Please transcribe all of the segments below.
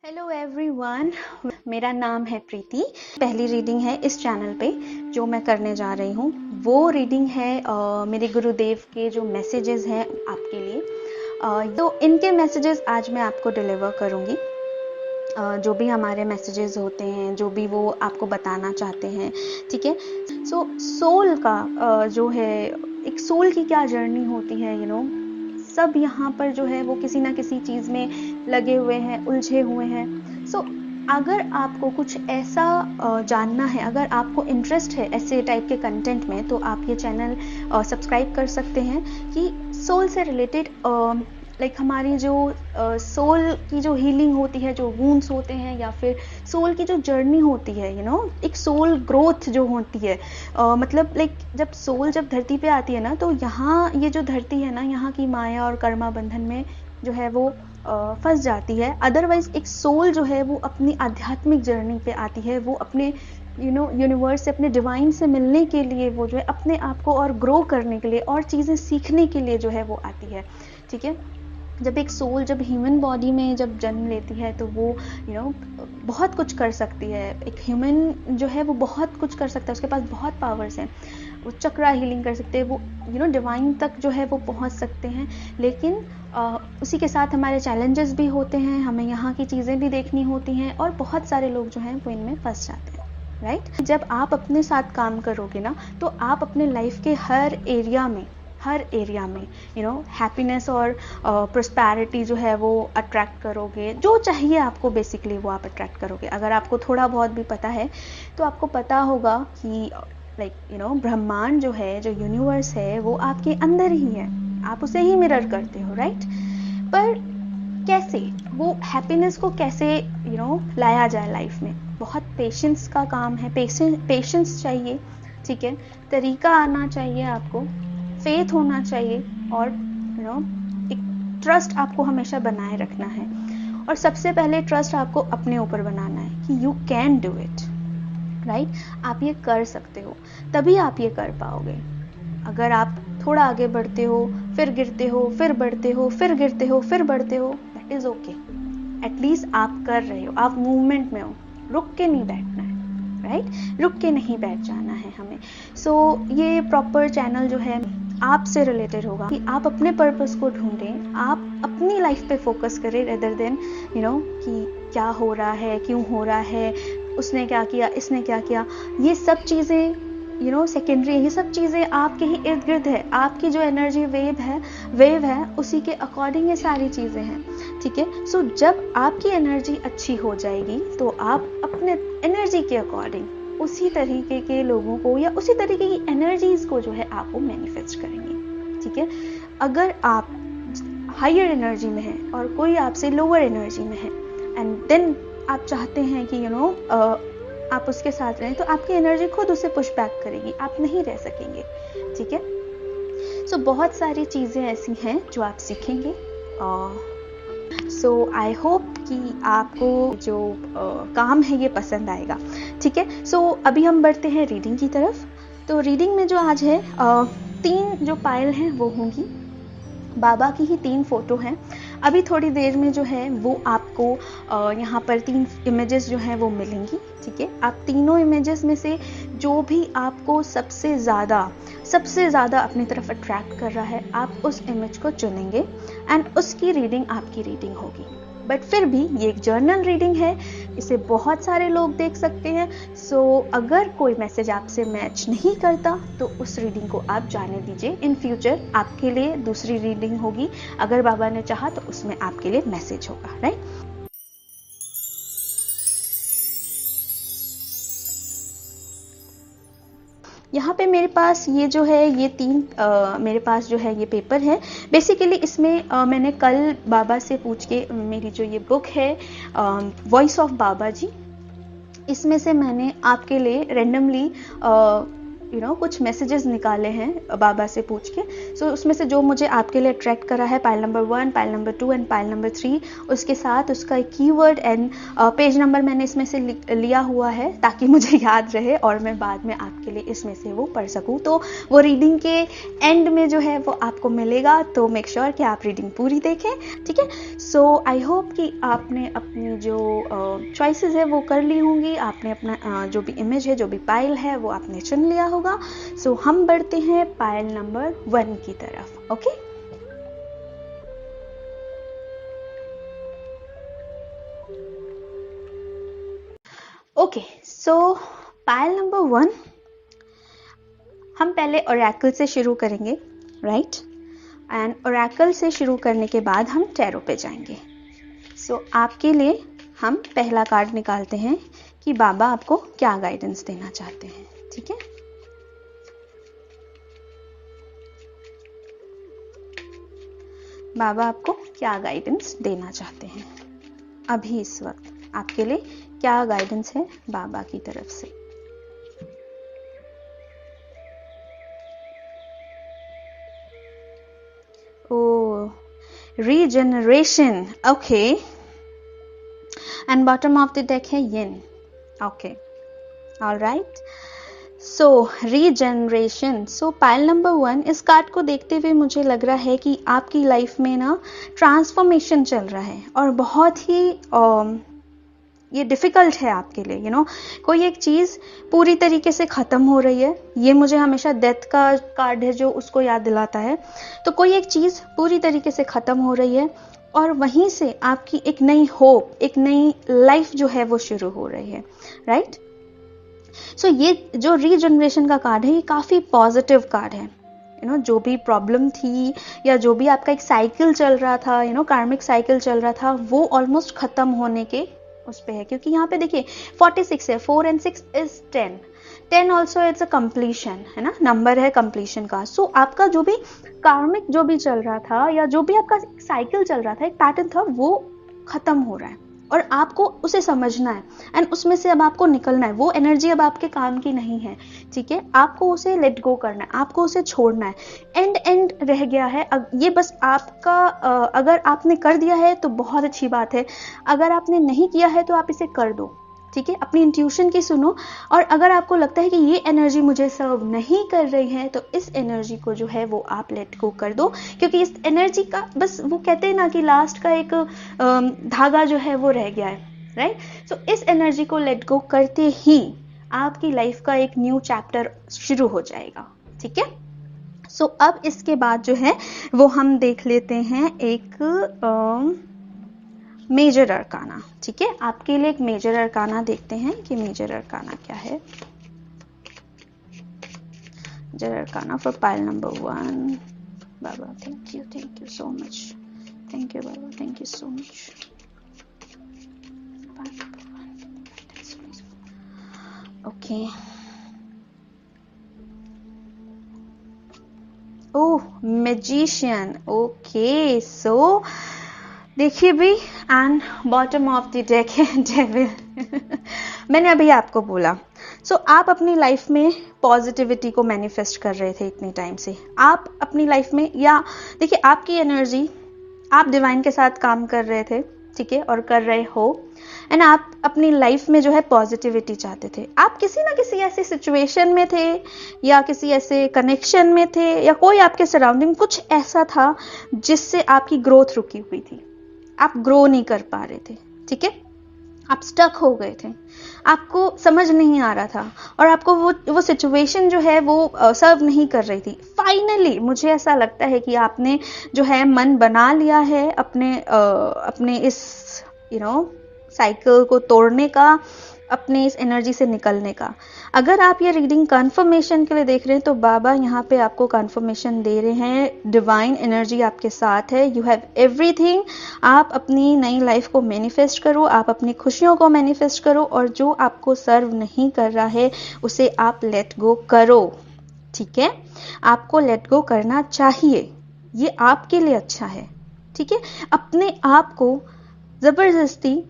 Hello everyone, मेरा नाम है प्रीति। पहली रीडिंग है इस चैनल पे जो मैं करने जा रही हूँ। वो रीडिंग है मेरे गुरुदेव के जो मैसेजेस हैं आपके लिए। तो इनके मैसेजेस आज मैं आपको डिलीवर करूँगी। जो भी हमारे मैसेजेस होते हैं, जो भी वो आपको बताना चाहते हैं, ठीक है। सोल का जो है, एक सोल की क्या जर्नी होती है, सब यहाँ पर जो है वो किसी ना किसी चीज़ में लगे हुए हैं, उलझे हुए हैं। अगर आपको कुछ ऐसा जानना है, अगर आपको इंटरेस्ट है ऐसे टाइप के कंटेंट में, तो आप ये चैनल सब्सक्राइब कर सकते हैं कि सोल से रिलेटेड लाइक हमारी जो सोल की जो हीलिंग होती है, जो वूंड्स होते हैं, या फिर सोल की जो जर्नी होती है, एक सोल ग्रोथ जो होती है। मतलब लाइक जब धरती पे आती है ना, तो यहाँ ये जो धरती है ना, यहाँ की माया और कर्मा बंधन में जो है वो फंस जाती है। अदरवाइज एक सोल जो है वो अपनी आध्यात्मिक जर्नी पे आती है, वो अपने यूनिवर्स से, अपने डिवाइन से मिलने के लिए, वो जो है अपने आप को और ग्रो करने के लिए और चीज़ें सीखने के लिए जो है वो आती है, ठीक है। जब एक सोल जब ह्यूमन बॉडी में जब जन्म लेती है, तो वो बहुत कुछ कर सकती है। एक ह्यूमन जो है वो बहुत कुछ कर सकता है, उसके पास बहुत पावर्स हैं। वो चक्रा हीलिंग कर सकते हैं, वो डिवाइन तक जो है वो पहुंच सकते हैं। लेकिन उसी के साथ हमारे चैलेंजेस भी होते हैं, हमें यहाँ की चीज़ें भी देखनी होती हैं, और बहुत सारे लोग जो हैं वो इनमें फंस जाते हैं, राइट। जब आप अपने साथ काम करोगे ना, तो आप अपने लाइफ के हर एरिया में हैप्पीनेस और प्रोस्पैरिटी जो है वो अट्रैक्ट करोगे। जो चाहिए आपको बेसिकली वो आप अट्रैक्ट करोगे। अगर आपको थोड़ा बहुत भी पता है, तो आपको पता होगा कि ब्रह्मांड जो है, जो यूनिवर्स है, वो आपके अंदर ही है, आप उसे ही मिरर करते हो, राइट। पर कैसे वो हैप्पीनेस को कैसे लाया जाए लाइफ में, बहुत पेशेंस का काम है। पेशेंस चाहिए, ठीक है। तरीका आना चाहिए आपको, फेथ होना चाहिए, और एक ट्रस्ट आपको हमेशा बनाए रखना है। और सबसे पहले ट्रस्ट आपको अपने ऊपर बनाना है कि you can do it, right. आप ये कर सकते हो, तभी आप ये कर पाओगे। अगर आप थोड़ा आगे बढ़ते हो, फिर गिरते हो, फिर बढ़ते हो, फिर गिरते हो, फिर बढ़ते हो, दैट इज ओके। एटलीस्ट आप कर रहे हो, आप मूवमेंट में हो। रुक के नहीं बैठना है, राइट। रुक के नहीं बैठ जाना है हमें। ये प्रॉपर चैनल जो है आपसे रिलेटेड होगा कि आप अपने पर्पस को ढूंढें, आप अपनी लाइफ पे फोकस करें, रेदर देन कि क्या हो रहा है, क्यों हो रहा है, उसने क्या किया, इसने क्या किया। ये सब चीज़ें सेकेंडरी है। ये सब चीज़ें आपके ही इर्द गिर्द है। आपकी जो एनर्जी वेव है उसी के अकॉर्डिंग ये सारी चीज़ें हैं, ठीक है। जब आपकी एनर्जी अच्छी हो जाएगी, तो आप अपने एनर्जी के अकॉर्डिंग उसी तरीके के लोगों को या उसी तरीके की एनर्जीज को जो है आप वो मैनिफेस्ट करेंगे, ठीक है। अगर आप हायर एनर्जी में हैं और कोई आपसे लोअर एनर्जी में है, एंड देन आप चाहते हैं कि आप उसके साथ रहें, तो आपकी एनर्जी खुद उसे पुश बैक करेगी, आप नहीं रह सकेंगे, ठीक है। बहुत सारी चीज़ें ऐसी हैं जो आप सीखेंगे। आई होप कि आपको जो काम है ये पसंद आएगा, ठीक है। अभी हम बढ़ते हैं रीडिंग की तरफ। तो रीडिंग में जो आज है 3 जो पायल हैं वो होंगी। बाबा की ही 3 फोटो हैं। अभी थोड़ी देर में जो है वो आपको यहाँ पर 3 इमेजेस जो हैं वो मिलेंगी, ठीक है। आप तीनों इमेजेस में से जो भी आपको सबसे ज़्यादा अपनी तरफ अट्रैक्ट कर रहा है, आप उस इमेज को चुनेंगे, एंड उसकी रीडिंग आपकी रीडिंग होगी। बट फिर भी ये एक जर्नल रीडिंग है, इसे बहुत सारे लोग देख सकते हैं। अगर कोई मैसेज आपसे मैच नहीं करता, तो उस रीडिंग को आप जाने दीजिए। इन फ्यूचर आपके लिए दूसरी रीडिंग होगी, अगर बाबा ने चाहा तो उसमें आपके लिए मैसेज होगा, राइट। यहाँ पे मेरे पास ये जो है ये 3 मेरे पास जो है ये पेपर है। बेसिकली इसमें मैंने कल बाबा से पूछ के, मेरी जो ये बुक है वॉइस ऑफ बाबा जी, इसमें से मैंने आपके लिए रेंडमली कुछ मैसेजेस निकाले हैं बाबा से पूछ के। सो उसमें से जो मुझे आपके लिए अट्रैक्ट करा है, pile number 1, pile number 2 and pile number 3, उसके साथ उसका एक कीवर्ड एंड पेज नंबर मैंने इसमें से लिया हुआ है ताकि मुझे याद रहे और मैं बाद में आपके लिए इसमें से वो पढ़ सकूं। तो वो रीडिंग के एंड में जो है वो आपको मिलेगा, तो मेक श्योर कि आप रीडिंग पूरी देखें, ठीक है। सो आई होप कि आपने अपनी जो चॉइसेस है वो कर ली होंगी, आपने अपना जो भी इमेज है, जो भी पाइल है वो आपने चुन लिया होगा। सो हम बढ़ते हैं पाइल नंबर 1 की तरफ। Okay, okay, so pile number 1 हम पहले ओरेकल से शुरू करेंगे, राइट, एंड ओरेकल से शुरू करने के बाद हम टैरो पे जाएंगे। सो आपके लिए हम पहला कार्ड निकालते हैं कि बाबा आपको क्या गाइडेंस देना चाहते हैं, ठीक है। बाबा आपको क्या गाइडेंस देना चाहते हैं अभी इस वक्त, आपके लिए क्या गाइडेंस है बाबा की तरफ से। Oh, regeneration, okay, and bottom of the deck है यिन, okay, alright. So regeneration, so pile number 1, इस कार्ड को देखते हुए मुझे लग रहा है कि आपकी लाइफ में ना ट्रांसफॉर्मेशन चल रहा है और बहुत ही ये डिफिकल्ट है आपके लिए। कोई एक चीज पूरी तरीके से खत्म हो रही है, ये मुझे हमेशा डेथ का कार्ड है जो उसको याद दिलाता है। तो कोई एक चीज पूरी तरीके से खत्म हो रही है और वहीं से आपकी एक नई होप, एक नई लाइफ जो है वो शुरू हो रही है, राइट। सो ये जो रीजनरेशन का कार्ड है ये काफी पॉजिटिव कार्ड है। जो भी प्रॉब्लम थी या जो भी आपका एक साइकिल चल रहा था, कार्मिक साइकिल चल रहा था, वो ऑलमोस्ट खत्म होने के उस पे है। क्योंकि यहाँ पे देखिए 46 है, 4 and 6 is 10, 10 also it's a completion, है ना, नंबर है कंप्लीशन का। सो आपका जो भी कार्मिक जो भी चल रहा था या जो भी आपका साइकिल चल रहा था, एक पैटर्न था, वो खत्म हो रहा है और आपको उसे समझना है एंड उसमें से अब आपको निकलना है। वो एनर्जी अब आपके काम की नहीं है, ठीक है। आपको उसे लेट गो करना है, आपको उसे छोड़ना है। एंड रह गया है, ये बस आपका अगर आपने कर दिया है तो बहुत अच्छी बात है, अगर आपने नहीं किया है तो आप इसे कर दो, ठीक है। अपनी इंट्यूशन की सुनो, और अगर आपको लगता है कि ये एनर्जी मुझे सर्व नहीं कर रही है तो इस एनर्जी को जो है वो आप लेट गो कर दो। क्योंकि इस एनर्जी का बस, वो कहते हैं ना कि लास्ट का एक धागा जो है वो रह गया है, राइट। सो इस एनर्जी को लेट गो करते ही आपकी लाइफ का एक न्यू चैप्टर शुरू हो जाएगा, ठीक है। सो अब इसके बाद जो है वो हम देख लेते हैं एक मेजर अरकाना, ठीक है। आपके लिए एक मेजर अरकाना देखते हैं कि मेजर अरकाना क्या है। Major arcana for pile number 1। बाबा thank you so much, thank you बाबा, thank you so much. Okay, oh magician, okay. So देखिए भी, and bottom of the deck है डेविल। मैंने अभी आपको बोला, सो आप अपनी लाइफ में पॉजिटिविटी को मैनिफेस्ट कर रहे थे इतने टाइम से। आप अपनी लाइफ में, या देखिए आपकी एनर्जी, आप डिवाइन के साथ काम कर रहे थे, ठीक है, और कर रहे हो, एंड आप अपनी लाइफ में जो है पॉजिटिविटी चाहते थे। आप किसी ना किसी ऐसे सिचुएशन में थे या किसी ऐसे कनेक्शन में थे या कोई आपके सराउंडिंग कुछ ऐसा था जिससे आपकी ग्रोथ रुकी हुई थी, आप ग्रो नहीं कर पा रहे थे, ठीक है। आप स्टक हो गए थे, आपको समझ नहीं आ रहा था और आपको वो सिचुएशन जो है वो सर्व नहीं कर रही थी। फाइनली मुझे ऐसा लगता है कि आपने जो है मन बना लिया है अपने इस साइकिल को तोड़ने का, अपने इस एनर्जी से निकलने का। अगर आप ये रीडिंग कंफर्मेशन के लिए देख रहे हैं तो बाबा यहाँ पे आपको कंफर्मेशन दे रहे हैं, डिवाइन एनर्जी आपके साथ है, यू हैव एवरीथिंग। आप अपनी नई लाइफ को मैनिफेस्ट करो, आप अपनी खुशियों को मैनिफेस्ट करो, और जो आपको सर्व नहीं कर रहा है उसे आप लेट गो करो, ठीक है। आपको लेट गो करना चाहिए, ये आपके लिए अच्छा है, ठीक है। अपने आप को जबरदस्ती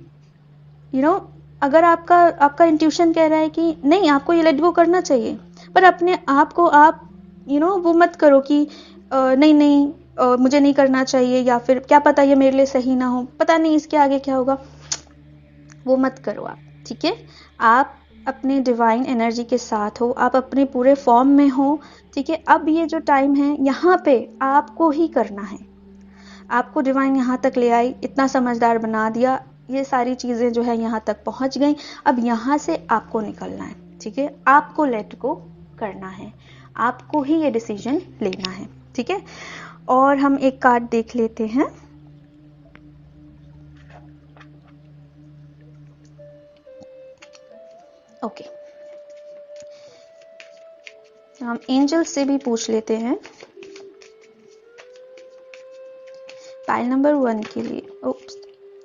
अगर आपका इंट्यूशन कह रहा है कि नहीं आपको ये लेट गो करना चाहिए, पर अपने आप को आप वो मत करो कि नहीं नहीं मुझे नहीं करना चाहिए, या फिर क्या पता ये मेरे लिए सही ना हो, पता नहीं इसके आगे क्या होगा, वो मत करो आप। ठीक है, आप अपने डिवाइन एनर्जी के साथ हो, आप अपने पूरे फॉर्म में हो। ठीक है, अब ये जो टाइम है यहाँ पे आपको ही करना है। आपको डिवाइन यहाँ तक ले आई, इतना समझदार बना दिया, ये सारी चीजें जो है यहाँ तक पहुंच गई। अब यहाँ से आपको निकलना है। ठीक है, आपको लेट गो करना है, आपको ही ये डिसीजन लेना है। ठीक है, और हम एक कार्ड देख लेते हैं। ओके, हम एंजल से भी पूछ लेते हैं पाइल नंबर 1 के लिए।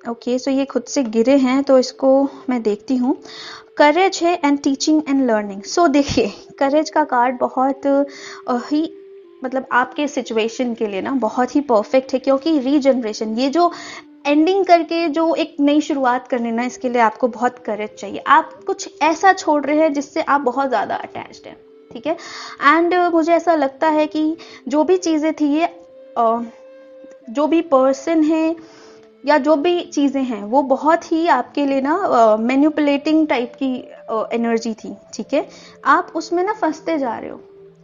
ओके, सो ये खुद से गिरे हैं तो इसको मैं देखती हूँ। करेज है एंड टीचिंग एंड लर्निंग। सो देखिए, करेज का कार्ड बहुत ही मतलब आपके सिचुएशन के लिए ना बहुत ही परफेक्ट है, क्योंकि रीजनरेशन, ये जो एंडिंग करके जो एक नई शुरुआत करनी ना, इसके लिए आपको बहुत करेज चाहिए। आप कुछ ऐसा छोड़ रहे हैं जिससे आप बहुत ज़्यादा अटैच्ड हैं। ठीक है, एंड मुझे ऐसा लगता है कि जो भी चीज़ें थी, ये जो भी पर्सन है या जो भी चीज़ें हैं, वो बहुत ही आपके लिए ना मैनिपुलेटिंग टाइप की एनर्जी थी। ठीक है, आप उसमें ना फंसते जा रहे हो।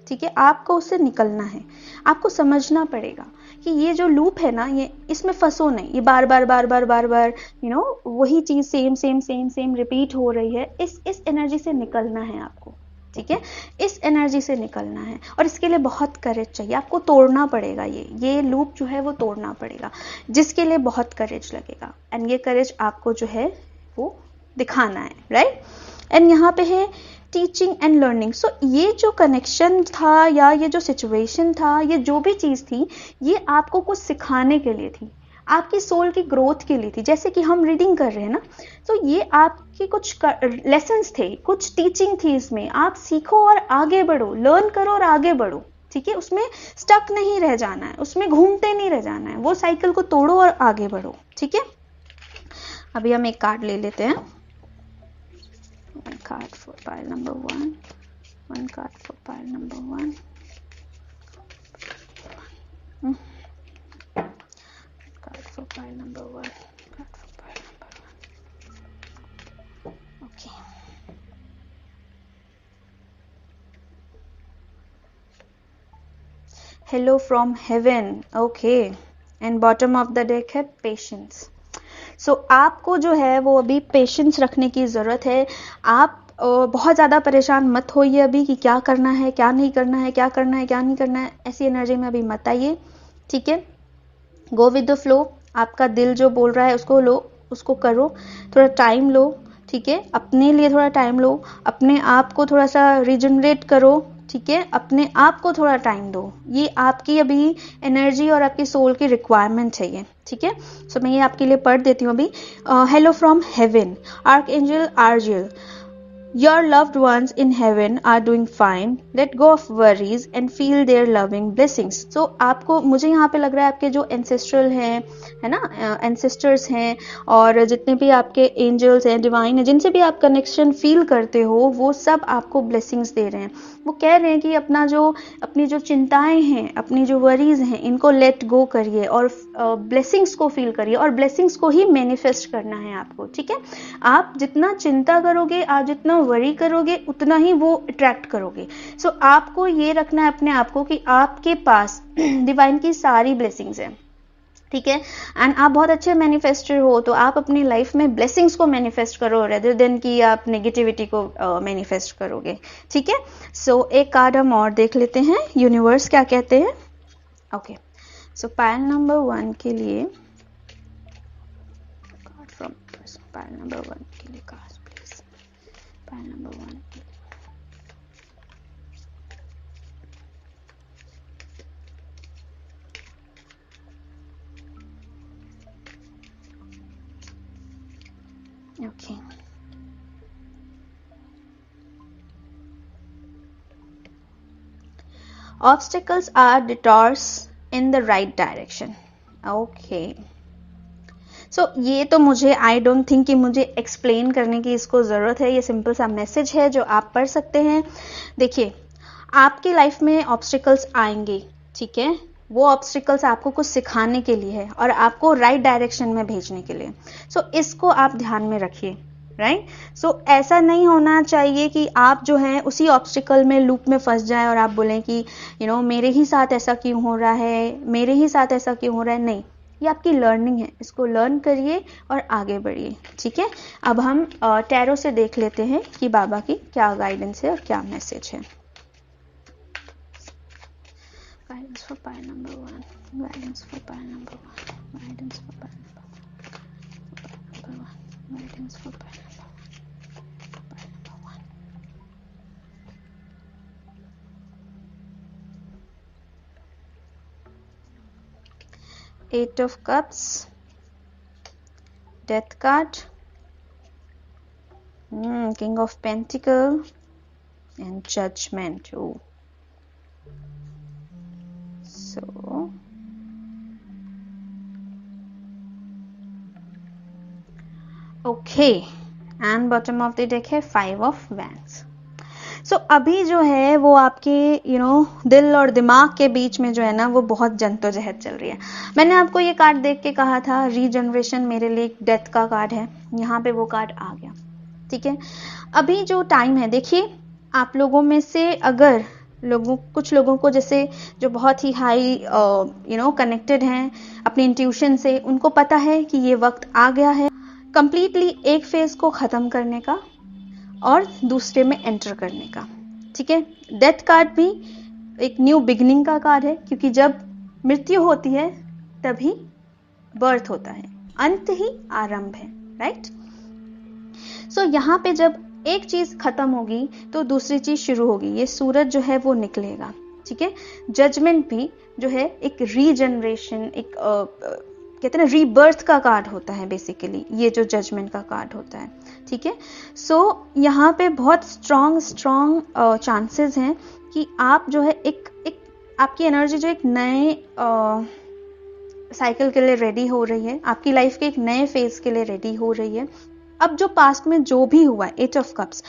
ठीक है, आपको उससे निकलना है, आपको समझना पड़ेगा कि ये जो लूप है ना, ये इसमें फंसो नहीं, ये बार बार बार बार बार बार वही चीज same same same same repeat हो रही है। इस एनर्जी से निकलना है आपको। ठीक है, इस एनर्जी से निकलना है, और इसके लिए बहुत करेज चाहिए, आपको तोड़ना पड़ेगा, ये लूप जो है वो तोड़ना पड़ेगा, जिसके लिए बहुत करेज लगेगा। एंड ये करेज आपको जो है वो दिखाना है, राइट। एंड यहाँ पे है टीचिंग एंड लर्निंग। सो ये जो कनेक्शन था या ये जो सिचुएशन था, ये जो भी चीज़ थी, ये आपको कुछ सिखाने के लिए थी, आपकी सोल की ग्रोथ के लिए थी। जैसे कि हम रीडिंग कर रहे हैं ना, तो ये आपके कुछ लेसन्स थे, कुछ टीचिंग थी इसमें। आप सीखो और आगे बढ़ो, लर्न करो और आगे बढ़ो। ठीक है, उसमें स्टक नहीं रह जाना है, उसमें घूमते नहीं रह जाना है, वो साइकिल को तोड़ो और आगे बढ़ो। ठीक है, अभी हम एक कार्ड ले लेते हैं। One card for pile number 1. One card for pile number 1. Card for pile number 1. Card for pile number 1. Okay. Hello from heaven. Okay. And bottom of the deck है patience. सो आपको जो है वो अभी पेशेंस रखने की ज़रूरत है। आप बहुत ज़्यादा परेशान मत होइए अभी कि क्या करना है, क्या नहीं करना है, क्या करना है, क्या नहीं करना है। ऐसी एनर्जी में अभी मत आइए। ठीक है, गो विद द फ्लो। आपका दिल जो बोल रहा है उसको लो, उसको करो, थोड़ा टाइम लो। ठीक है, अपने लिए थोड़ा टाइम लो, अपने आप को थोड़ा सा रिजनरेट करो। ठीक है, अपने आप को थोड़ा टाइम दो, ये आपकी अभी एनर्जी और आपकी सोल की रिक्वायरमेंट है ये। ठीक है, सो मैं ये आपके लिए पढ़ देती हूँ अभी। हेलो फ्रॉम हेवन, आर्कएंजल आर्जिल, your loved ones in heaven are doing fine. Let go of worries and feel their loving blessings. So आपको, मुझे यहाँ पे लग रहा है आपके जो ancestral हैं, है ना, ancestors हैं, और जितने भी आपके angels हैं, divine हैं, जिनसे भी आप connection feel करते हो, वो सब आपको blessings दे रहे हैं। वो कह रहे हैं कि अपनी जो चिंताएं हैं, अपनी जो worries हैं, इनको let go करिए और blessings को feel करिए, और blessings को ही manifest करना है आपको। ठीक है, आप जितना चिंता करोगे, आप जितना वरी करोगे, उतना ही वो अट्रैक्ट करोगे। सो आपको ये रखना है अपने आप को कि आपके पास डिवाइन की सारी ब्लेसिंग्स हैं। ठीक है, एंड आप बहुत अच्छे मैनिफेस्टर हो, तो आप अपनी लाइफ में ब्लेसिंग्स को मैनिफेस्ट करो रेदर देन कि आप नेगेटिविटी को मैनिफेस्ट करोगे। ठीक है, सो एक कार्ड हम और देख लेते हैं, यूनिवर्स क्या कहते हैं। ओके, सो पाइल नंबर 1 के लिए, कार्ड फ्रॉम पाइल नंबर 1 के लिए card please, pile number 1। Okay. Obstacles are detours in the right direction. Okay. So ये तो मुझे आई डोंट थिंक कि मुझे एक्सप्लेन करने की इसको ज़रूरत है, ये सिंपल सा मैसेज है जो आप पढ़ सकते हैं। देखिए, आपकी लाइफ में ऑब्स्टिकल्स आएंगे, ठीक है, वो ऑब्स्टिकल्स आपको कुछ सिखाने के लिए है और आपको राइट डायरेक्शन में भेजने के लिए। सो इसको आप ध्यान में रखिए, राइट। सो ऐसा नहीं होना चाहिए कि आप जो है उसी ऑब्स्टिकल में लूप में फंस जाए और आप बोलें कि मेरे ही साथ ऐसा क्यों हो रहा है, मेरे ही साथ ऐसा क्यों हो रहा है। नहीं, ये आपकी लर्निंग है, इसको लर्न करिए और आगे बढ़िए, ठीक है। अब हम टैरो से देख लेते हैं कि बाबा की क्या गाइडेंस है और क्या मैसेज है। Guidance for pile number 1. Guidance for pile number 1. Guidance for pile number 1. Guidance for pile number 1. 8 of Cups, Death card, King of Pentacles, and Judgment. Oh. So, okay, and bottom of the deck है 5 of Wands. So अभी जो है वो आपके दिल और दिमाग के बीच में जो है ना वो बहुत जद्दोजहद चल रही है। मैंने आपको ये कार्ड देख के कहा था रीजनरेशन मेरे लिए डेथ का कार्ड है, यहाँ पे वो कार्ड आ गया, ठीक है। अभी जो टाइम है, देखिए आप लोगों में से अगर कुछ लोगों को जैसे जो बहुत ही हाई कनेक्टेड हैं अपनी इंट्यूशन से, उनको पता है कि ये वक्त आ गया है कंप्लीटली एक फेज को खत्म करने का और दूसरे में एंटर करने का, ठीक है। डेथ कार्ड भी एक न्यू बिगिनिंग का कार्ड है, क्योंकि जब मृत्यु होती है तभी बर्थ होता है, अंत ही आरंभ है, राइट। सो यहाँ पे जब एक चीज खत्म होगी तो दूसरी चीज शुरू होगी, ये सूरज जो है वो निकलेगा, ठीक है। जजमेंट भी जो है एक रीजनरेशन, एक कहते हैं ना रीबर्थ का कार्ड होता है बेसिकली, ये जो जजमेंट का कार्ड होता है, ठीक है। सो यहाँ पे बहुत स्ट्रॉन्ग चांसेस हैं कि आप जो है एक आपकी एनर्जी जो एक नए साइकिल के लिए रेडी हो रही है, आपकी लाइफ के एक नए फेज के लिए रेडी हो रही है। अब जो पास्ट में जो भी हुआ है, 8 ऑफ कप्स,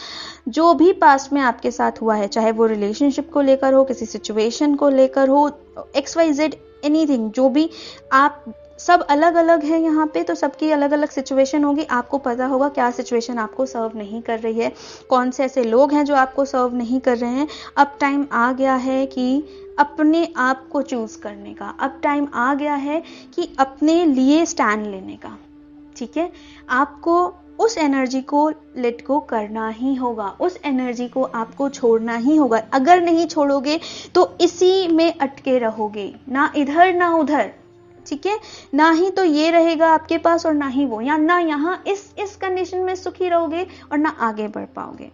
जो भी पास्ट में आपके साथ हुआ है, चाहे वो रिलेशनशिप को लेकर हो, किसी सिचुएशन को लेकर हो, XYZ एनीथिंग, जो भी, आप सब अलग अलग है यहाँ पे, तो सबकी अलग अलग सिचुएशन होगी। आपको पता होगा क्या सिचुएशन आपको सर्व नहीं कर रही है, कौन से ऐसे लोग हैं जो आपको सर्व नहीं कर रहे हैं। अब टाइम आ गया है कि अपने आप को चूज करने का, अब टाइम आ गया है कि अपने लिए स्टैंड लेने का, ठीक है। आपको उस एनर्जी को लेट गो करना ही होगा, उस एनर्जी को आपको छोड़ना ही होगा। अगर नहीं छोड़ोगे तो इसी में अटके रहोगे, ना इधर ना उधर, ठीक है। ना ही तो ये रहेगा आपके पास और ना ही वो, या ना यहाँ इस कंडीशन में सुखी रहोगे और ना आगे बढ़ पाओगे,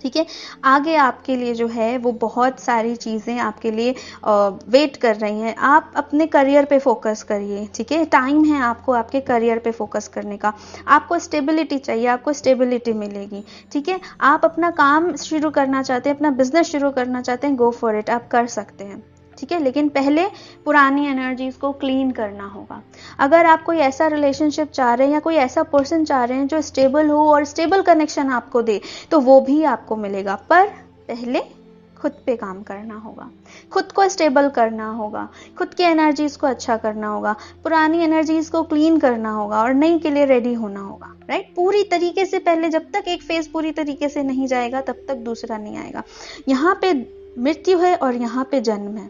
ठीक है। आगे आपके लिए जो है वो बहुत सारी चीजें आपके लिए वेट कर रही हैं। आप अपने करियर पे फोकस करिए, ठीक है। टाइम है आपको आपके करियर पे फोकस करने का। आपको स्टेबिलिटी चाहिए, आपको स्टेबिलिटी मिलेगी, ठीक है। आप अपना काम शुरू करना चाहते हैं, अपना बिजनेस शुरू करना चाहते हैं, गो फॉर इट, आप कर सकते हैं, ठीक है। लेकिन पहले पुरानी एनर्जीज को क्लीन करना होगा। अगर आप कोई ऐसा रिलेशनशिप चाह रहे हैं या कोई ऐसा पर्सन चाह रहे हैं जो स्टेबल हो और स्टेबल कनेक्शन आपको दे, तो वो भी आपको मिलेगा, पर पहले खुद पे काम करना होगा, खुद को स्टेबल करना होगा, खुद की एनर्जीज को अच्छा करना होगा, पुरानी एनर्जीज को क्लीन करना होगा और नई के लिए रेडी होना होगा, राइट। पूरी तरीके से पहले, जब तक एक फेज पूरी तरीके से नहीं जाएगा तब तक दूसरा नहीं आएगा। यहाँ पे मृत्यु है और यहाँ पे जन्म है,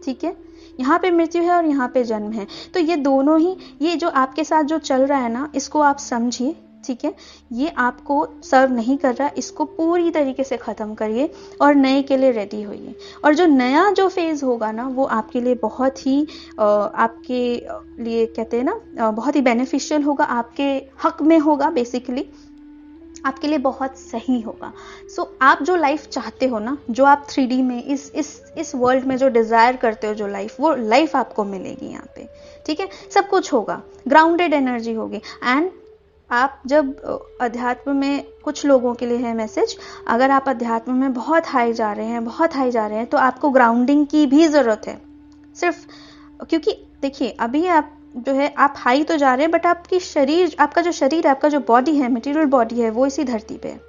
ठीक है। यहाँ पे मृत्यु है और यहाँ पे जन्म है, तो ये दोनों ही, ये जो आपके साथ जो चल रहा है ना, इसको आप समझिए, ठीक है। ये आपको सर्व नहीं कर रहा, इसको पूरी तरीके से खत्म करिए और नए के लिए रेडी होइए। और जो नया जो फेज होगा ना, वो आपके लिए बहुत ही आपके लिए कहते हैं ना बहुत ही बेनिफिशियल होगा, आपके हक में होगा, बेसिकली आपके लिए बहुत सही होगा। सो आप जो लाइफ चाहते हो ना, जो आप 3D में इस वर्ल्ड में जो डिजायर करते हो, जो लाइफ, वो लाइफ आपको मिलेगी यहाँ पे, ठीक है। सब कुछ होगा, ग्राउंडेड एनर्जी होगी। एंड आप जब अध्यात्म में, कुछ लोगों के लिए है मैसेज, अगर आप अध्यात्म में बहुत हाई जा रहे हैं तो आपको ग्राउंडिंग की भी जरूरत है, सिर्फ क्योंकि देखिए अभी आप जो है आप हाई तो जा रहे हैं, बट आपकी शरीर, आपका जो शरीर, आपका जो बॉडी है, मटेरियल बॉडी है, वो इसी धरती पे है,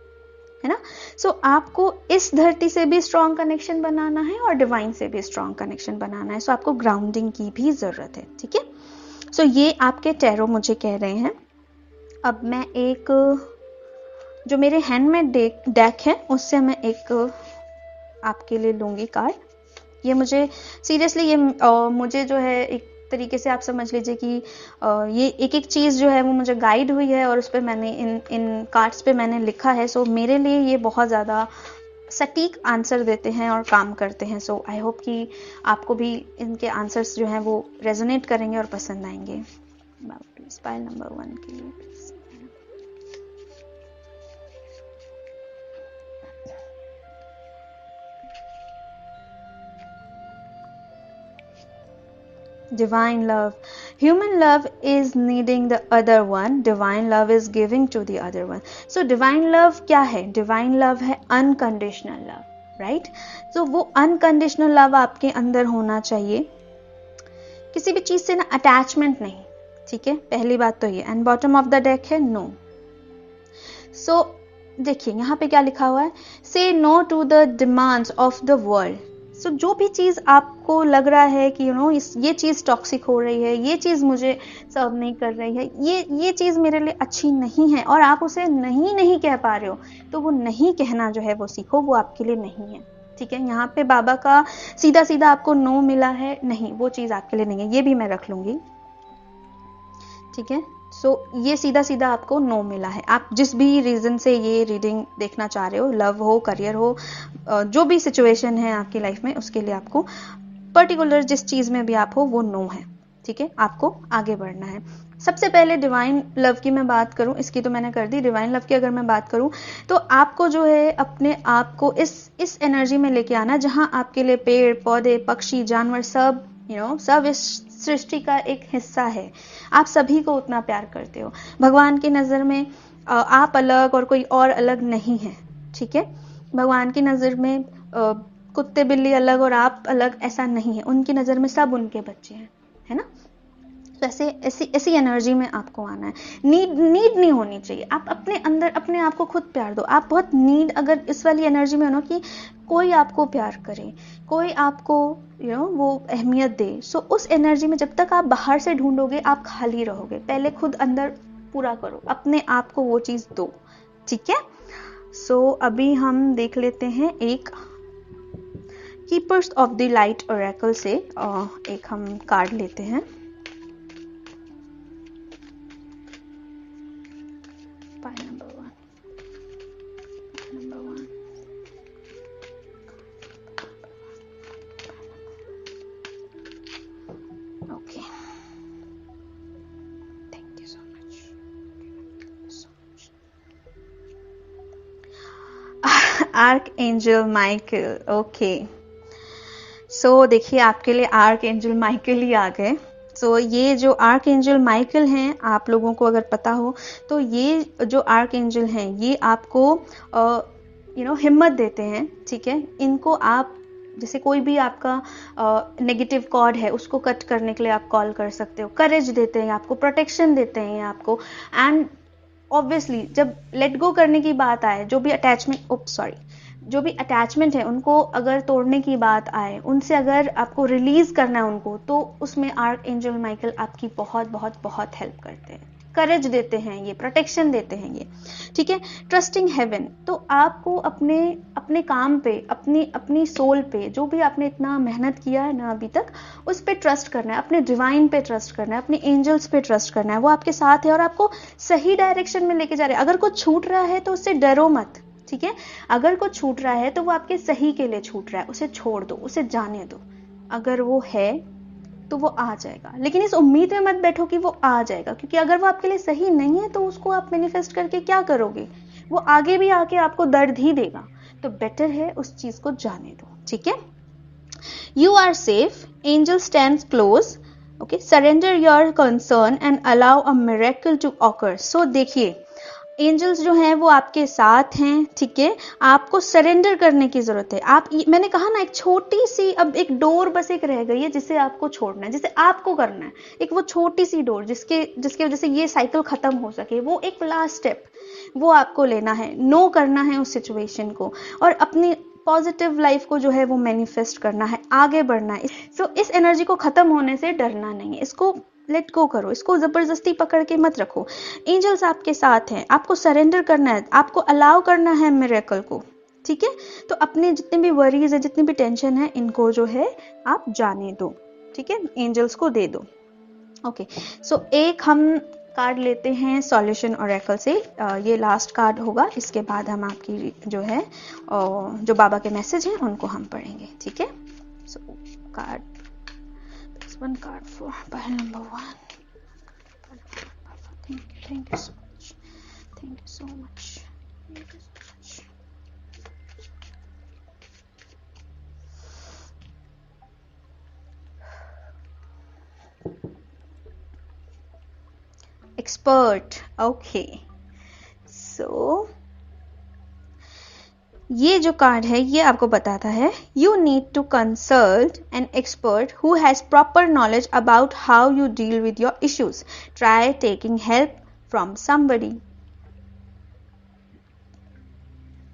है ना। सो आपको इस धरती से भी स्ट्रॉन्ग कनेक्शन बनाना है और डिवाइन से भी स्ट्रॉन्ग कनेक्शन बनाना है। सो आपको ग्राउंडिंग की भी जरूरत है, ठीक है। सो ये आपके टैरो मुझे कह रहे हैं। अब मैं एक जो मेरे हैंड में डेक है उससे मैं एक आपके लिए लूंगी कार्ड। ये मुझे सीरियसली ये मुझे जो है एक तरीके से आप समझ लीजिए कि ये एक एक चीज़ जो है वो मुझे गाइड हुई है और उस पर मैंने इन कार्ड्स पे मैंने लिखा है। सो मेरे लिए ये बहुत ज़्यादा सटीक आंसर देते हैं और काम करते हैं। सो आई होप कि आपको भी इनके आंसर्स जो हैं वो रेजोनेट करेंगे और पसंद आएंगे। प्लीज पाइल नंबर 1 के लिए please. Divine love. Human love is needing the other one. Divine love is giving to the other one. So divine love क्या है? Divine love है unconditional love, right? So वो unconditional love आपके अंदर होना चाहिए, किसी भी चीज से ना अटैचमेंट नहीं, ठीक है। पहली बात तो ये। And bottom of the deck है नो। सो देखिए यहाँ पे क्या लिखा हुआ है, say no to the demands of the world. So जो भी चीज आपको लग रहा है कि ये चीज टॉक्सिक हो रही है, ये चीज मुझे सर्व नहीं कर रही है, ये चीज मेरे लिए अच्छी नहीं है और आप उसे नहीं कह पा रहे हो, तो वो नहीं कहना जो है वो सीखो, वो आपके लिए नहीं है, ठीक है। यहाँ पे बाबा का सीधा सीधा आपको नो मिला है, नहीं वो चीज आपके लिए नहीं है, ये भी मैं रख लूंगी, ठीक है। सो ये सीधा सीधा आपको नो मिला है। आप जिस भी रीजन से ये रीडिंग देखना चाह रहे हो, लव हो, करियर हो, जो भी सिचुएशन है आपकी लाइफ में, उसके लिए आपको पर्टिकुलर जिस चीज में भी आप हो वो नो है, ठीक है। आपको आगे बढ़ना है। सबसे पहले डिवाइन लव की मैं बात करूं, इसकी तो मैंने कर दी। डिवाइन लव की अगर मैं बात करूं तो आपको जो है अपने आप को इस एनर्जी में लेके आना जहां आपके लिए पेड़ पौधे पक्षी जानवर सब सब इस सृष्टि का एक हिस्सा है। आप सभी को उतना प्यार करते हो। भगवान की नजर में आप अलग और कोई और अलग नहीं है, ठीक है। भगवान की नजर में कुत्ते बिल्ली अलग और आप अलग ऐसा नहीं है। उनकी नजर में सब उनके बच्चे हैं, है ना। तो ऐसी एनर्जी में आपको आना है। नीड नहीं होनी चाहिए। आप अपने अंदर अपने आप को खुद प्यार दो। आप बहुत नीड अगर इस वाली एनर्जी में हो ना कि कोई आपको प्यार करे, कोई आपको वो अहमियत दे, सो उस एनर्जी में जब तक आप बाहर से ढूंढोगे आप खाली रहोगे। पहले खुद अंदर पूरा करो, अपने आप को वो चीज दो, ठीक है। सो अभी हम देख लेते हैं एक keepers of the light Oracle से एक हम कार्ड लेते हैं। Arc angel Michael. Okay, so देखिए आपके लिए आर्क एंजल माइकल ही आ गए। सो ये जो आर्क एंजल माइकल हैं, आप लोगों को अगर पता हो तो ये जो आर्क एंजल हैं ये आपको हिम्मत देते हैं, ठीक है। इनको आप जैसे कोई भी आपका नेगेटिव कॉर्ड है उसको कट करने के लिए आप कॉल कर सकते हो। करेज देते हैं आपको, प्रोटेक्शन देते हैं आपको। एंड ऑब्वियसली जब लेट गो करने की बात आए, जो भी अटैचमेंट है उनको अगर तोड़ने की बात आए, उनसे अगर आपको रिलीज करना है उनको, तो उसमें आर्क एंजल माइकल आपकी बहुत बहुत बहुत हेल्प करते हैं, करेज देते हैं, ये प्रोटेक्शन देते हैं ये, ठीक है। ट्रस्टिंग हेवन, तो आपको अपने काम पे, अपनी सोल पे, जो भी आपने इतना मेहनत किया है ना अभी तक, उस पे ट्रस्ट करना है, अपने डिवाइन पे ट्रस्ट करना है, अपने एंजल्स पे ट्रस्ट करना है। वो आपके साथ है और आपको सही डायरेक्शन में लेके जा रहे हैं। अगर कुछ छूट रहा है तो उससे डरो मत, ठीक है। अगर कुछ छूट रहा है तो वो आपके सही के लिए छूट रहा है, उसे छोड़ दो, उसे जाने दो। अगर वो है तो वो आ जाएगा, लेकिन इस उम्मीद में मत बैठो कि वो आ जाएगा, क्योंकि अगर वो आपके लिए सही नहीं है तो उसको आप मैनिफेस्ट करके क्या करोगे, वो आगे भी आके आपको दर्द ही देगा। तो बेटर है उस चीज को जाने दो, ठीक है। You are safe, angel stands close, okay, surrender your concern and allow a miracle to occur. So देखिए एंजल्स जो हैं वो आपके साथ हैं, ठीक है। आपको सरेंडर करने की जरूरत है। मैंने कहा ना, एक छोटी सी अब एक डोर बस एक रह गई है जिसे आपको छोड़ना है, जिसे आपको करना है। एक वो छोटी सी डोर जिसके जिसकी वजह से ये साइकिल खत्म हो सके, वो एक लास्ट स्टेप वो आपको लेना है, नो करना है उस सिचुएशन को, और अपनी पॉजिटिव लाइफ को जो है वो मैनिफेस्ट करना है, आगे बढ़ना है। सो इस एनर्जी को खत्म होने से डरना नहीं है, इसको लेट गो करो, इसको जबरदस्ती पकड़ के मत रखो। एंजल्स आपके साथ हैं, आपको सरेंडर करना है, आपको अलाउ करना है मिरेकल को, ठीक है। तो अपने जितने भी वरीज है, जितनी भी टेंशन है, इनको जो है आप जाने दो, ठीक है, एंजल्स को दे दो। ओके, सो एक हम कार्ड लेते हैं सॉल्यूशन ओरेकल से। ये लास्ट कार्ड होगा, इसके बाद हम आपकी जो है जो बाबा के मैसेज हैं उनको हम पढ़ेंगे, ठीक है। सो card, one card for pile number 1. Thank you so much. Thank you so much. Thank you so much. Expert. Okay. So ये जो कार्ड है ये आपको बताता है, you need to consult an expert who has proper knowledge about how you deal with your issues, try taking help from somebody.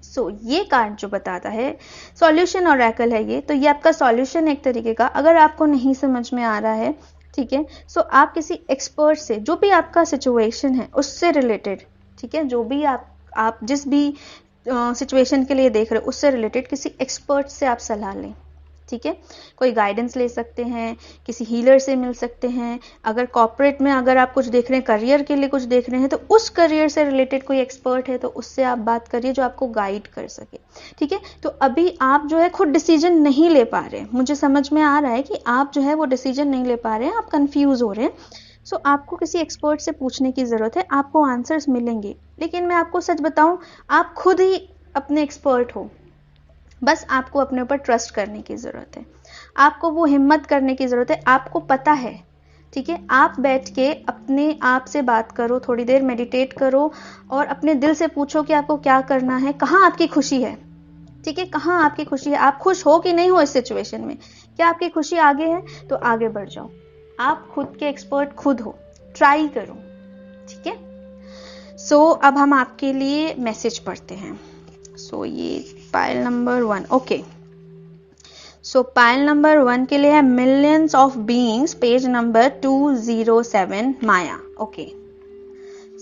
So ये card जो बताता है, सॉल्यूशन ओरेकल है ये, तो ये आपका सॉल्यूशन एक तरीके का, अगर आपको नहीं समझ में आ रहा है, ठीक है, सो आप किसी एक्सपर्ट से, जो भी आपका सिचुएशन है उससे रिलेटेड, ठीक है, जो भी आप जिस भी सिचुएशन के लिए देख रहे हो उससे रिलेटेड किसी एक्सपर्ट से आप सलाह लें, ठीक है। कोई गाइडेंस ले सकते हैं, किसी हीलर से मिल सकते हैं। अगर कॉर्पोरेट में अगर आप कुछ देख रहे हैं, करियर के लिए कुछ देख रहे हैं, तो उस करियर से रिलेटेड कोई एक्सपर्ट है तो उससे आप बात करिए जो आपको गाइड कर सके, ठीक है। तो अभी आप जो है खुद डिसीजन नहीं ले पा रहे, मुझे समझ में आ रहा है कि आप जो है वो डिसीजन नहीं ले पा रहे हैं, आप कंफ्यूज हो रहे हैं। सो आपको किसी एक्सपर्ट से पूछने की ज़रूरत है, आपको आंसर्स मिलेंगे। लेकिन मैं आपको सच बताऊं, आप खुद ही अपने एक्सपर्ट हो, बस आपको अपने ऊपर ट्रस्ट करने की ज़रूरत है, आपको वो हिम्मत करने की ज़रूरत है, आपको पता है, ठीक है। आप बैठ के अपने आप से बात करो, थोड़ी देर मेडिटेट करो और अपने दिल से पूछो कि आपको क्या करना है, कहाँ आपकी खुशी है, ठीक है, कहाँ आपकी खुशी है, आप खुश हो कि नहीं हो इस सिचुएशन में, क्या आपकी खुशी आगे है, तो आगे बढ़ जाओ। आप खुद के एक्सपर्ट खुद हो, ट्राई करो, ठीक है। सो अब हम आपके लिए मैसेज पढ़ते हैं। सो ये pile number 1, okay. So pile number 1 के लिए है millions of beings, page number 207, Maya, okay.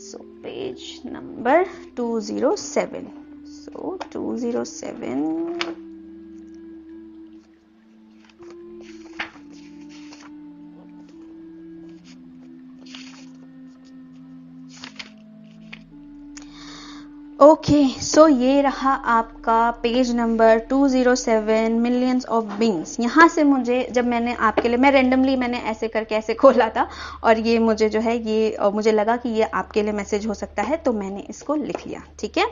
So page number 207, so 207, okay. So ये रहा आपका page number 207, millions of beings. यहाँ से मुझे, जब मैंने आपके लिए, मैं रेंडमली मैंने ऐसे करके ऐसे खोला था और ये मुझे जो है ये मुझे लगा कि ये आपके लिए मैसेज हो सकता है, तो मैंने इसको लिख लिया, ठीक है।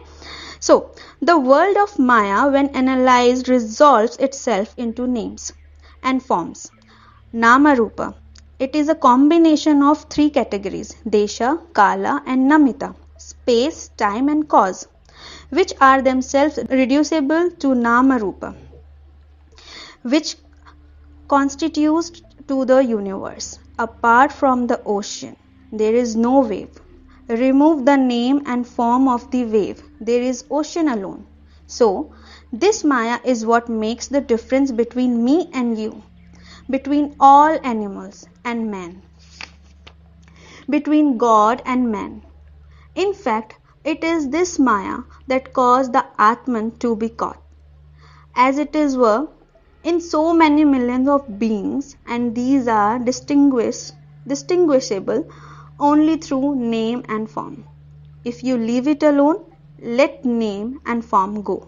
So the world of Maya when analysed resolves itself into names and forms, nama rupa. It is a combination of 3 categories, desha, kala and namita, space, time and cause, which are themselves reducible to nama rupa, which constitutes to the universe. Apart from the ocean, there is no wave. Remove the name and form of the wave, there is ocean alone. So, this Maya is what makes the difference between me and you, between all animals and man, between God and man. In fact, it is this Maya that caused the Atman to be caught, as it is were, in so many millions of beings, and these are distinguishable only through name and form. If you leave it alone, let name and form go,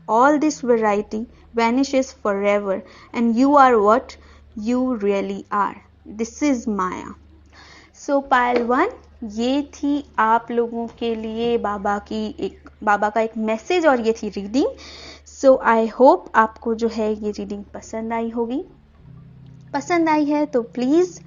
all this variety vanishes forever, and you are what you really are. This is Maya. So pile 1, ये थी आप लोगों के लिए बाबा का एक message और ये थी रीडिंग। सो आई होप आपको जो है ये रीडिंग पसंद आई होगी। पसंद आई है तो प्लीज़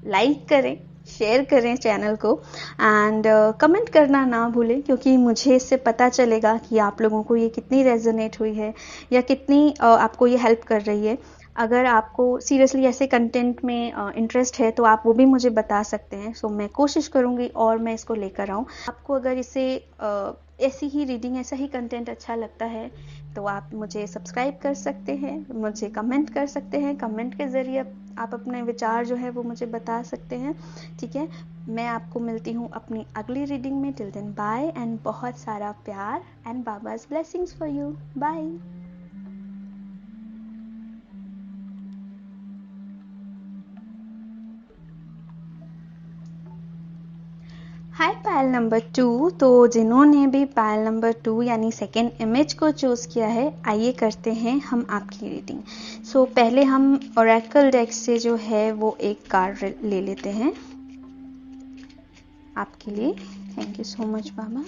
लाइक करें, शेयर करें चैनल को एंड कमेंट करना ना भूलें, क्योंकि मुझे इससे पता चलेगा कि आप लोगों को ये कितनी रेजोनेट हुई है या कितनी आपको ये हेल्प कर रही है। अगर आपको सीरियसली ऐसे कंटेंट में इंटरेस्ट है तो आप वो भी मुझे बता सकते हैं। सो मैं कोशिश करूँगी और मैं इसको लेकर आऊँ। आपको अगर इसे ऐसी ही रीडिंग, ऐसा ही कंटेंट अच्छा लगता है तो आप मुझे सब्सक्राइब कर सकते हैं, मुझे कमेंट कर सकते हैं। कमेंट के ज़रिए आप अपने विचार जो है वो मुझे बता सकते हैं, ठीक है। मैं आपको मिलती हूँ अपनी अगली रीडिंग में। टिल देन बाय एंड बहुत सारा प्यार and Baba's blessings for you. Bye. Hi pile number 2। तो जिन्होंने भी पायल नंबर 2 यानी सेकेंड इमेज को चूज़ किया है, आइए करते हैं हम आपकी रीडिंग। सो पहले हम ओरेकल डेक से जो है वो एक कार्ड ले लेते हैं आपके लिए। थैंक यू सो मच बाबा।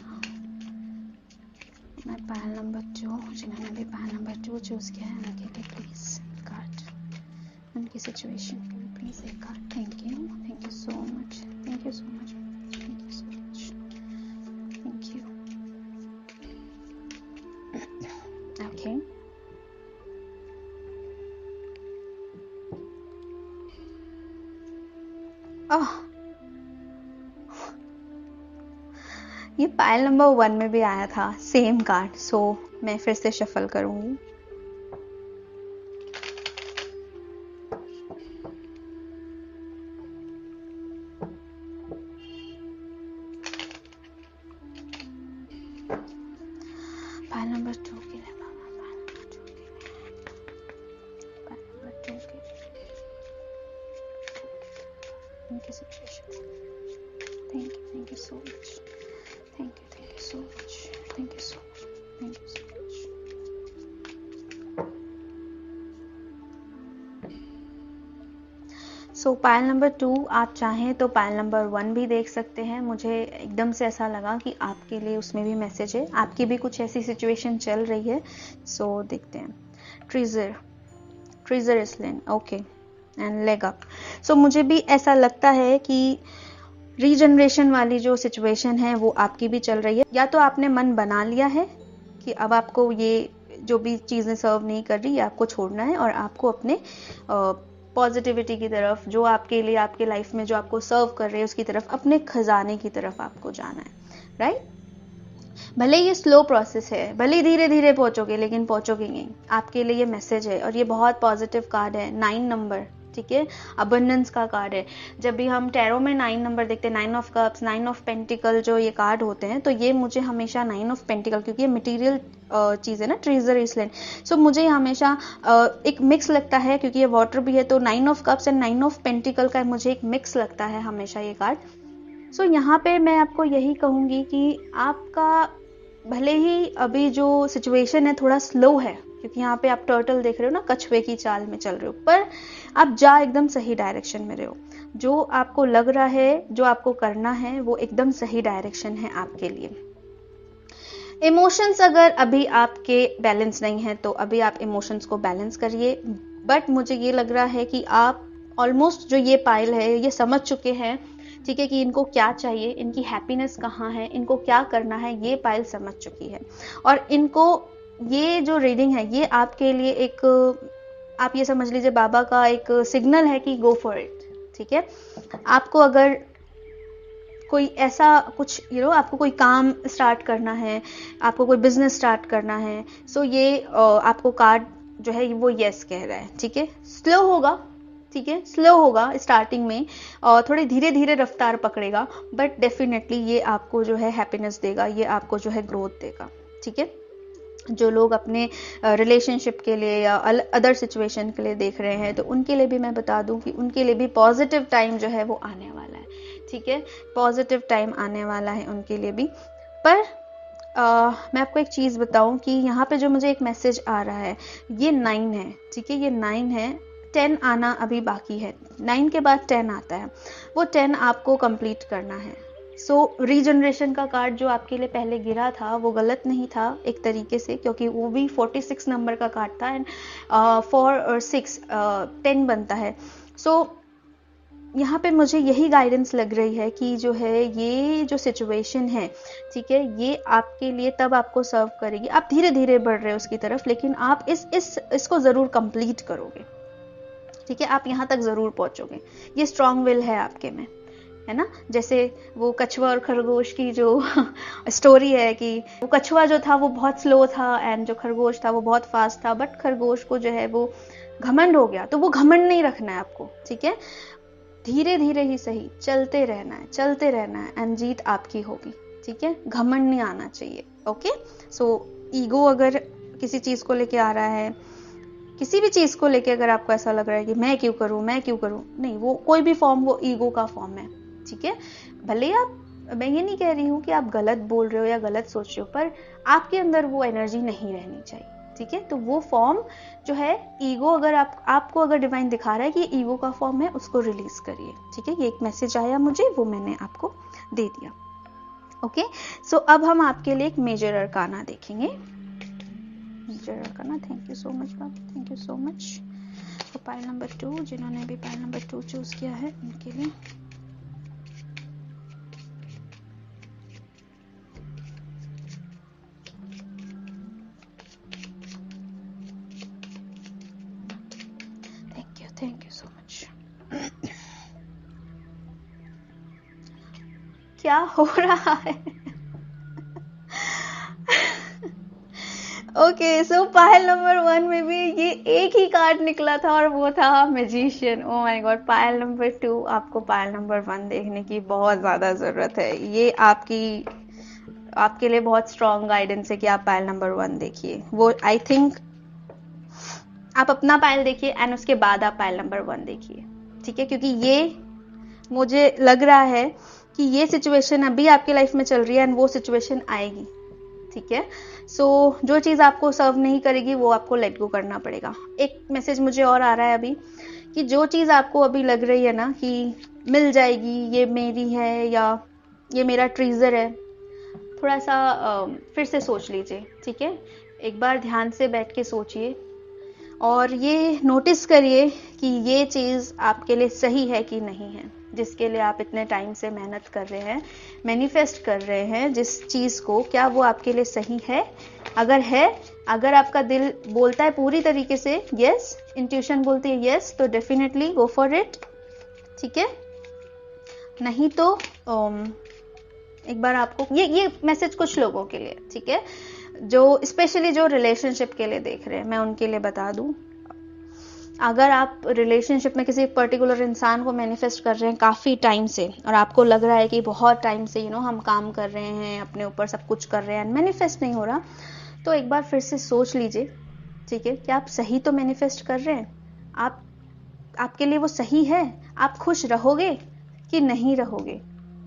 मैं पायल नंबर 2, जिन्होंने भी पायल नंबर 2 चूज़ किया है उनके लिए प्लीज़ कार्ड, उनकी सिचुएशन के लिए प्लीज़ एक card. Thank you so much, thank you so much, thank you so much, thank you. Okay, oh, ये पायल नंबर 1 में भी आया था सेम कार्ड। सो मैं फिर से शफल करूंगी। पायल नंबर 2 के लिए बाबा, पायल नंबर 2 के लिए, पायल नंबर 2 के लिए, उनकी situation. Thank you so much, thank you so much, thank you so much, thank you so much. So Payal number 2, आप चाहें तो पायल नंबर 1 भी देख सकते हैं। मुझे एकदम से ऐसा लगा कि आपके लिए उसमें भी मैसेज है, आपकी भी कुछ ऐसी सिचुएशन चल रही है। सो देखते हैं। Treasure island, okay, and leg up. So मुझे भी ऐसा लगता है कि रीजनरेशन वाली जो सिचुएशन है वो आपकी भी चल रही है। या तो आपने मन बना लिया है कि अब आपको ये जो भी चीज़ें सर्व नहीं कर रही, ये आपको छोड़ना है और आपको अपने पॉजिटिविटी की तरफ, जो आपके लिए आपके लाइफ में जो आपको सर्व कर रहे हैं उसकी तरफ, अपने खजाने की तरफ आपको जाना है, राइट। भले ये स्लो प्रोसेस है, भले धीरे धीरे पहुंचोगे, लेकिन पहुंचोगे नहीं। आपके लिए ये मैसेज है और ये बहुत पॉजिटिव कार्ड है, 9 नंबर, ठीक है, अबंडेंस का कार्ड है। जब भी हम टैरो में 9 नंबर देखते हैं, 9 ऑफ कप्स, 9 ऑफ पेंटिकल, जो ये कार्ड होते हैं, तो ये मुझे हमेशा 9 ऑफ पेंटिकल, क्योंकि ये मटेरियल चीज़ है ना, ट्रेजर इसलिए। सो मुझे हमेशा एक मिक्स लगता है, क्योंकि ये वाटर भी है, तो 9 of cups and 9 of pentacle का मुझे एक मिक्स लगता है हमेशा ये कार्ड। सो यहाँ पे मैं आपको यही कहूँगी कि आपका भले ही अभी जो सिचुएशन है थोड़ा स्लो है, क्योंकि यहाँ पे आप टर्टल देख रहे हो ना, कछुए की चाल में चल रहे हो, पर आप जा एकदम सही डायरेक्शन में रहे हो। जो आपको लग रहा है, जो आपको करना है, वो एकदम सही डायरेक्शन है आपके लिए। इमोशंस अगर अभी आपके बैलेंस नहीं है तो अभी आप इमोशंस को बैलेंस करिए। बट मुझे ये लग रहा है कि आप ऑलमोस्ट जो ये पाइल है ये समझ चुके हैं, ठीक है, कि इनको क्या चाहिए, इनकी हैप्पीनेस कहाँ है, इनको क्या करना है, ये पाइल समझ चुकी है। और इनको ये जो रीडिंग है ये आपके लिए एक, आप ये समझ लीजिए, बाबा का एक सिग्नल है कि गो फॉर इट, ठीक है। आपको अगर कोई ऐसा कुछ आपको कोई काम स्टार्ट करना है, आपको कोई बिजनेस स्टार्ट करना है, सो ये आपको कार्ड जो है वो यस कह रहा है, ठीक है। स्लो होगा, ठीक है, स्लो होगा स्टार्टिंग में, और थोड़ी धीरे धीरे रफ्तार पकड़ेगा, बट डेफिनेटली ये आपको जो है हैप्पीनेस देगा, ये आपको जो है ग्रोथ देगा, ठीक है। जो लोग अपने रिलेशनशिप के लिए या अदर सिचुएशन के लिए देख रहे हैं, तो उनके लिए भी मैं बता दूं कि उनके लिए भी पॉजिटिव टाइम जो है वो आने वाला है, ठीक है। पॉजिटिव टाइम आने वाला है उनके लिए भी। पर मैं आपको एक चीज़ बताऊं कि यहाँ पे जो मुझे एक मैसेज आ रहा है, ये 9 है, ठीक है, ये 9 है। 10 आना अभी बाकी है, 9 के बाद 10 आता है, वो 10 आपको कंप्लीट करना है। सो रीजनरेशन का कार्ड जो आपके लिए पहले गिरा था वो गलत नहीं था एक तरीके से, क्योंकि वो भी 46 नंबर का कार्ड था, एंड 4 और 6 10 बनता है। सो यहाँ पे मुझे यही गाइडेंस लग रही है कि जो है ये जो सिचुएशन है, ठीक है, ये आपके लिए तब आपको सर्व करेगी। आप धीरे धीरे बढ़ रहे हो उसकी तरफ, लेकिन आप इसको ज़रूर कंप्लीट करोगे, ठीक है, आप यहाँ तक ज़रूर पहुँचोगे। ये स्ट्रॉन्ग विल है आपके में, है ना। जैसे वो कछुआ और खरगोश की जो स्टोरी है कि वो कछुआ जो था वो बहुत स्लो था एंड जो खरगोश था वो बहुत फास्ट था, बट खरगोश को जो है वो घमंड हो गया। तो वो घमंड नहीं रखना है आपको, ठीक है, धीरे धीरे ही सही चलते रहना है, चलते रहना है एंड जीत आपकी होगी, ठीक है। घमंड नहीं आना चाहिए। ओके, सो ईगो अगर किसी चीज को लेके आ रहा है, किसी भी चीज को लेके अगर आपको ऐसा लग रहा है कि मैं क्यों करूं, मैं क्यों करूं, नहीं, वो कोई भी फॉर्म वो ईगो का फॉर्म है, ठीक है। भले आप, मैं ये नहीं कह रही हूँ कि आप गलत बोल रहे हो या गलत सोच रहे हो, पर आपके अंदर वो एनर्जी नहीं रहनी चाहिए, ठीक है। तो वो फॉर्म जो है ईगो, अगर आपको अगर डिवाइन दिखा रहा है कि ईगो का फॉर्म है, उसको रिलीज करिए, ठीक है। ये एक मैसेज आया मुझे, वो मैंने आपको दे दिया। ओके, सो अब हम आपके लिए एक मेजर अरकाना देखेंगे। Major arcana, thank you so much Baba, thank you so much. तो पाइल नंबर 2, जिन्होंने भी पाइल नंबर 2 चूज किया है उनके लिए थैंक यू सो मच। क्या हो रहा है? ओके, सो पायल नंबर 1 में भी ये एक ही कार्ड निकला था और वो था magician. Oh my God, Payal number 2, आपको पायल नंबर 1 देखने की बहुत ज्यादा जरूरत है। ये आपके लिए बहुत स्ट्रॉन्ग गाइडेंस है कि आप पायल नंबर 1 देखिए। वो आई थिंक आप अपना पायल देखिए एंड उसके बाद आप पायल नंबर 1 देखिए, ठीक है, क्योंकि ये मुझे लग रहा है कि ये सिचुएशन अभी आपकी लाइफ में चल रही है एंड वो सिचुएशन आएगी, ठीक है। सो जो चीज आपको सर्व नहीं करेगी वो आपको लेट गो करना पड़ेगा। एक मैसेज मुझे और आ रहा है अभी कि जो चीज आपको अभी लग रही है ना कि मिल जाएगी, ये मेरी है या ये मेरा ट्रीजर है, थोड़ा सा फिर से सोच लीजिए, ठीक है। एक बार ध्यान से बैठ के सोचिए और ये नोटिस करिए कि ये चीज आपके लिए सही है कि नहीं है, जिसके लिए आप इतने टाइम से मेहनत कर रहे हैं, मैनिफेस्ट कर रहे हैं जिस चीज को, क्या वो आपके लिए सही है? अगर है, अगर आपका दिल बोलता है पूरी तरीके से यस, इंट्यूशन बोलती है यस, तो डेफिनेटली गो फॉर इट, ठीक है। नहीं तो एक बार आपको ये मैसेज कुछ लोगों के लिए, ठीक है, जो स्पेशली जो रिलेशनशिप के लिए देख रहे हैं, मैं उनके लिए बता दूं, अगर आप रिलेशनशिप में किसी पर्टिकुलर इंसान को मैनिफेस्ट कर रहे हैं काफी टाइम से और आपको लग रहा है कि बहुत टाइम से हम काम कर रहे हैं, अपने ऊपर सब कुछ कर रहे हैं, मैनिफेस्ट नहीं हो रहा, तो एक बार फिर से सोच लीजिए, ठीक है, कि आप सही तो मैनिफेस्ट कर रहे हैं, आपके लिए वो सही है, आप खुश रहोगे कि नहीं रहोगे,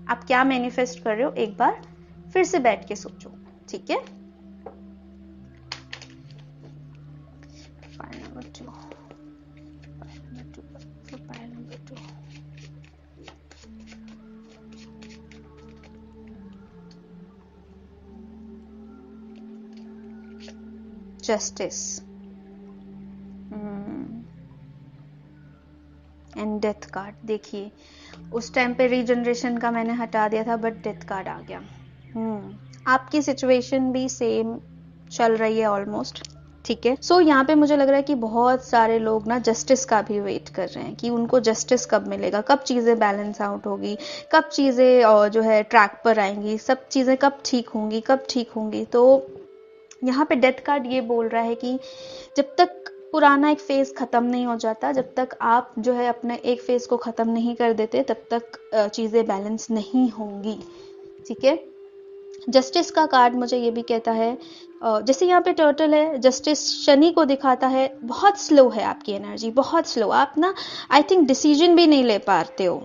आप क्या मैनिफेस्ट कर रहे हो, एक बार फिर से बैठ के सोचो, ठीक है। Pile number 2. Justice and death card. देखिए, उस टाइम पे रीजनरेशन का मैंने हटा दिया था, बट डेथ कार्ड आ गया। आपकी सिचुएशन भी सेम चल रही है ऑलमोस्ट, ठीक है। सो यहाँ पे मुझे लग रहा है कि बहुत सारे लोग ना जस्टिस का भी वेट कर रहे हैं कि उनको जस्टिस कब मिलेगा, कब चीजें बैलेंस आउट होगी, कब चीजें जो है ट्रैक पर आएंगी, सब चीजें कब ठीक होंगी, कब ठीक होंगी। तो यहाँ पे डेथ कार्ड ये बोल रहा है कि जब तक पुराना एक फेज खत्म नहीं हो जाता, जब तक आप जो है अपने एक फेज को खत्म नहीं कर देते, तब तक चीजें बैलेंस नहीं होंगी, ठीक है। जस्टिस का कार्ड मुझे ये भी कहता है, जैसे यहाँ पे टर्टल है, जस्टिस शनि को दिखाता है, बहुत स्लो है आपकी एनर्जी, बहुत स्लो, आप ना आई थिंक डिसीजन भी नहीं ले पाते हो,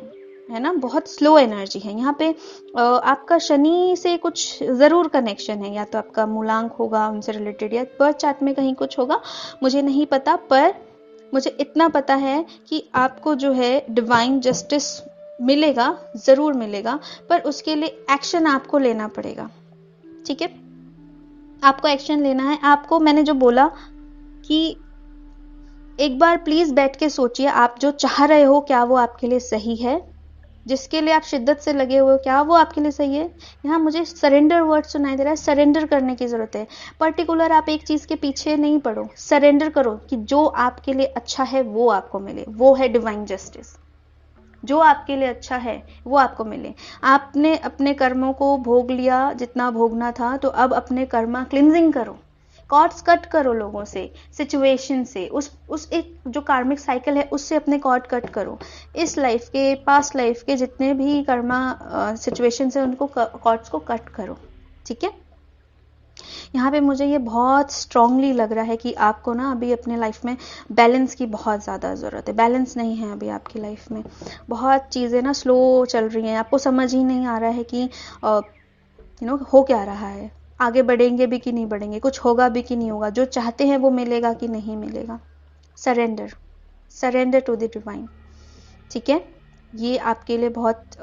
है ना, बहुत स्लो एनर्जी है यहाँ पे। आपका शनि से कुछ जरूर कनेक्शन है, या तो आपका मूलांक होगा उनसे रिलेटेड, या बर्थ चार्ट में कहीं कुछ होगा, मुझे नहीं पता, पर मुझे इतना पता है कि आपको जो है डिवाइन जस्टिस मिलेगा, जरूर मिलेगा, पर उसके लिए एक्शन आपको लेना पड़ेगा, ठीक है। आपको एक्शन लेना है। आपको मैंने जो बोला कि एक बार प्लीज बैठ के सोचिए, आप जो चाह रहे हो क्या वो आपके लिए सही है? जिसके लिए आप शिद्दत से लगे हुए हो क्या वो आपके लिए सही है? यहाँ मुझे सरेंडर वर्ड सुनाई दे रहा है, सरेंडर करने की जरूरत है। पर्टिकुलर आप एक चीज के पीछे नहीं पड़ो, सरेंडर करो कि जो आपके लिए अच्छा है वो आपको मिले। वो है डिवाइन जस्टिस। जो आपके लिए अच्छा है वो आपको मिले। आपने अपने कर्मों को भोग लिया जितना भोगना था, तो अब अपने कर्मा क्लिनजिंग करो, कॉर्ड्स कट करो लोगों से, सिचुएशन से, उस एक जो कार्मिक साइकिल है उससे अपने कॉर्ड कट करो। इस लाइफ के, पास्ट लाइफ के जितने भी कर्मा सिचुएशन है उनको कॉर्ड्स को कट करो। ठीक है, यहाँ पे मुझे ये बहुत स्ट्रांगली लग रहा है कि आपको ना अभी अपने लाइफ में बैलेंस की बहुत ज़्यादा ज़रूरत है। बैलेंस नहीं है अभी आपकी लाइफ में, बहुत चीज़ें ना स्लो चल रही हैं, आपको समझ ही नहीं आ रहा है कि हो क्या रहा है, आगे बढ़ेंगे भी कि नहीं बढ़ेंगे, कुछ होगा भी कि नहीं होगा, जो चाहते हैं वो मिलेगा कि नहीं मिलेगा। Surrender, surrender to the divine. ठीक है, ये आपके लिए बहुत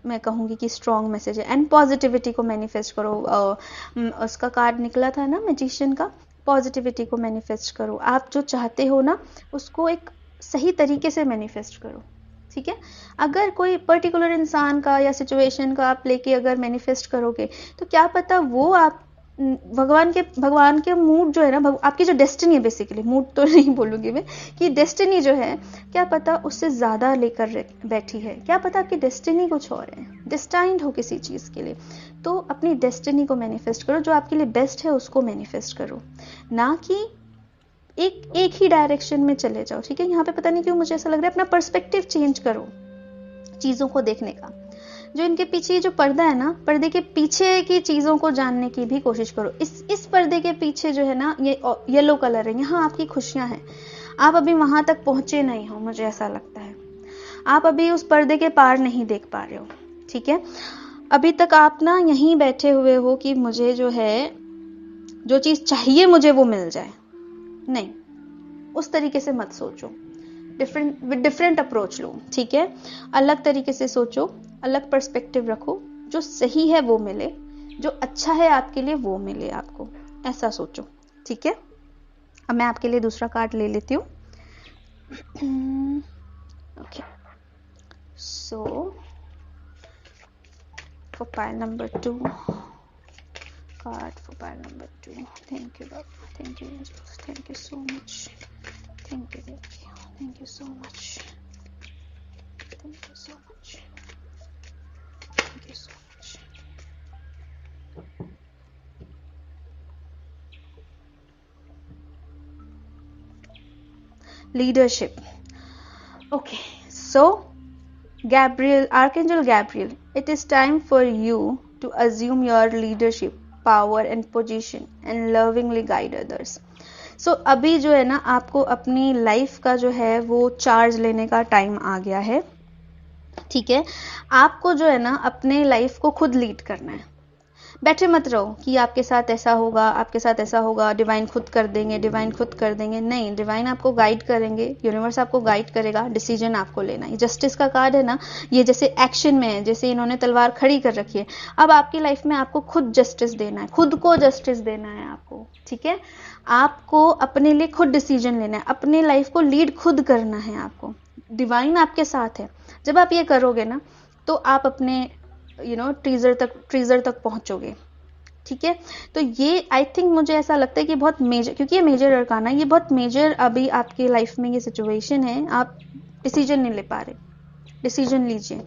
मैं कहूँगी कि स्ट्रॉन्ग मैसेज है। एंड पॉजिटिविटी को मैनिफेस्ट करो। उसका कार्ड निकला था ना मैजिशियन का, पॉजिटिविटी को मैनिफेस्ट करो। आप जो चाहते हो ना उसको एक सही तरीके से मैनिफेस्ट करो। ठीक है, अगर कोई पर्टिकुलर इंसान का या सिचुएशन का आप लेके अगर मैनिफेस्ट करोगे तो क्या पता वो आप भगवान के मूड जो है ना, आपकी जो डेस्टिनी है, बेसिकली मूड तो नहीं बोलूंगी मैं, कि डेस्टिनी जो है क्या पता उससे ज्यादा लेकर बैठी है। क्या पता आपकी डेस्टिनी कुछ और है, डिस्टाइंड हो किसी चीज के लिए। तो अपनी डेस्टिनी को मैनिफेस्ट करो, जो आपके लिए बेस्ट है उसको मैनिफेस्ट करो, ना कि एक ही डायरेक्शन में चले जाओ। ठीक है, यहाँ पे पता नहीं क्यों मुझे ऐसा लग रहा है अपना पर्सपेक्टिव चेंज करो चीजों को देखने का। जो इनके पीछे जो पर्दा है ना, पर्दे के पीछे की चीजों को जानने की भी कोशिश करो। इस पर्दे के पीछे जो है ना, ये येलो कलर है, यहाँ आपकी खुशियां हैं। आप अभी वहां तक पहुंचे नहीं हो, मुझे ऐसा लगता है आप अभी उस पर्दे के पार नहीं देख पा रहे हो। ठीक है, अभी तक आप ना यहीं बैठे हुए हो कि मुझे जो है, जो चीज चाहिए मुझे वो मिल जाए। नहीं, उस तरीके से मत सोचो, डिफरेंट अप्रोच लो। ठीक है, अलग तरीके से सोचो, अलग पर्सपेक्टिव रखो, जो सही है वो मिले, जो अच्छा है आपके लिए वो मिले आपको, ऐसा सोचो। ठीक है, अब मैं आपके लिए दूसरा कार्ड ले लेती हूँ। Okay, so for pile number 2, card for pile number 2। Thank you love, thank you, thank you so much, thank you, thank you so much, thank you so much, thank you so much। Leadership. Okay, so Gabriel, Archangel Gabriel, it is time for you to assume your leadership power and position and lovingly guide others. So अभी जो है ना, आपको अपनी life का जो है वो चार्ज लेने का टाइम आ गया है। ठीक है, आपको जो है ना अपने लाइफ को खुद लीड करना है। बैठे मत रहो कि आपके साथ ऐसा होगा, आपके साथ ऐसा होगा, डिवाइन खुद कर देंगे, डिवाइन खुद कर देंगे। नहीं, डिवाइन आपको गाइड करेंगे, यूनिवर्स आपको गाइड करेगा, डिसीजन आपको लेना है। जस्टिस का कार्ड है ना, ये जैसे एक्शन में है, जैसे इन्होंने तलवार खड़ी कर रखी है। अब आपकी लाइफ में आपको खुद जस्टिस देना है, खुद को जस्टिस देना है आपको। ठीक है, आपको अपने लिए खुद डिसीजन लेना है, अपने लाइफ को लीड खुद करना है आपको। डिवाइन आपके साथ है। जब आप ये करोगे ना तो आप अपने ट्रीजर तक पहुंचोगे। ठीक है, तो ये आई थिंक मुझे ऐसा लगता है कि बहुत मेजर, क्योंकि ये मेजर अरकाना, ये बहुत मेजर अभी आपकी लाइफ में ये सिचुएशन है। आप डिसीजन नहीं ले पा रहे, डिसीजन लीजिए,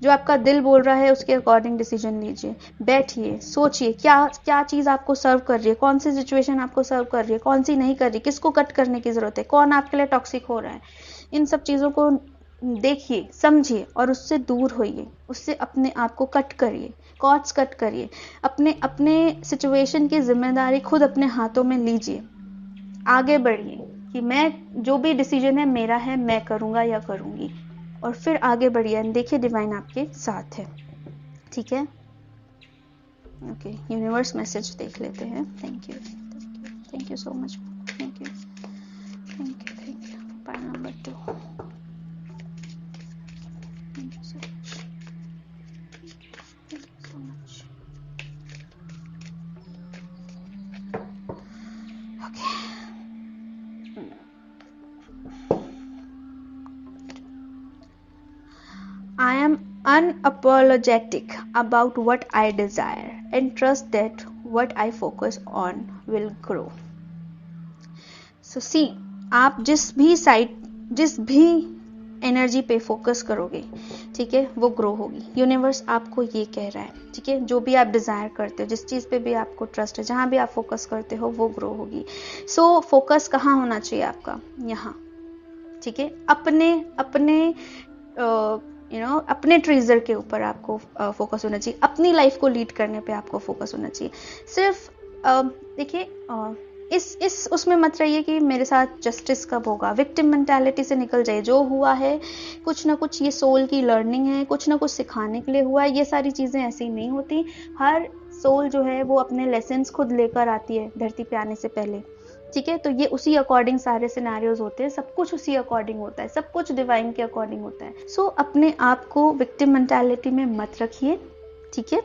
जो आपका दिल बोल रहा है उसके अकॉर्डिंग डिसीजन लीजिए। बैठिए, सोचिए क्या क्या चीज आपको सर्व कर रही है, कौन सी सिचुएशन आपको सर्व कर रही है, कौन सी नहीं कर रही, किसको कट करने की जरूरत है, कौन आपके लिए टॉक्सिक हो रहा है। इन सब चीजों को देखिए, समझिए और उससे दूर होइए, उससे अपने आप को कट करिए, कॉर्ड्स कट करिए। अपने अपने सिचुएशन की जिम्मेदारी खुद अपने हाथों में लीजिए, आगे बढ़िए कि मैं जो भी डिसीजन है मेरा है, मैं करूंगा या करूंगी, और फिर आगे बढ़िए। देखिए डिवाइन आपके साथ है। ठीक है, ओके, यूनिवर्स मैसेज देख लेते हैं। Thank you, thank you so much, thank you, thank you, thank you. Pile number 2, thank you so much, thank you so much. Okay, unapologetic about what I desire and trust that what I focus on will grow. So see, आप जिस भी energy पे focus करोगे, ठीक है, वो grow होगी. Universe आपको ये कह रहा है, ठीक है. जो भी आप डिजायर करते हो, जिस चीज पे भी आपको ट्रस्ट है, जहां भी आप फोकस करते हो, वो ग्रो होगी. सो फोकस कहाँ होना चाहिए आपका? यहाँ, ठीक है. अपने ट्रेजर के ऊपर आपको फोकस होना चाहिए. अपनी लाइफ को लीड करने पे आपको फोकस होना चाहिए. सिर्फ देखिए, इस उसमें मत रहिए कि मेरे साथ जस्टिस कब होगा. विक्टिम मेंटालिटी से निकल जाइए. जो हुआ है कुछ ना कुछ ये सोल की लर्निंग है, कुछ ना कुछ सिखाने के लिए हुआ है. ये सारी चीजें ऐसी नहीं होती. हर सोल जो है वो अपने लेसन्स खुद लेकर आती है धरती पे आने से पहले, ठीक है. तो ये उसी अकॉर्डिंग सारे सिनेरियोज होते हैं. सब कुछ उसी अकॉर्डिंग होता है. सब कुछ डिवाइन के अकॉर्डिंग होता है. सो अपने आप को विक्टिम मेंटालिटी में मत रखिए, ठीक है.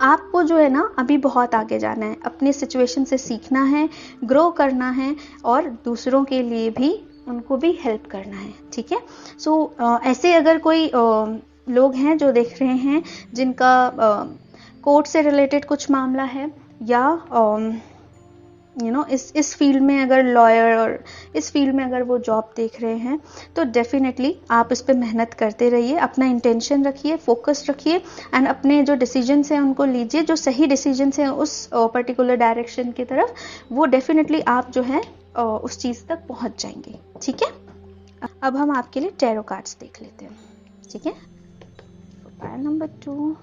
आपको जो है ना अभी बहुत आगे जाना है. अपने सिचुएशन से सीखना है, ग्रो करना है और दूसरों के लिए भी उनको भी हेल्प करना है, ठीक है. सो ऐसे अगर कोई लोग हैं जो देख रहे हैं जिनका कोर्ट से रिलेटेड कुछ मामला है, या इस फील्ड में अगर लॉयर और इस फील्ड में अगर वो जॉब देख रहे हैं, तो डेफिनेटली आप इस पे मेहनत करते रहिए. अपना इंटेंशन रखिए, फोकस रखिए एंड अपने जो डिसीजंस हैं उनको लीजिए. जो सही डिसीजंस हैं उस पर्टिकुलर डायरेक्शन की तरफ, वो डेफिनेटली आप जो है उस चीज़ तक पहुंच जाएंगे, ठीक है. अब हम आपके लिए टैरो कार्ड्स देख लेते हैं, ठीक है. पायल नंबर 2,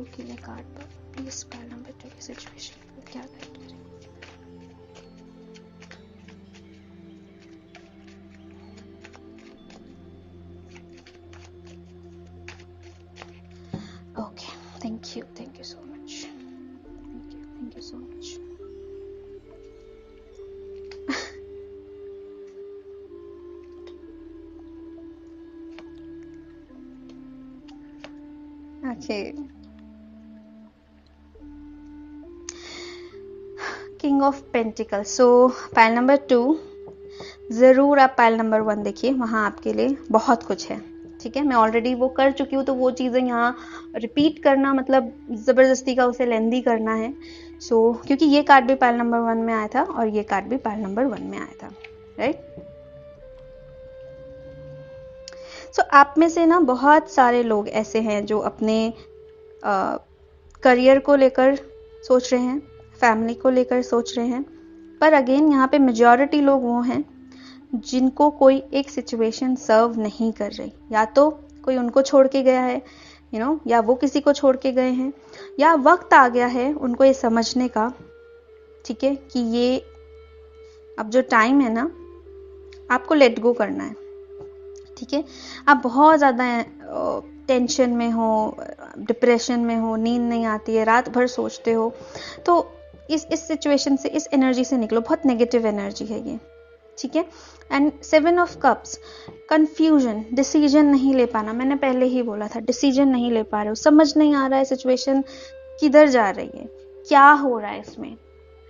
के लिए कार्ड पर प्लीज पायल नंबर 2 की सिचुएशन को क्या गाइड करें. Okay, thank you so much. Thank you so much. Okay, king of pentacle. So Payal number 2, ज़रूर आप पायल नंबर 1 देखिए. वहाँ आपके लिए बहुत कुछ है, ठीक है. मैं ऑलरेडी वो कर चुकी हूँ, तो वो चीज़ें यहाँ रिपीट करना मतलब ज़बरदस्ती का उसे लेंदी करना है. सो क्योंकि ये कार्ड भी पायल नंबर 1 में आया था और ये कार्ड भी पायल नंबर 1 में आया था, राइट. सो आप में से ना बहुत सारे लोग ऐसे हैं जो अपने करियर को लेकर सोच रहे हैं, फैमिली को लेकर सोच रहे हैं. पर अगेन यहाँ पे मेजॉरिटी लोग वो हैं जिनको कोई एक सिचुएशन सर्व नहीं कर रही. या तो कोई उनको छोड़ के गया है, या वो किसी को छोड़ के गए हैं, या वक्त आ गया है उनको ये समझने का, ठीक है, कि ये अब जो टाइम है ना, आपको लेट गो करना है, ठीक है. आप बहुत ज़्यादा टेंशन में हो, डिप्रेशन में हो, नींद नहीं आती है, रात भर सोचते हो. तो इस सिचुएशन से, इस एनर्जी से निकलो. बहुत नेगेटिव एनर्जी है ये, ठीक है. And 7 of cups, confusion, decision नहीं ले पाना. मैंने पहले ही बोला था, डिसीजन नहीं ले पा रहे हो, समझ नहीं आ रहा है सिचुएशन किधर जा रही है, क्या हो रहा है इसमें,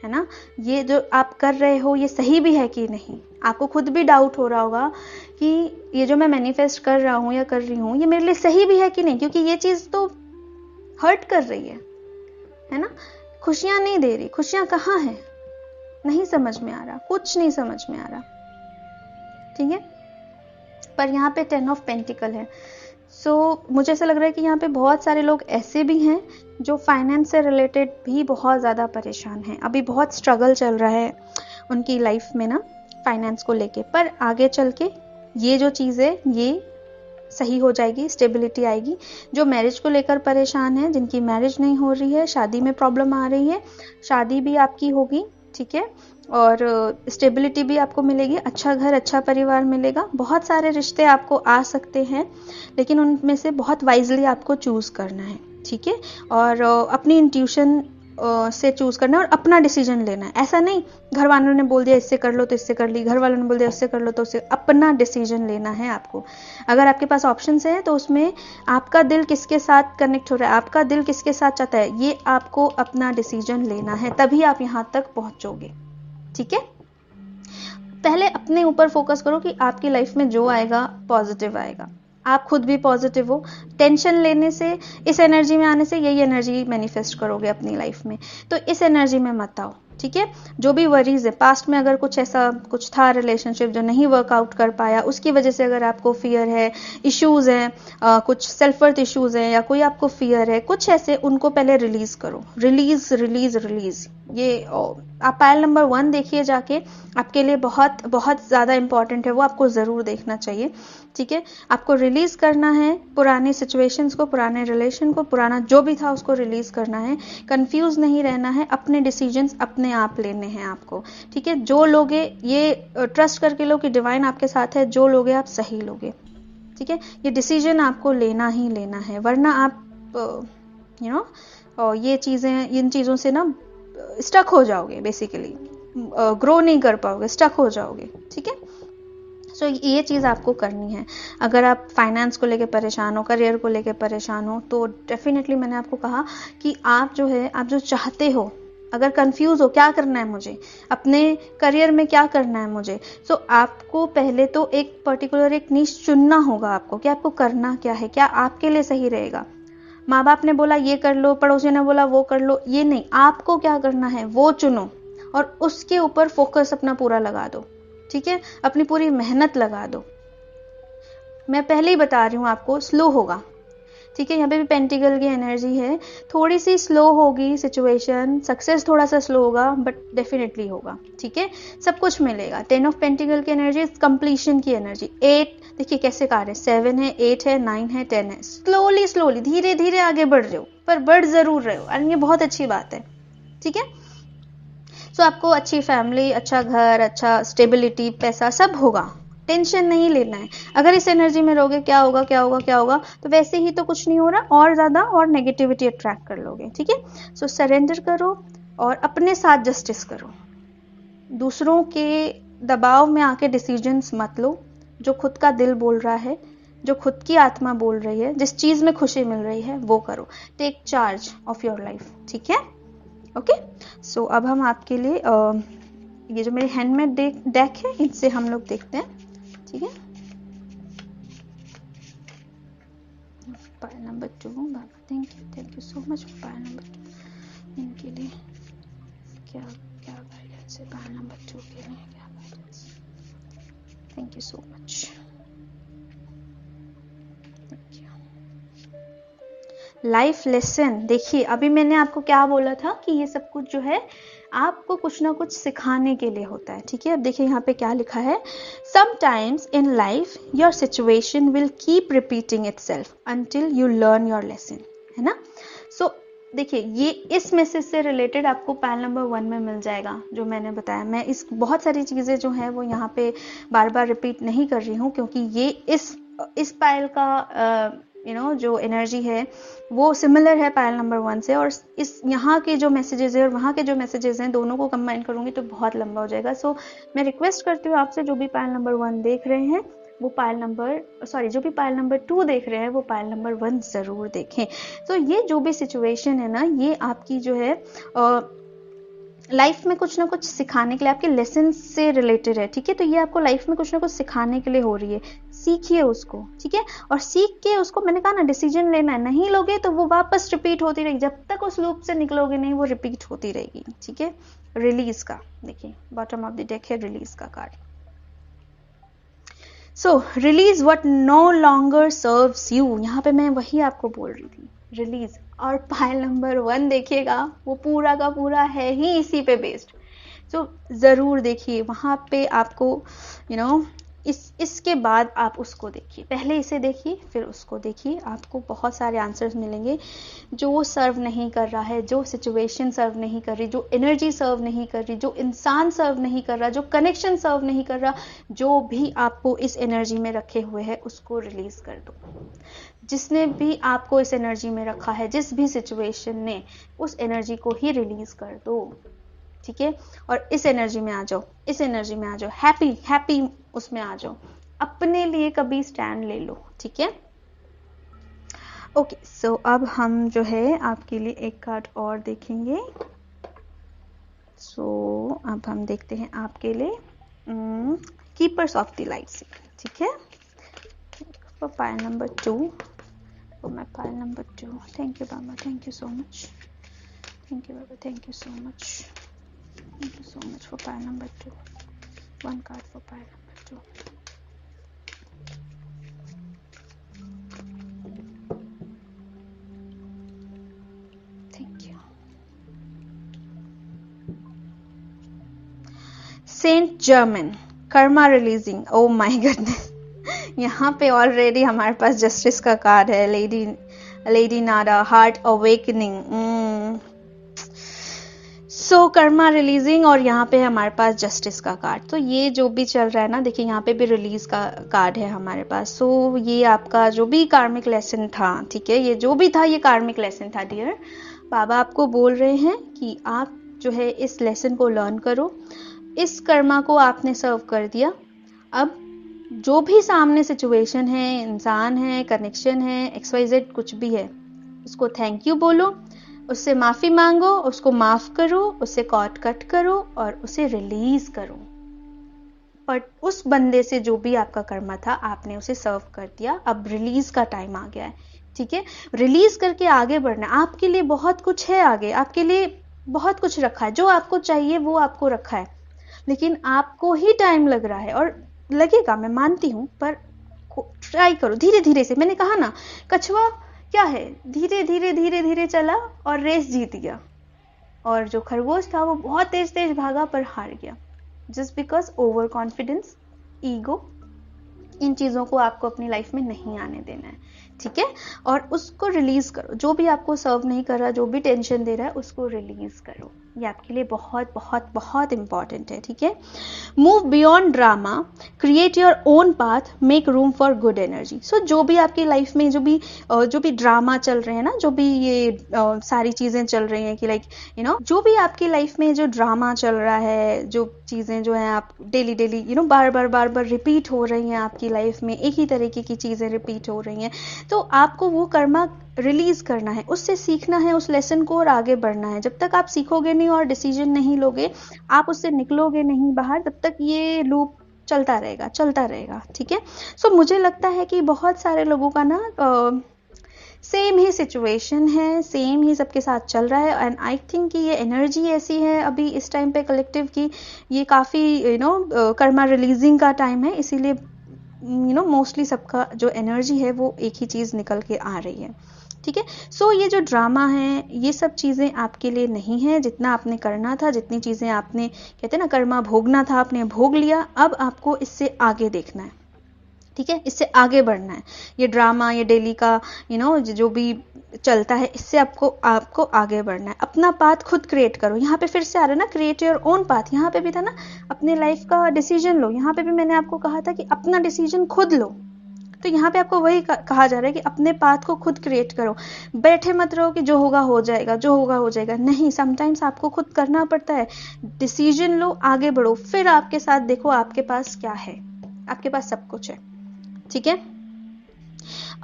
है ना. ये जो आप कर रहे हो ये सही भी है कि नहीं. आपको खुद भी डाउट हो रहा होगा कि ये जो मैं मैनिफेस्ट कर रहा हूँ या कर रही हूँ, ये मेरे लिए सही भी है कि नहीं, क्योंकि ये चीज़ तो हर्ट कर रही है ना. खुशियाँ नहीं दे रही. खुशियाँ कहाँ है, नहीं समझ में आ रहा, कुछ नहीं समझ में आ रहा, ठीक है. पर यहाँ पे 10 ऑफ पेंटिकल है. सो मुझे ऐसा लग रहा है कि यहाँ पे बहुत सारे लोग ऐसे भी हैं जो फाइनेंस से रिलेटेड भी बहुत ज़्यादा परेशान हैं. अभी बहुत स्ट्रगल चल रहा है उनकी लाइफ में ना, फाइनेंस को लेके. पर आगे चल के ये जो चीज़ है ये सही हो जाएगी, स्टेबिलिटी आएगी. जो मैरिज को लेकर परेशान है, जिनकी मैरिज नहीं हो रही है, शादी में प्रॉब्लम आ रही है, शादी भी आपकी होगी, ठीक है. और स्टेबिलिटी भी आपको मिलेगी, अच्छा घर, अच्छा परिवार मिलेगा. बहुत सारे रिश्ते आपको आ सकते हैं, लेकिन उनमें से बहुत वाइजली आपको चूज करना है, ठीक है. और अपनी इंट्यूशन से चूज करना है और अपना डिसीजन लेना है। ऐसा नहीं घर वालों ने बोल दिया इससे कर लो तो इससे कर ली, घर वालों ने बोल दिया उससे कर लो तो उससे, अपना डिसीजन लेना है आपको। अगर आपके पास ऑप्शंस है तो उसमें आपका दिल किसके साथ कनेक्ट हो रहा है, आपका दिल किसके साथ चाहता है, ये आपको अपना डिसीजन लेना है, तभी आप यहाँ तक पहुंचोगे। ठीक है, पहले अपने ऊपर फोकस करो कि आपकी लाइफ में जो आएगा पॉजिटिव आएगा, आप खुद भी पॉजिटिव हो। टेंशन लेने से, इस एनर्जी में आने से यही एनर्जी मैनिफेस्ट करोगे अपनी लाइफ में, तो इस एनर्जी में मत आओ। ठीक है, जो भी वरीज है, पास्ट में अगर कुछ ऐसा कुछ था रिलेशनशिप जो नहीं वर्कआउट कर पाया, उसकी वजह से अगर आपको फियर है, इश्यूज हैं, कुछ सेल्फ वर्थ इश्यूज हैं या कोई आपको फियर है, कुछ ऐसे, उनको पहले रिलीज करो। रिलीज रिलीज रिलीज, ये आप पायल नंबर 1 देखिए जाके, आपके लिए बहुत बहुत ज़्यादा इंपॉर्टेंट है, वो आपको ज़रूर देखना चाहिए। ठीक है, आपको रिलीज करना है पुरानी सिचुएशंस को, पुराने रिलेशन को, पुराना जो भी था उसको रिलीज करना है। कंफ्यूज नहीं रहना है, अपने डिसीजंस अपने आप लेने हैं आपको। ठीक है, जो लोगे ये ट्रस्ट करके लो कि डिवाइन आपके साथ है, जो लोगे आप सही लोगे। ठीक है, ये डिसीजन आपको लेना ही लेना है, वरना आप ये चीज़ें, इन चीज़ों से ना स्टक हो जाओगे, बेसिकली ग्रो नहीं कर पाओगे, स्टक हो जाओगे। ठीक है, सो ये चीज़ आपको करनी है। अगर आप फाइनेंस को लेके परेशान हो, करियर को लेके परेशान हो, तो डेफिनेटली मैंने आपको कहा कि आप जो है, आप जो चाहते हो, अगर कंफ्यूज हो क्या करना है मुझे, अपने करियर में क्या करना है मुझे, तो आपको पहले तो एक पर्टिकुलर एक नीश चुनना होगा आपको कि आपको करना क्या है, क्या आपके लिए सही रहेगा। माँ बाप ने बोला ये कर लो, पड़ोसी ने बोला वो कर लो, ये नहीं, आपको क्या करना है वो चुनो और उसके ऊपर फोकस अपना पूरा लगा दो। ठीक है, अपनी पूरी मेहनत लगा दो। मैं पहले ही बता रही हूँ आपको, स्लो होगा। ठीक है, यहाँ पे भी पेंटिकल की एनर्जी है, थोड़ी सी स्लो होगी सिचुएशन, सक्सेस थोड़ा सा स्लो होगा, बट डेफिनेटली होगा। ठीक है, सब कुछ मिलेगा। 10 ऑफ पेंटिकल की एनर्जी कंप्लीशन की एनर्जी। 8 देखिए कैसे कार्य, 7 है, 8 है, 9 है, 10 है। स्लोली स्लोली, धीरे धीरे आगे बढ़ रहे हो, पर बढ़ जरूर रहे हो, और ये बहुत अच्छी बात है। ठीक है, सो आपको अच्छी फैमिली, अच्छा घर, अच्छा स्टेबिलिटी, पैसा सब होगा, टेंशन नहीं लेना है। अगर इस एनर्जी में रहोगे क्या होगा क्या होगा क्या होगा, तो वैसे ही तो कुछ नहीं हो रहा, और ज्यादा और नेगेटिविटी अट्रैक्ट कर लोगे। ठीक है, सो सरेंडर करो और अपने साथ जस्टिस करो। दूसरों के दबाव में आके डिसीजंस मत लो। जो खुद का दिल बोल रहा है, जो खुद की आत्मा बोल रही है, जिस चीज में खुशी मिल रही है वो करो। Take charge of your life. ठीक है, ओके। सो अब हम आपके लिए ये जो मेरे हैंडमेड डेक है, इनसे हम लोग देखते हैं। ठीक है, पायल number 2, Baba thank you so much for pile number 2। इनके लिए क्या क्या गाइडेंस है पायल नंबर 2 के लिए, क्या guidance. Thank you so much, thank you. Life lesson, देखिए अभी मैंने आपको क्या बोला था कि ये सब कुछ जो है आपको कुछ ना कुछ सिखाने के लिए होता है। ठीक है, अब देखिए यहाँ पे क्या लिखा है, sometimes in life your situation will keep repeating itself until you learn your lesson, है ना। सो देखिए ये इस मैसेज से रिलेटेड आपको पायल नंबर 1 में मिल जाएगा जो मैंने बताया। मैं इस बहुत सारी चीजें जो है वो यहाँ पे बार बार रिपीट नहीं कर रही हूँ, क्योंकि ये इस पायल का जो एनर्जी है वो सिमिलर है पायल नंबर 1 से, और इस यहाँ के जो मैसेजेस है और वहाँ के जो मैसेजेस हैं दोनों को कंबाइन करूंगी तो बहुत लंबा हो जाएगा। सो मैं रिक्वेस्ट करती हूँ आपसे, जो भी पायल नंबर 1 देख रहे हैं वो जो भी पायल नंबर 2 देख रहे हैं वो पायल नंबर 1 जरूर देखें। तो ये जो भी सिचुएशन है ना, ये आपकी जो है लाइफ में कुछ ना कुछ सिखाने के लिए, आपके लेसन से रिलेटेड है। ठीक है, तो ये आपको लाइफ में कुछ ना कुछ सिखाने के लिए हो रही है, सीखिए उसको। ठीक है, और सीख के उसको, मैंने कहा ना, डिसीजन लेना है। नहीं लोगे तो वो वापस रिपीट होती रहेगी, जब तक उस लूप से निकलोगे नहीं वो रिपीट होती रहेगी। ठीक है, रिलीज का देखिए बॉटम ऑफ द डेक है रिलीज का card. So release what no longer serves you, यहाँ पे मैं वही आपको बोल रही थी, रिलीज। और पायल नंबर 1 देखिएगा, वो पूरा का पूरा है ही इसी पे बेस्ड। सो जरूर देखिए, वहां पे आपको इसके बाद आप उसको देखिए, पहले इसे देखिए फिर उसको देखिए, आपको बहुत सारे आंसर्स मिलेंगे। जो सर्व नहीं कर रहा है, जो सिचुएशन सर्व नहीं कर रही, जो एनर्जी सर्व नहीं कर रही, जो इंसान सर्व नहीं कर रहा, जो कनेक्शन सर्व नहीं कर रहा, जो भी आपको इस एनर्जी में रखे हुए है उसको रिलीज कर दो। जिसने भी आपको इस एनर्जी में रखा है, जिस भी सिचुएशन ने, उस एनर्जी को ही रिलीज कर दो, ठीक है। और इस एनर्जी में आ जाओ, इस एनर्जी में आ जाओ, हैप्पी उसमें आ जाओ, अपने लिए कभी स्टैंड ले लो, ठीक है। ओके, सो अब हम जो है आपके लिए एक कार्ड और देखेंगे। सो अब हम देखते हैं आपके लिए कीपर्स ऑफ द लाइट से, ठीक है। For pile number 2, for my pile number 2, thank you बाबा, thank you so much, thank you बाबा, thank you so much, thank you so much for pile number 2. One card for pile number 2. Thank you. Saint Germain, karma releasing. Oh my goodness. यहाँ पे already हमारे पास justice का card है, lady नाडा, heart awakening, सो Karma releasing, और यहाँ पे हमारे पास justice का कार्ड। तो ये जो भी चल रहा है ना, देखिए यहाँ पे भी रिलीज का कार्ड है हमारे पास। सो ये आपका जो भी कार्मिक लेसन था, ठीक है, ये जो भी था ये कार्मिक लेसन था डियर। बाबा आपको बोल रहे हैं कि आप जो है इस लेसन को लर्न करो। इस कर्मा को आपने सर्व कर दिया, अब जो भी सामने सिचुएशन है, इंसान है, कनेक्शन है, XYZ कुछ भी है, उसको थैंक यू बोलो, उससे माफी मांगो, उसको माफ करो, उससे कॉर्ड कट करो और उसे रिलीज करो। पर उस बंदे से जो भी आपका कर्मा था, आपने उसे सर्व कर दिया, अब रिलीज का टाइम आ गया है, ठीक है। रिलीज करके आगे बढ़ना। आपके लिए बहुत कुछ है आगे, आपके लिए बहुत कुछ रखा है, जो आपको चाहिए वो आपको रखा है, लेकिन आपको ही टाइम लग रहा है, और लगेगा, मैं मानती हूं, पर ट्राई करो धीरे धीरे से। मैंने कहा ना, कछुआ क्या है, धीरे धीरे धीरे धीरे चला और रेस जीत गया, और जो खरगोश था वो बहुत तेज तेज भागा पर हार गया, just because overconfidence, ego, इन चीजों को आपको अपनी लाइफ में नहीं आने देना है, ठीक है। और उसको रिलीज करो, जो भी आपको सर्व नहीं कर रहा, जो भी टेंशन दे रहा है, उसको रिलीज करो। ये आपके लिए बहुत बहुत बहुत इंपॉर्टेंट है, ठीक है। Move beyond drama, create your own path, make room for good energy. So जो भी आपकी लाइफ में जो भी ड्रामा चल रहे हैं ना, जो भी ये सारी चीजें चल रही हैं कि लाइक जो भी आपकी लाइफ में जो ड्रामा चल रहा है, जो चीजें जो है आप डेली डेली बार बार रिपीट हो रही हैं आपकी लाइफ में, एक ही तरीके की चीजें रिपीट हो रही हैं, तो आपको वो कर्मा रिलीज करना है, उससे सीखना है, उस लेसन को, और आगे बढ़ना है। जब तक आप सीखोगे नहीं और डिसीजन नहीं लोगे, आप उससे निकलोगे नहीं बाहर, तब तक ये लूप चलता रहेगा, ठीक है। सो मुझे लगता है कि बहुत सारे लोगों का ना सेम ही सिचुएशन है, सेम ही सबके साथ चल रहा है, एंड आई थिंक कि ये एनर्जी ऐसी है अभी इस टाइम पे कलेक्टिव की, ये काफ़ी कर्मा रिलीजिंग का टाइम है, इसीलिए मोस्टली सबका जो एनर्जी है वो एक ही चीज़ निकल के आ रही है, ठीक है। सो ये जो ड्रामा है, ये सब चीज़ें आपके लिए नहीं है। जितना आपने करना था, जितनी चीज़ें आपने कहते हैं ना कर्मा भोगना था, आपने भोग लिया, अब आपको इससे आगे देखना है, ठीक है, इससे आगे बढ़ना है। ये ड्रामा, ये डेली का जो भी चलता है, इससे आपको आगे बढ़ना है। अपना पाथ खुद क्रिएट करो। यहाँ पे फिर से आ रहा है ना, क्रिएट योर ओन पाथ। यहाँ पे भी था ना, अपने लाइफ का डिसीजन लो। यहाँ पे भी मैंने आपको कहा था कि अपना डिसीजन खुद लो, तो यहाँ पे आपको वही कहा जा रहा है कि अपने पाथ को खुद क्रिएट करो। बैठे मत रहो कि जो होगा हो जाएगा, जो होगा हो जाएगा, नहीं, समटाइम्स आपको खुद करना पड़ता है। डिसीजन लो, आगे बढ़ो, फिर आपके साथ देखो आपके पास क्या है, आपके पास सब कुछ है, ठीक है।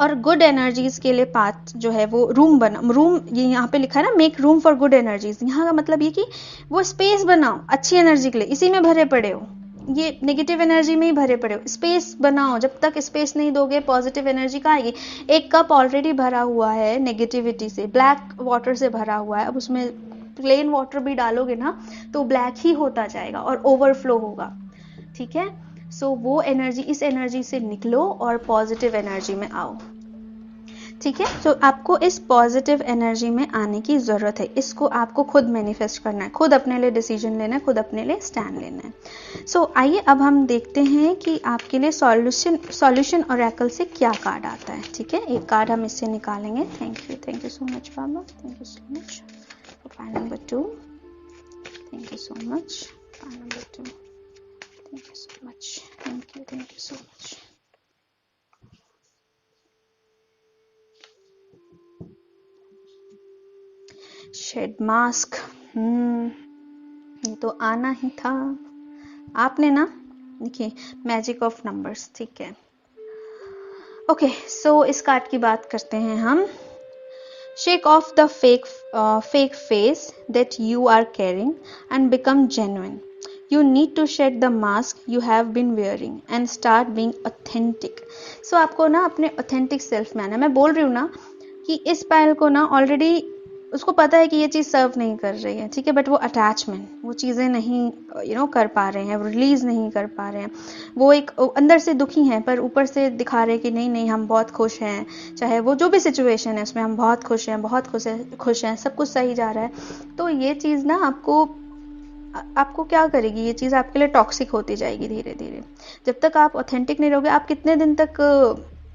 और गुड एनर्जीज के लिए पाथ जो है वो रूम ये यहाँ पे लिखा है ना, make room for good energies. यहाँ का मतलब ये कि वो स्पेस बनाओ अच्छी एनर्जी के लिए। इसी में भरे पड़े हो, ये नेगेटिव एनर्जी में ही भरे पड़े हो, स्पेस बनाओ। जब तक स्पेस नहीं दोगे, पॉजिटिव एनर्जी कहाँ आएगी। एक कप ऑलरेडी भरा हुआ है नेगेटिविटी से, ब्लैक वाटर से भरा हुआ है, अब उसमें प्लेन वाटर भी डालोगे ना तो ब्लैक ही होता जाएगा और ओवरफ्लो होगा, ठीक है। सो वो एनर्जी, इस एनर्जी से निकलो और पॉजिटिव एनर्जी में आओ, ठीक है। तो आपको इस पॉजिटिव एनर्जी में आने की ज़रूरत है। इसको आपको खुद मैनिफेस्ट करना है, खुद अपने लिए डिसीजन लेना है, खुद अपने लिए स्टैंड लेना है। सो आइए अब हम देखते हैं कि आपके लिए सॉल्यूशन ऑरेकल से क्या कार्ड आता है। ठीक है, एक कार्ड हम इससे निकालेंगे। Thank you so much Baba, thank you so much. File number 2, thank you so much. File number 2, thank you so much. Thank you so much. Shed mask, ये तो आना ही था आपने ना। देखिए, मैजिक ऑफ नंबर्स। ठीक है, ओके। सो इस कार्ड की बात करते हैं हम। Shake off the fake face that you are carrying and become genuine. You need to shed the mask you have been wearing and start being authentic. So आपको ना अपने authentic self में आना। मैं बोल रही हूँ ना कि इस पायल को ना ऑलरेडी उसको पता है कि ये चीज़ सर्व नहीं कर रही है, ठीक है, बट वो अटैचमेंट, वो चीज़ें नहीं कर पा रहे हैं, रिलीज़ नहीं कर पा रहे हैं। वो एक अंदर से दुखी हैं पर ऊपर से दिखा रहे हैं कि नहीं नहीं हम बहुत खुश हैं, चाहे वो जो भी सिचुएशन है उसमें हम बहुत खुश हैं, सब कुछ सही जा रहा है। तो ये चीज़ ना आपको क्या करेगी, ये चीज़ आपके लिए टॉक्सिक होती जाएगी धीरे धीरे। जब तक आप ऑथेंटिक नहीं रहोगे, आप कितने दिन तक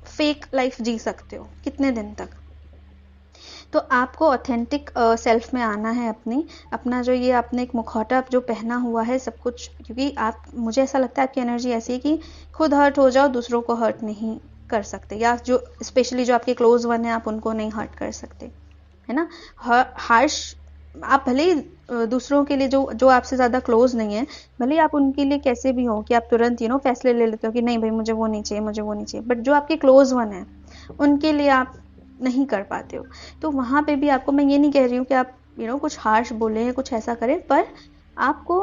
फेक लाइफ जी सकते हो, कितने दिन तक। तो आपको ऑथेंटिक सेल्फ में आना है। अपना जो ये आपने एक मुखौटा जो पहना हुआ है सब कुछ, क्योंकि आप, मुझे ऐसा लगता है आपकी एनर्जी ऐसी है कि खुद हर्ट हो जाओ, दूसरों को हर्ट नहीं कर सकते, या जो स्पेशली जो आपके क्लोज वन है आप उनको नहीं हर्ट कर सकते, है ना। हार्श आप भले ही दूसरों के लिए जो आपसे ज़्यादा क्लोज नहीं है, भले ही आप उनके लिए कैसे भी हो कि आप तुरंत फैसले ले लेते हो कि नहीं भाई मुझे वो नहीं चाहिए, बट जो आपके क्लोज वन है उनके लिए आप नहीं कर पाते हो। तो वहाँ पे भी आपको, मैं ये नहीं कह रही हूँ कि आप कुछ हार्श बोले या कुछ ऐसा करें, पर आपको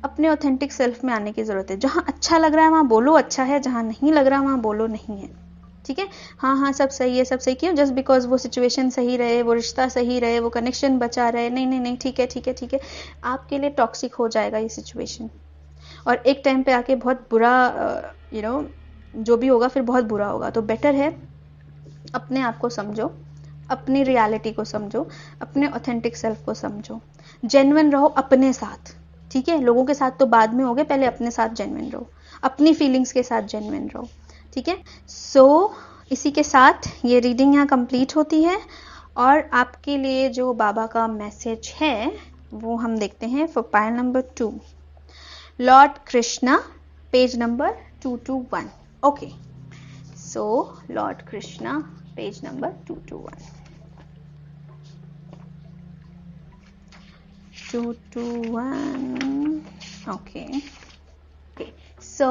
अपने ऑथेंटिक सेल्फ में आने की ज़रूरत है। जहाँ अच्छा लग रहा है वहाँ बोलो अच्छा है, जहाँ नहीं लग रहा वहाँ बोलो नहीं है। ठीक है, हाँ सब सही है, सब सही क्यों, जस्ट बिकॉज वो सिचुएशन सही रहे, वो रिश्ता सही रहे, वो कनेक्शन बचा रहे, नहीं ठीक है, आपके लिए टॉक्सिक हो जाएगा ये सिचुएशन, और एक टाइम पे आके बहुत बुरा जो भी होगा फिर बहुत बुरा होगा। तो बेटर है अपने आप को समझो, अपनी रियलिटी को समझो, अपने ऑथेंटिक सेल्फ को समझो, जेन्युइन रहो अपने साथ। ठीक है, लोगों के साथ तो बाद में होगे, पहले अपने साथ जेन्युइन रहो, अपनी फीलिंग्स के साथ जेन्युइन रहो। ठीक है, सो इसी के साथ ये रीडिंग यहाँ कंप्लीट होती है, और आपके लिए जो बाबा का मैसेज है वो हम देखते हैं for pile number 2, Lord Krishna, page number 221। Okay, so Lord Krishna, page number 221। 221, okay. So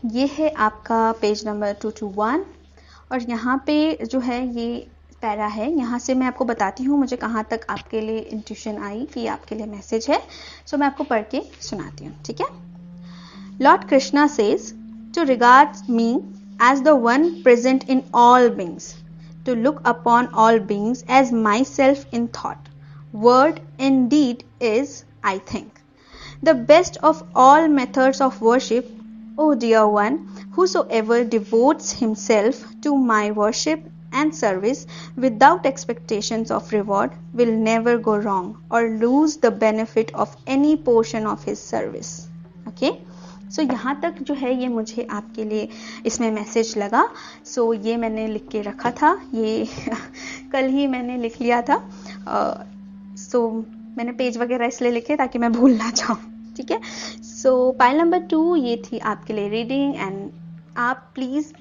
ये है आपका पेज नंबर 221, और यहाँ पे जो है ये पैरा है, यहाँ से मैं आपको बताती हूँ मुझे कहाँ तक आपके लिए इंट्यूशन आई कि आपके लिए मैसेज है। सो मैं आपको पढ़ के सुनाती हूँ, ठीक है। Lord Krishna says to regard me as the one present in all beings, to look upon all beings as myself in thought, word and deed is, I think, the best of all methods of worship. O dear one, whosoever devotes himself to my worship and service without expectations of reward will never go wrong or lose the benefit of any portion of his service. Okay? सो यहाँ तक जो है ये मुझे आपके लिए इसमें message लगा। सो ये मैंने लिख के रखा था, ये कल ही मैंने लिख लिया था। सो मैंने पेज वगैरह इसलिए लिखे ताकि मैं भूल ना जाऊँ, ठीक है। सो पाइल नंबर 2 ये थी आपके लिए रीडिंग, एंड आप प्लीज़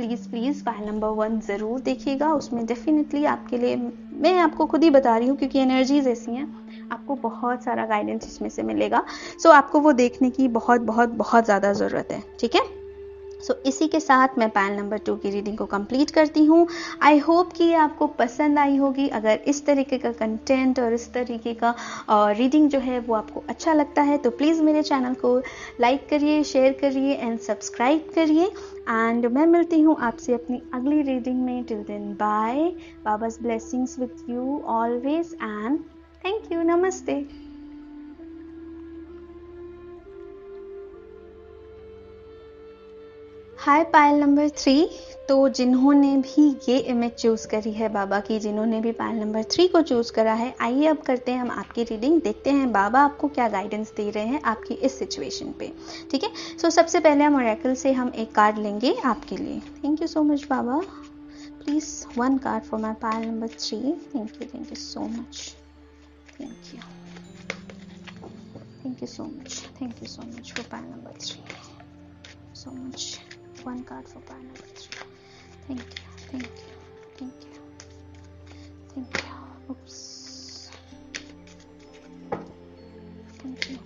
पाइल नंबर 1 ज़रूर देखिएगा। उसमें डेफिनेटली आपके लिए, मैं आपको खुद ही बता रही हूँ क्योंकि एनर्जीज ऐसी हैं, आपको बहुत सारा गाइडेंस इसमें से मिलेगा। सो आपको वो देखने की बहुत ज़्यादा ज़रूरत है, ठीक है। सो इसी के साथ मैं पायल नंबर 2 की रीडिंग को कंप्लीट करती हूँ। आई होप कि ये आपको पसंद आई होगी। अगर इस तरीके का कंटेंट और इस तरीके का रीडिंग जो है वो आपको अच्छा लगता है तो प्लीज़ मेरे चैनल को लाइक करिए, शेयर करिए एंड सब्सक्राइब करिए। एंड मैं मिलती हूँ आपसे अपनी अगली रीडिंग में। Till then bye, Baba's blessings with you always and thank you, नमस्ते। Hi pile number 3। तो जिन्होंने भी ये इमेज चूज़ करी है बाबा की, जिन्होंने भी पायल नंबर 3 को चूज़ करा है, आइए अब करते हैं हम आपकी रीडिंग, देखते हैं बाबा आपको क्या गाइडेंस दे रहे हैं आपकी इस सिचुएशन पे। ठीक है, सो सबसे पहले हम ओरेकल से हम एक कार्ड लेंगे आपके लिए। Thank you so much Baba. Please one card for my Payal number 3। Thank you so much. Thank you so much. Thank you so much for pile number 3 so much. One card for pile number 3. Thank you. Oops. Thank you.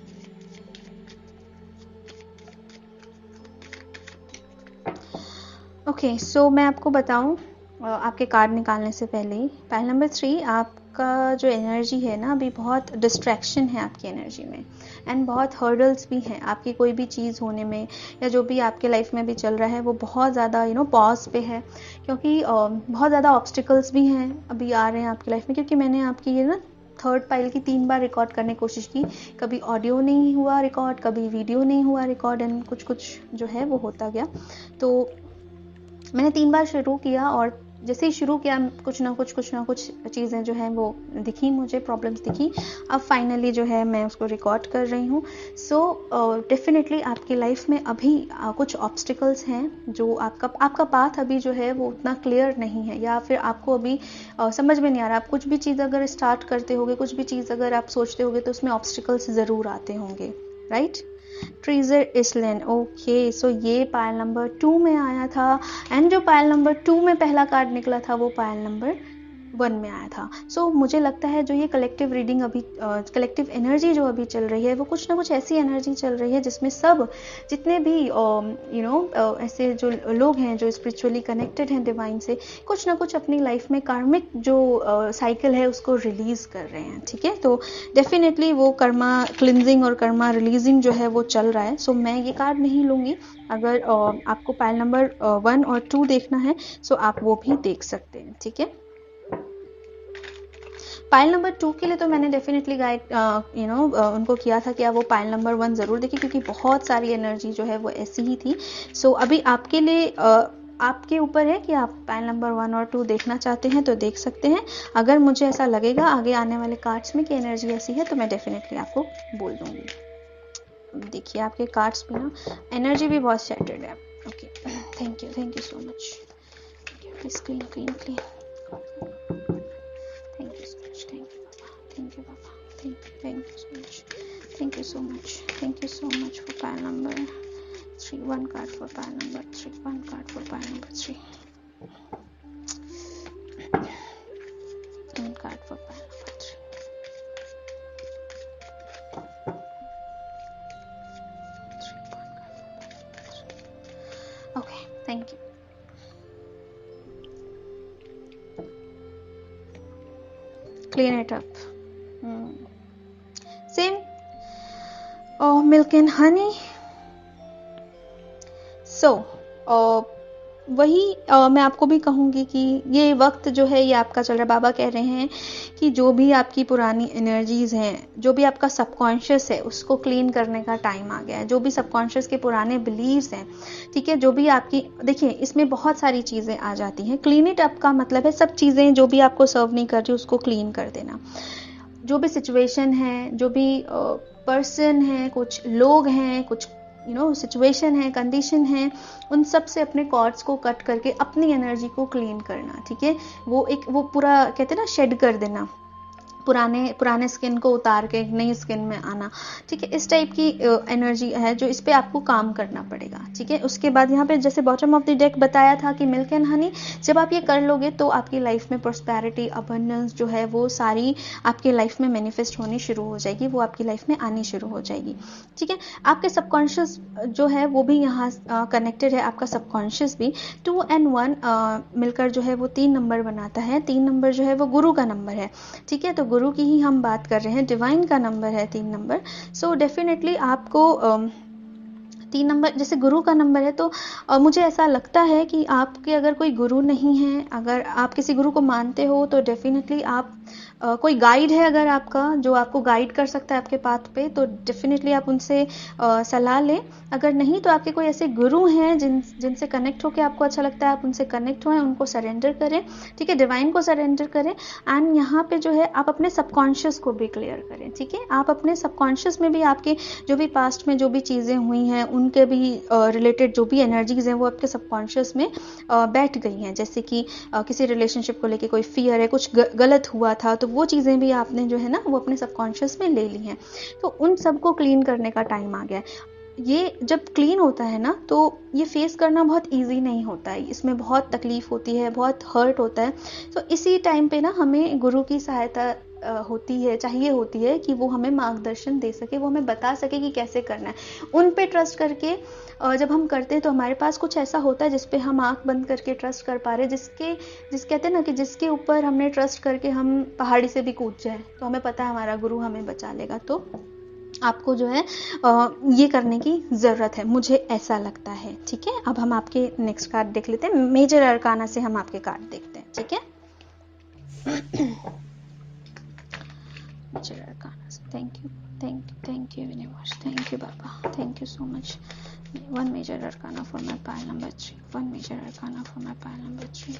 Okay, so मैं आपको बताऊं आपके card निकालने से पहले ही, pile number 3 आपका जो energy है ना, अभी बहुत डिस्ट्रैक्शन है आपकी एनर्जी में, एंड बहुत हर्डल्स भी हैं आपकी कोई भी चीज़ होने में, या जो भी आपके लाइफ में भी चल रहा है वो बहुत ज़्यादा पॉज पे है, क्योंकि बहुत ज़्यादा ऑब्स्टिकल्स भी हैं अभी आ रहे हैं आपकी लाइफ में। क्योंकि मैंने आपकी ये ना थर्ड पाइल की 3 बार रिकॉर्ड करने की कोशिश की, कभी ऑडियो नहीं हुआ रिकॉर्ड, कभी वीडियो नहीं हुआ रिकॉर्ड, एंड कुछ जो है वो होता गया। तो मैंने 3 बार शुरू किया, और जैसे ही शुरू किया कुछ ना कुछ चीज़ें जो हैं वो दिखी, मुझे प्रॉब्लम्स दिखी। अब फाइनली जो है मैं उसको रिकॉर्ड कर रही हूँ। सो डेफिनेटली आपकी लाइफ में अभी कुछ ऑब्स्टिकल्स हैं, जो आपका पाथ अभी जो है वो उतना क्लियर नहीं है, या फिर आपको अभी समझ में नहीं आ रहा। आप कुछ भी चीज़ अगर स्टार्ट करते होगे, कुछ भी चीज़ अगर आप सोचते होगे, तो उसमें ऑब्स्टिकल्स ज़रूर आते होंगे, right. Treasure island, okay. So ये पायल नंबर 2 में आया था, एंड जो पायल नंबर 2 में पहला कार्ड निकला था वो पायल नंबर 1 में आया था। सो मुझे लगता है जो ये कलेक्टिव रीडिंग अभी कलेक्टिव एनर्जी जो अभी चल रही है, वो कुछ ना कुछ ऐसी एनर्जी चल रही है जिसमें सब जितने भी ऐसे जो लोग हैं जो स्पिरिचुअली कनेक्टेड हैं डिवाइन से, कुछ ना कुछ अपनी लाइफ में कार्मिक जो साइकिल है उसको रिलीज कर रहे हैं। ठीक है, तो डेफिनेटली वो कर्मा क्लिनजिंग और कर्मा रिलीजिंग जो है वो चल रहा है। सो मैं ये कार्ड नहीं लूँगी। अगर आपको पायल नंबर 1 और 2 देखना है, सो आप वो भी देख सकते हैं। ठीक है, पाइल नंबर 2 के लिए तो मैंने डेफिनेटली गाइड उनको किया था कि आप वो पाइल नंबर 1 ज़रूर देखिए, क्योंकि बहुत सारी एनर्जी जो है वो ऐसी ही थी। सो अभी आपके लिए आपके ऊपर है कि आप पाइल नंबर 1 और 2 देखना चाहते हैं तो देख सकते हैं। अगर मुझे ऐसा लगेगा आगे आने वाले कार्ड्स में कि एनर्जी ऐसी है, तो मैं डेफिनेटली आपको बोल दूंगी। देखिए आपके कार्ड्स में ना एनर्जी भी बहुत सेटेड है। Okay, thank you so much. Please clean. Thank you so much for pile number 3. One card for pile number 3. One card for pile number 3. One card for pile number 3. Okay, thank you. Clean it up. Same. Oh, milk and honey. So, वही मैं आपको भी कहूँगी कि ये वक्त जो है ये आपका चल रहा है। बाबा कह रहे हैं कि जो भी आपकी पुरानी एनर्जीज हैं, जो भी आपका सबकॉन्शियस है, उसको क्लीन करने का टाइम आ गया है। जो भी सबकॉन्शियस के पुराने बिलीव्स हैं, ठीक है, जो भी आपकी, देखिए इसमें बहुत सारी चीज़ें आ जाती हैं। क्लीन इट अप का मतलब है सब चीज़ें जो भी आपको सर्व नहीं कर रही उसको क्लीन कर देना। जो भी सिचुएशन है, जो भी पर्सन है, कुछ लोग हैं, कुछ सिचुएशन है, कंडीशन है, उन सब से अपने कॉर्ड्स को कट करके अपनी एनर्जी को क्लीन करना। ठीक है, वो पूरा कहते हैं ना, शेड कर देना, पुराने स्किन को उतार के नई स्किन में आना। ठीक है, इस टाइप की एनर्जी है जो इस पे आपको काम करना पड़ेगा। ठीक है, उसके बाद यहाँ पे जैसे बॉटम ऑफ द डेक बताया था कि मिल्क एंड हनी, जब आप ये कर लोगे तो आपकी लाइफ में प्रोस्पेरिटी, अबंडेंस जो है वो सारी आपकी लाइफ में मैनिफेस्ट होनी शुरू हो जाएगी, वो आपकी लाइफ में आनी शुरू हो जाएगी। ठीक है, आपके सबकॉन्शियस जो है वो भी यहाँ कनेक्टेड है, आपका सबकॉन्शियस भी 2 and 1 मिलकर जो है वो 3 नंबर बनाता है। 3 नंबर जो है वो गुरु का नंबर है। ठीक है, तो गुरु की ही हम बात कर रहे हैं, डिवाइन का नंबर है 3 नंबर। सो डेफिनेटली आपको 3 नंबर जैसे गुरु का नंबर है, तो मुझे ऐसा लगता है कि आपके अगर कोई गुरु नहीं है, अगर आप किसी गुरु को मानते हो तो डेफिनेटली आप कोई गाइड है अगर आपका जो आपको गाइड कर सकता है आपके पाथ पे, तो डेफिनेटली आप उनसे सलाह लें। अगर नहीं तो आपके कोई ऐसे गुरु हैं जिनसे कनेक्ट होकर आपको अच्छा लगता है, आप उनसे कनेक्ट हों, उनको सरेंडर करें, ठीक है, डिवाइन को सरेंडर करें। एंड यहाँ पे जो है आप अपने सबकॉन्शियस को भी क्लियर करें, ठीक है। आप अपने सबकॉन्शियस में भी आपके जो भी पास्ट में जो भी चीज़ें हुई हैं उनके भी रिलेटेड जो भी एनर्जीज हैं वो आपके सबकॉन्शियस में बैठ गई हैं। जैसे कि किसी रिलेशनशिप को लेके कोई फियर है, कुछ गलत हुआ था, तो वो चीज़ें भी आपने जो है ना वो अपने सबकॉन्शियस में ले ली हैं। तो उन सबको क्लीन करने का टाइम आ गया है। ये जब क्लीन होता है ना तो ये फेस करना बहुत इजी नहीं होता है, इसमें बहुत तकलीफ होती है, बहुत हर्ट होता है। तो इसी टाइम पे ना हमें गुरु की सहायता चाहिए होती है कि वो हमें मार्गदर्शन दे सके, वो हमें बता सके कि कैसे करना है। उन पे ट्रस्ट करके जब हम करते हैं तो हमारे पास कुछ ऐसा होता है जिस पे हम आंख बंद करके ट्रस्ट कर पा रहे, जिस कहते हैं ना कि जिसके ऊपर हमने ट्रस्ट करके हम पहाड़ी से भी कूद जाए तो हमें पता है हमारा गुरु हमें बचा लेगा। तो आपको जो है ये करने की ज़रूरत है, मुझे ऐसा लगता है, ठीक है। अब हम आपके नेक्स्ट कार्ड देख लेते हैं, मेजर अरकाना से हम आपके कार्ड देखते हैं, ठीक है। मेजर अरकाना से thank you universe, thank you बाबा, thank you so much. One major arcana for my pile number 3, one major arcana for my pile number 3,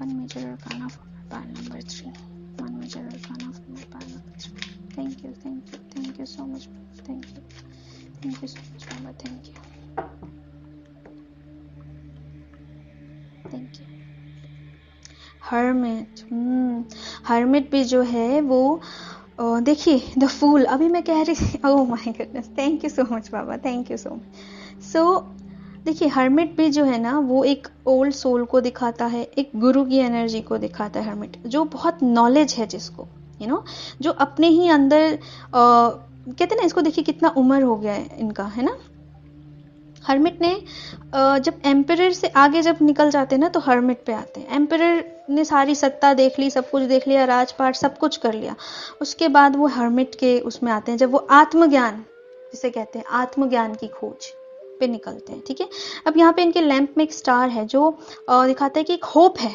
one major arcana for my pile number 3, one major arcana for my pile number 3। Thank you so much, thank you so much Baba, thank you. Hermit भी जो है वो देखिए the fool, अभी मैं कह रही थी, oh my goodness, thank you so much Baba, thank you so much. So देखिए हर्मिट भी जो है ना वो एक ओल्ड सोल को दिखाता है, एक गुरु की एनर्जी को दिखाता है। हर्मिट जो बहुत नॉलेज है जिसको जो अपने ही अंदर कहते हैं ना, इसको देखिए कितना उम्र हो गया है इनका, है ना। हर्मिट ने जब एम्परर से आगे जब निकल जाते हैं ना तो हर्मिट पे आते हैं। एम्परर ने सारी सत्ता देख ली, सब कुछ देख लिया, राजपाट सब कुछ कर लिया, उसके बाद वो हर्मिट के उसमें आते हैं, जब वो आत्मज्ञान जिसे कहते हैं आत्मज्ञान की खोज पे निकलते हैं, ठीक है। अब यहाँ पे इनके लैंप में एक स्टार है जो दिखाता है कि एक होप है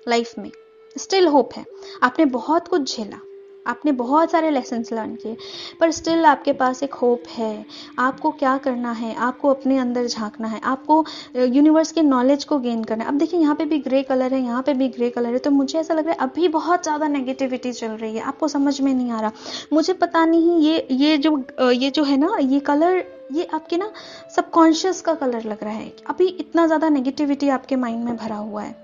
लाइफ में, स्टिल होप है। आपने बहुत कुछ झेला, आपने बहुत सारे लेसन्स लर्न किए, पर स्टिल आपके पास एक होप है। आपको क्या करना है, आपको अपने अंदर झांकना है, आपको यूनिवर्स के नॉलेज को गेन करना है। अब देखिए यहाँ पे भी ग्रे कलर है, यहाँ पे भी ग्रे कलर है, तो मुझे ऐसा लग रहा है अभी बहुत ज़्यादा नेगेटिविटी चल रही है, आपको समझ में नहीं आ रहा। मुझे पता नहीं ये जो है ना ये कलर, ये आपके ना सबकॉन्शियस का कलर लग रहा है। अभी इतना ज़्यादा नेगेटिविटी आपके माइंड में भरा हुआ है,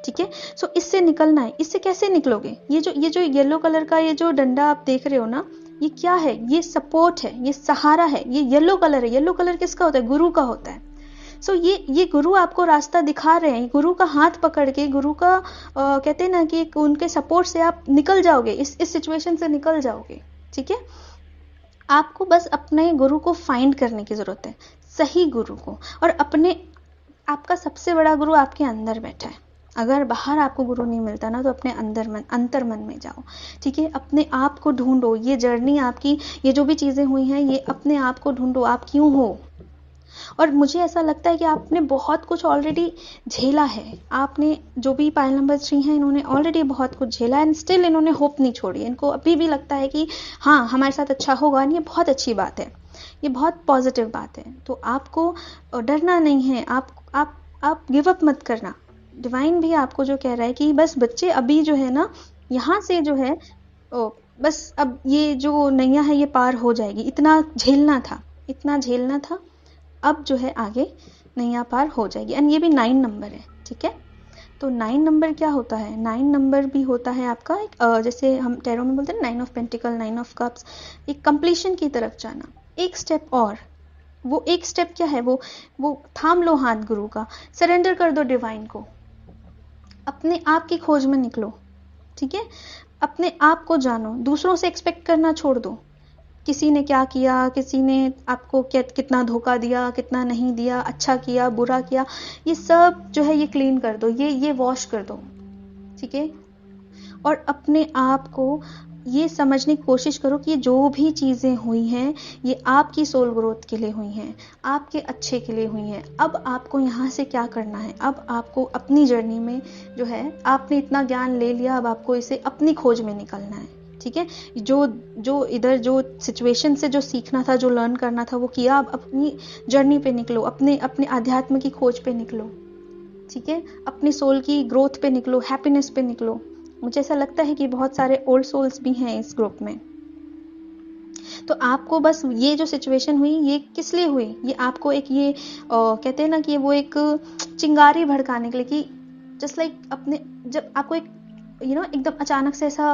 ठीक है। सो इससे निकलना है। इससे कैसे निकलोगे? ये जो येलो कलर का ये जो डंडा आप देख रहे हो ना, ये क्या है? ये सपोर्ट है, ये सहारा है, ये येलो कलर है। येलो कलर किसका होता है? गुरु का होता है। सो ये गुरु आपको रास्ता दिखा रहे हैं, गुरु का हाथ पकड़ के, गुरु का कहते हैं ना कि उनके सपोर्ट से आप निकल जाओगे, इस सिचुएशन से निकल जाओगे, ठीक है। आपको बस अपने गुरु को फाइंड करने की जरूरत है, सही गुरु को। और आपका सबसे बड़ा गुरु आपके अंदर बैठा है। अगर बाहर आपको गुरु नहीं मिलता ना तो अपने अंतर मन में जाओ, ठीक है। अपने आप को ढूंढो, ये जर्नी आपकी, ये जो भी चीजें हुई हैं, ये अपने आप को ढूंढो, आप क्यों हो। और मुझे ऐसा लगता है कि आपने बहुत कुछ ऑलरेडी झेला है। आपने जो भी पाइल नंबर 3 है, इन्होंने ऑलरेडी बहुत कुछ झेला है, एंड स्टिल इन्होंने होप नहीं छोड़ी। इनको अभी भी लगता है कि हाँ हमारे साथ अच्छा होगा, ये बहुत अच्छी बात है, ये बहुत पॉजिटिव बात है। तो आपको डरना नहीं है, आप गिव अप मत करना। डिवाइन भी आपको जो कह रहा है कि बस बच्चे अभी जो है ना यहाँ से जो है बस अब ये जो नैया है ये पार हो जाएगी, इतना झेलना था, अब जो है आगे नैया पार हो जाएगी। एंड ये भी 9 नंबर है, ठीक है। तो 9 नंबर क्या होता है? 9 नंबर भी होता है आपका एक जैसे हम टैरो में बोलते हैं 9 ऑफ पेंटिकल, 9 ऑफ कप्स, एक कंप्लीशन की तरफ जाना, एक स्टेप और। वो एक स्टेप क्या है? वो थाम लो हाथ गुरु का, सरेंडर कर दो डिवाइन को, अपने आप की खोज में निकलो, ठीक है। अपने आप को जानो, दूसरों से एक्सपेक्ट करना छोड़ दो। किसी ने क्या किया, किसी ने आपको कितना धोखा दिया, कितना नहीं दिया, अच्छा किया, बुरा किया, ये सब जो है ये क्लीन कर दो, ये वॉश कर दो, ठीक है। और अपने आप को ये समझने की कोशिश करो कि ये जो भी चीज़ें हुई हैं ये आपकी सोल ग्रोथ के लिए हुई हैं, आपके अच्छे के लिए हुई हैं। अब आपको यहाँ से क्या करना है, अब आपको अपनी जर्नी में जो है, आपने इतना ज्ञान ले लिया, अब आपको इसे अपनी खोज में निकलना है। ठीक है, जो इधर जो सिचुएशन से जो सीखना था, जो लर्न करना था वो किया, अब अपनी जर्नी पे निकलो, अपने अपने आध्यात्म की खोज पे निकलो। ठीक है, अपनी सोल की ग्रोथ पे निकलो, हैप्पीनेस पे निकलो। मुझे ऐसा लगता है कि बहुत सारे ओल्ड सोल्स भी हैं इस ग्रुप में। तो आपको बस ये जो सिचुएशन हुई ये किस लिए हुई, ये आपको एक ये कहते हैं ना कि वो एक चिंगारी भड़काने के लिए, कि जस्ट लाइक अपने जब आपको एक एकदम अचानक से ऐसा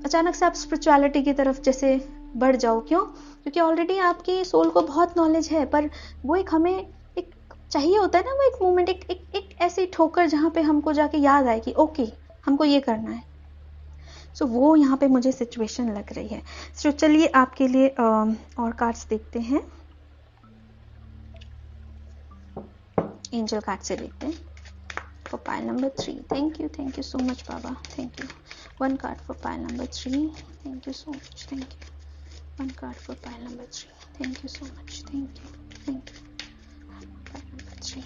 अचानक से आप स्पिरिचुअलिटी की तरफ जैसे बढ़ जाओ। क्यों? क्योंकि ऑलरेडी आपकी सोल को बहुत नॉलेज है, पर वो एक हमें एक चाहिए होता है ना, वो एक मोमेंट, एक ऐसी ठोकर जहाँ पे हमको जाके याद आए कि ओके हमको ये करना है। सो वो यहाँ पे मुझे सिचुएशन लग रही है। सो चलिए आपके लिए और कार्ड्स देखते हैं, एंजल कार्ड से देखते हैं for pile number 3। Thank you so much Baba, thank you. One card for pile number 3, thank you so much, thank you. One card for pile number 3, thank you so much, thank you. Pile number 3,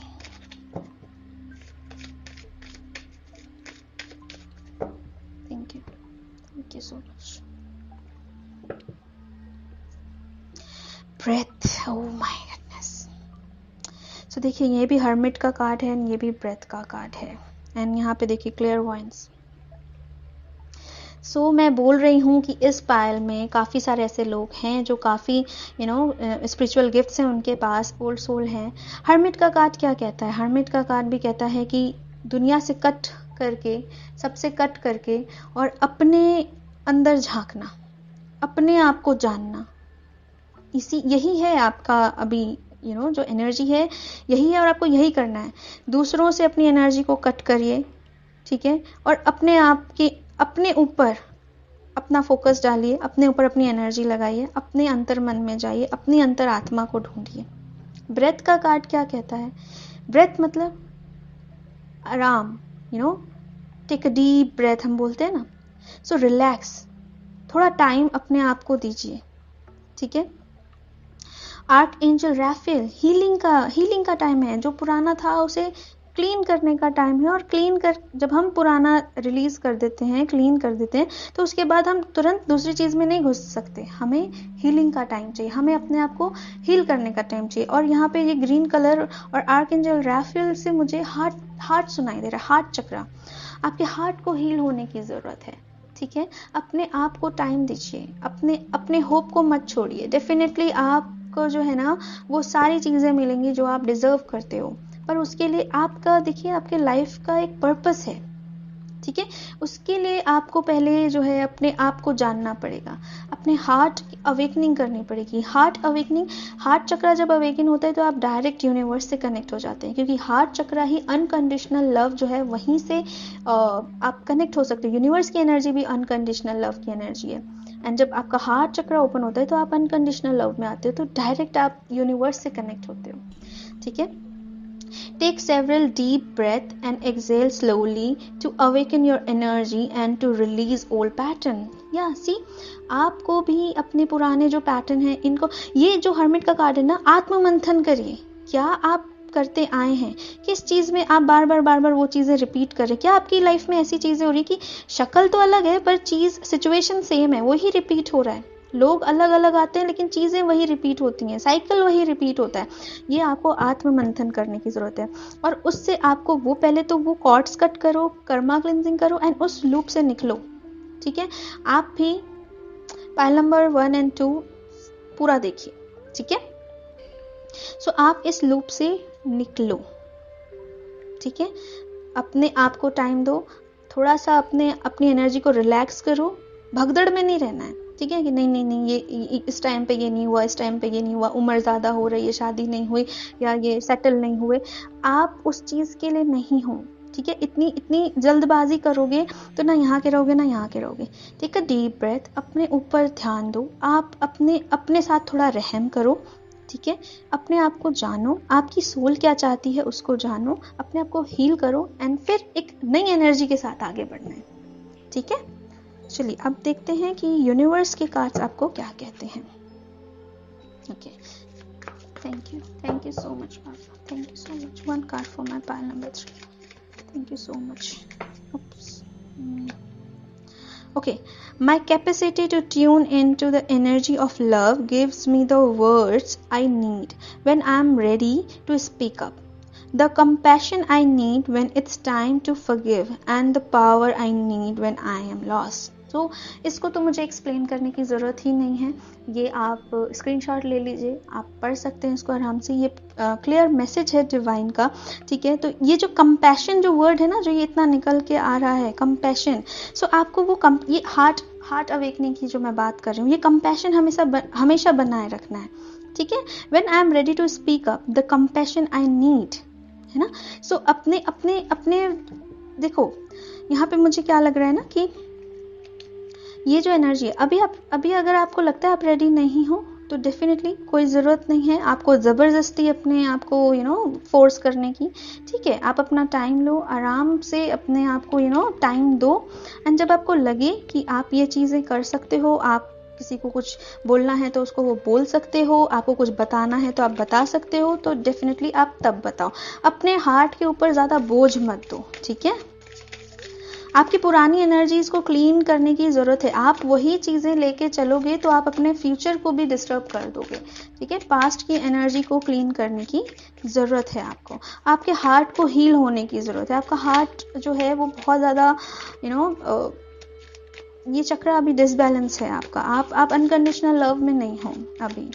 thank you so much. Breath, oh my goodness. So देखिए ये भी hermit का card है and ये भी breath का card है, and यहाँ पे देखिए क्लेयरवॉयंस। सो मैं बोल रही हूँ कि इस पायल में काफ़ी सारे ऐसे लोग हैं जो काफ़ी स्पिरिचुअल गिफ्ट्स हैं उनके पास, ओल्ड सोल हैं। हर्मिट का कार्ड क्या कहता है? हर्मिट का कार्ड भी कहता है कि दुनिया से कट करके, सबसे कट करके और अपने अंदर झांकना, अपने आप को जानना, यही है आपका अभी जो एनर्जी है यही है, और आपको यही करना है। दूसरों से अपनी एनर्जी को कट करिए, ठीक है, और अपने आप के अपने ऊपर अपना फोकस डालिए, अपने ऊपर अपनी एनर्जी लगाइए, अपने अंतर मन में जाइए, अपनी अंतर आत्मा को ढूंढिए। ब्रेथ का कार्ड क्या कहता है? ब्रेथ मतलब आराम, टेक अ डीप ब्रेथ हम बोलते हैं ना। सो रिलैक्स, थोड़ा टाइम अपने आप को दीजिए। ठीक है, आर्क एंजल राफेल हीलिंग का टाइम है। जो पुराना था उसे क्लीन करने का टाइम है, और जब हम पुराना रिलीज कर देते हैं, क्लीन कर देते हैं, तो उसके बाद हम तुरंत दूसरी चीज में नहीं घुस सकते। हमें हीलिंग का टाइम चाहिए, हमें अपने आप को हील करने का टाइम चाहिए। और यहाँ पे ये ग्रीन कलर और आर्क एंजल राफेल से मुझे हार्ट सुनाई दे रहा है, हार्ट चक्रा। आपके हार्ट को हील होने की जरूरत है। ठीक है, अपने आप को टाइम दीजिए, अपने होप को मत छोड़िए। डेफिनेटली आपको जो है ना वो सारी चीजें मिलेंगी जो आप डिजर्व करते हो, पर उसके लिए आपका देखिए आपके लाइफ का एक पर्पस है। ठीक है, उसके लिए आपको पहले जो है अपने आप को जानना पड़ेगा, अपने हार्ट की अवेकनिंग करनी पड़ेगी। हार्ट चक्रा जब अवेकन होता है तो आप डायरेक्ट यूनिवर्स से कनेक्ट हो जाते हैं, क्योंकि हार्ट चक्रा ही अनकंडीशनल लव जो है वहीं से आप कनेक्ट हो सकते हो। यूनिवर्स की एनर्जी भी अनकंडीशनल लव की एनर्जी है, एंड जब आपका हार्ट चक्रा ओपन होता है तो आप अनकंडीशनल लव में आते हो, तो डायरेक्ट आप यूनिवर्स से कनेक्ट होते हो। ठीक है, take several deep breaths and exhale slowly to awaken your energy and to release old pattern. see, आपको भी अपने पुराने जो पैटर्न है इनको, ये जो हर्मिट का कार्ड है ना, आत्म मंथन करिए। क्या आप करते आए हैं, किस चीज में आप बार बार वो चीजें रिपीट कर रहे हैं? क्या आपकी लाइफ में ऐसी चीजें हो रही कि शक्ल तो अलग है पर चीज सिचुएशन सेम है, वही रिपीट हो रहा है। लोग अलग अलग आते हैं लेकिन चीजें वही रिपीट होती हैं, साइकिल वही रिपीट होता है। ये आपको आत्म मंथन करने की जरूरत है, और उससे आपको वो पहले तो वो कॉर्ड्स कट करो, कर्मा क्लिंजिंग करो, एंड उस लूप से निकलो। ठीक है, आप भी पाइल नंबर 1 और 2 पूरा देखिए। ठीक है, सो आप इस लूप से निकलो। ठीक है, अपने आप को टाइम दो, थोड़ा सा अपनी एनर्जी को रिलैक्स करो, भगदड़ में नहीं रहना है। ठीक है, कि नहीं ये इस टाइम पे ये नहीं हुआ, इस टाइम पे ये नहीं हुआ, उम्र ज़्यादा हो रही है, शादी नहीं हुई, या ये सेटल नहीं हुए, आप उस चीज़ के लिए नहीं हो। ठीक है, इतनी जल्दबाजी करोगे तो ना यहाँ के रहोगे ना यहाँ के रहोगे। ठीक है, डीप ब्रेथ, अपने ऊपर ध्यान दो, आप अपने साथ थोड़ा रहम करो। ठीक है, अपने आप को जानो, आपकी सोल क्या चाहती है उसको जानो, अपने आप को हील करो, एंड फिर एक नई एनर्जी के साथ आगे बढ़ना है। ठीक है, चलिए अब देखते हैं कि यूनिवर्स के कार्ड्स आपको क्या कहते हैं। Okay, thank you so much Baba, thank you so much. One card for my pile number 3, thank you so much. Okay, my capacity to tune into the energy of love gives me the words I need when I am ready to speak up, the compassion I need when it's time to forgive, and the power I need when I am lost. तो इसको तो मुझे explain करने की ज़रूरत ही नहीं है, ये आप स्क्रीनशॉट ले लीजिए, आप पढ़ सकते हैं इसको आराम से। ये क्लियर मैसेज है डिवाइन का, ठीक है। तो ये जो कंपैशन जो वर्ड है ना, जो ये इतना निकल के आ रहा है कंपैशन, सो आपको वो ये हार्ट अवेकनिंग की जो मैं बात कर रही हूँ, ये कंपैशन हमेशा बनाए रखना है, ठीक है। When I am ready to speak up, the compassion I need, है ना। सो अपने अपने अपने देखो, यहाँ पे मुझे क्या लग रहा है ना कि ये जो एनर्जी है, अभी अगर आपको लगता है आप रेडी नहीं हो, तो डेफिनेटली कोई ज़रूरत नहीं है आपको ज़बरदस्ती अपने आप को फोर्स करने की, ठीक है। आप अपना टाइम लो, आराम से अपने आप को टाइम दो, एंड जब आपको लगे कि आप ये चीज़ें कर सकते हो, आप किसी को कुछ बोलना है तो उसको वो बोल सकते हो, आपको कुछ बताना है तो आप बता सकते हो, तो डेफिनेटली आप तब बताओ। अपने हार्ट के ऊपर ज़्यादा बोझ मत दो, ठीक है। आपकी पुरानी एनर्जीज को क्लीन करने की ज़रूरत है। आप वही चीज़ें लेके चलोगे तो आप अपने फ्यूचर को भी डिस्टर्ब कर दोगे, ठीक है। पास्ट की एनर्जी को क्लीन करने की ज़रूरत है आपको, आपके हार्ट को हील होने की ज़रूरत है। आपका हार्ट जो है वो बहुत ज़्यादा ये चक्र अभी डिसबैलेंस है आपका, आप अनकंडीशनल लव में नहीं हो अभी।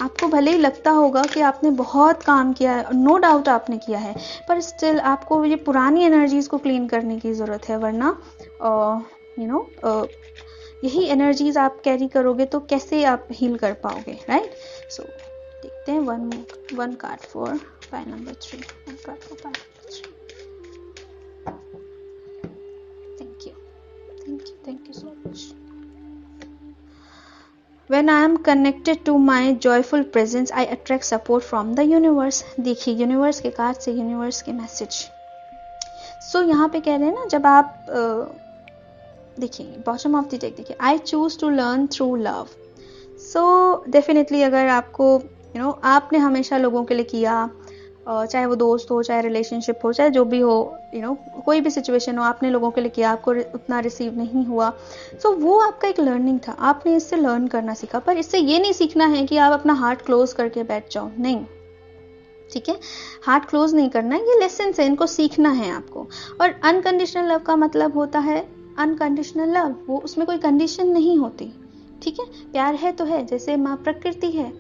आपको भले ही लगता होगा कि आपने बहुत काम किया है, नो डाउट आपने किया है, पर स्टिल आपको ये पुरानी एनर्जीज को क्लीन करने की ज़रूरत है, वरना यही एनर्जीज आप कैरी करोगे तो कैसे आप हील कर पाओगे, राइट। सो देखते हैं one card for pile number 3, one card for pile number 3। Thank you so much. When I am connected to my joyful presence, I attract support from the universe. देखिए universe के card से universe के message. सो यहाँ पे कह रहे हैं ना, जब आप देखिए बॉटम ऑफ द डेक देखिए, I choose to learn through love. So definitely अगर आपको आपने हमेशा लोगों के लिए किया, चाहे वो दोस्त हो, चाहे रिलेशनशिप हो, चाहे जो भी हो, कोई भी सिचुएशन हो, आपने लोगों के लिए किया, आपको उतना रिसीव नहीं हुआ, सो वो आपका एक लर्निंग था, आपने इससे लर्न करना सीखा। पर इससे ये नहीं सीखना है कि आप अपना हार्ट क्लोज करके बैठ जाओ, नहीं, ठीक है। हार्ट क्लोज नहीं करना है, ये लेसन है, इनको सीखना है आपको। और अनकंडीशनल लव का मतलब होता है अनकंडीशनल लव, वो उसमें कोई कंडीशन नहीं होती, ठीक है। प्यार है तो है, जैसे माँ प्रकृति है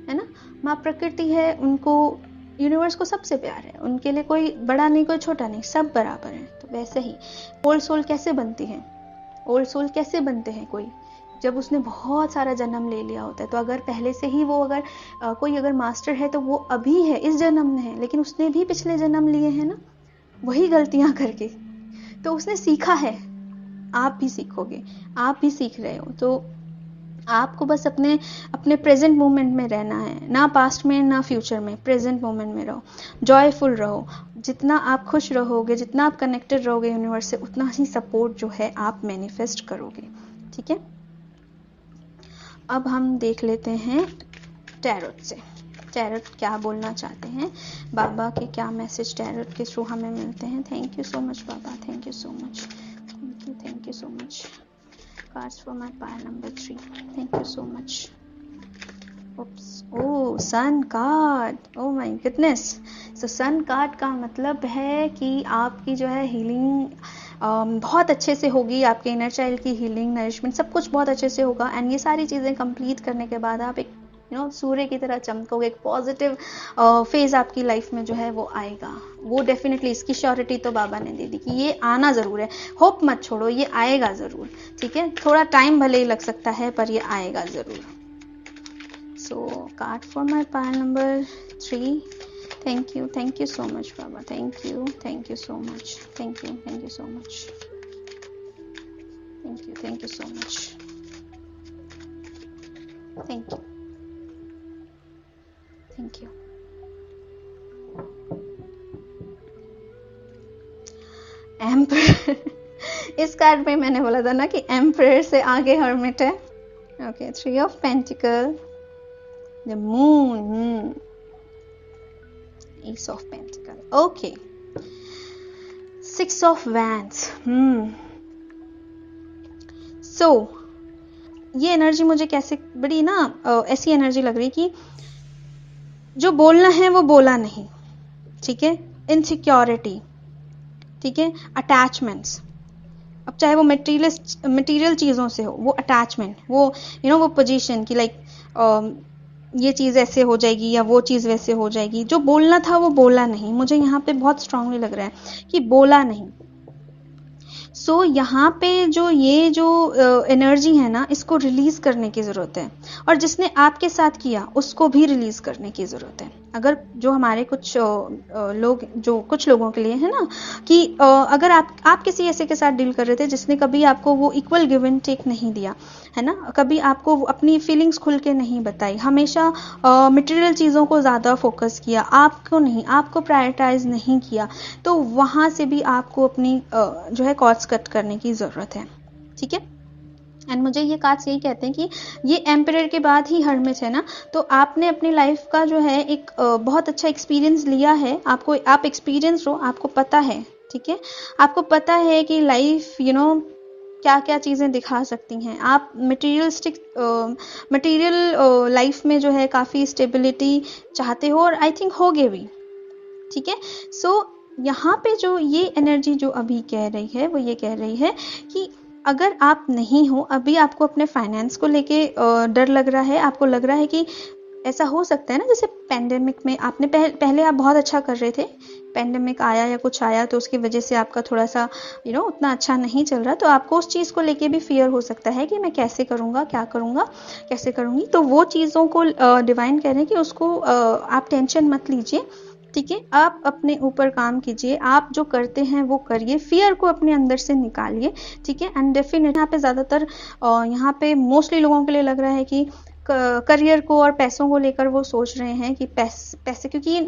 ना, माँ प्रकृति है, उनको यूनिवर्स को सबसे प्यार है, उनके लिए कोई बड़ा नहीं कोई छोटा नहीं, सब बराबर है। तो वैसे ही ओल्ड सोल कैसे बनती है, ओल्ड सोल कैसे बनते हैं, कोई जब उसने बहुत सारा जन्म ले लिया होता है, तो अगर पहले से ही वो कोई अगर मास्टर है तो वो अभी है, इस जन्म में है, लेकिन उसने भी पिछले जन्म लिए हैं ना, वही गलतियां करके, तो उसने सीखा है, आप भी सीखोगे, आप भी सीख रहे हो। तो आपको बस अपने प्रेजेंट मोमेंट में रहना है, ना पास्ट में ना फ्यूचर में, प्रेजेंट मोमेंट में रहो, जॉयफुल रहो। जितना आप खुश रहोगे, जितना आप कनेक्टेड रहोगे यूनिवर्स से, उतना ही सपोर्ट जो है आप मैनिफेस्ट करोगे, ठीक है। अब हम देख लेते हैं टैरोट से, टैरोट क्या बोलना चाहते हैं, बाबा के क्या मैसेज टैरोट के थ्रू हमें मिलते हैं। Thank you so much Baba, thank you so much, thank you so much. Cards for my pile number 3. Thank you so much. Oops. Oh, sun card. Oh my goodness. So sun card का मतलब है कि आपकी जो है healing बहुत अच्छे से होगी, आपके इनर चाइल्ड की हीलिंग, नरिशमेंट, सब कुछ बहुत अच्छे से होगा। एंड ये सारी चीज़ें कंप्लीट करने के बाद आप एक सूर्य की तरह चमकोगे, एक पॉजिटिव फेज आपकी लाइफ में जो है वो आएगा। वो डेफिनेटली, इसकी श्योरिटी तो बाबा ने दे दी कि ये आना ज़रूर है, होप मत छोड़ो, ये आएगा ज़रूर, ठीक है। थोड़ा टाइम भले ही लग सकता है, पर ये आएगा ज़रूर। So card for my pile number 3। Thank you so much Baba, thank you so much, thank you so much, thank you so much, thank you. Emperor इस कार्ड में मैंने बोला था ना कि एम्पर से आगे हर्मिट है। Okay, 3 of pentacle, the moon, ace of pentacle, okay, 6 of wands. So ये एनर्जी मुझे कैसे बड़ी ना ऐसी एनर्जी लग रही कि जो बोलना है वो बोला नहीं, ठीक है, इनसिक्योरिटी, ठीक है, अटैचमेंट्स, अब चाहे वो मटेरियल चीज़ों से हो, वो अटैचमेंट, वो वो पोजीशन की लाइक ये चीज़ ऐसे हो जाएगी या वो चीज़ वैसे हो जाएगी, जो बोलना था वो बोला नहीं। मुझे यहाँ पे बहुत स्ट्रांगली लग रहा है कि बोला नहीं। सो यहाँ पे जो ये जो एनर्जी है ना, इसको रिलीज करने की ज़रूरत है, और जिसने आपके साथ किया उसको भी रिलीज करने की ज़रूरत है। अगर जो हमारे कुछ लोग, जो कुछ लोगों के लिए है ना कि अगर आप किसी ऐसे के साथ डील कर रहे थे जिसने कभी आपको वो इक्वल गिव एंड टेक नहीं दिया है ना, कभी आपको अपनी फीलिंग्स खुल के नहीं बताई, हमेशा मटेरियल चीज़ों को ज़्यादा फोकस किया, आपको नहीं, आपको प्रायोरिटाइज नहीं किया, तो वहाँ से भी आपको अपनी जो है कॉर्ड्स कट करने की ज़रूरत है, ठीक है। एंड मुझे ये कार्ड्स यही कहते हैं कि ये एम्परर के बाद ही हर्मिट है ना, तो आपने अपनी लाइफ का जो है एक बहुत अच्छा एक्सपीरियंस लिया है, आप एक्सपीरियंस हो, आपको पता है, ठीक है, आपको पता है कि लाइफ क्या क्या चीज़ें दिखा सकती हैं। आप मटेरियल लाइफ में जो है काफ़ी स्टेबिलिटी चाहते हो, और आई थिंक होगे भी, ठीक है। सो यहाँ पे जो ये एनर्जी जो अभी कह रही है, वो ये कह रही है कि अगर आप नहीं हो, अभी आपको अपने फाइनेंस को लेके डर लग रहा है, आपको लग रहा है कि ऐसा हो सकता है ना, जैसे पेंडेमिक में आपने पहले आप बहुत अच्छा कर रहे थे, पेंडेमिक आया या कुछ आया तो उसकी वजह से आपका थोड़ा सा उतना अच्छा नहीं चल रहा, तो आपको उस चीज़ को लेके भी फियर हो सकता है कि मैं कैसे करूँगा, क्या करूँगा, कैसे करूँगी। तो वो चीज़ों को डिवाइन कह रहे हैं कि उसको आप टेंशन मत लीजिए, ठीक है, आप अपने ऊपर काम कीजिए, आप जो करते हैं वो करिए, फियर को अपने अंदर से निकालिए, ठीक है। एंड डेफिनेटली यहाँ पे ज़्यादातर यहाँ पे मोस्टली लोगों के लिए लग रहा है कि करियर को और पैसों को लेकर वो सोच रहे हैं कि पैसे, क्योंकि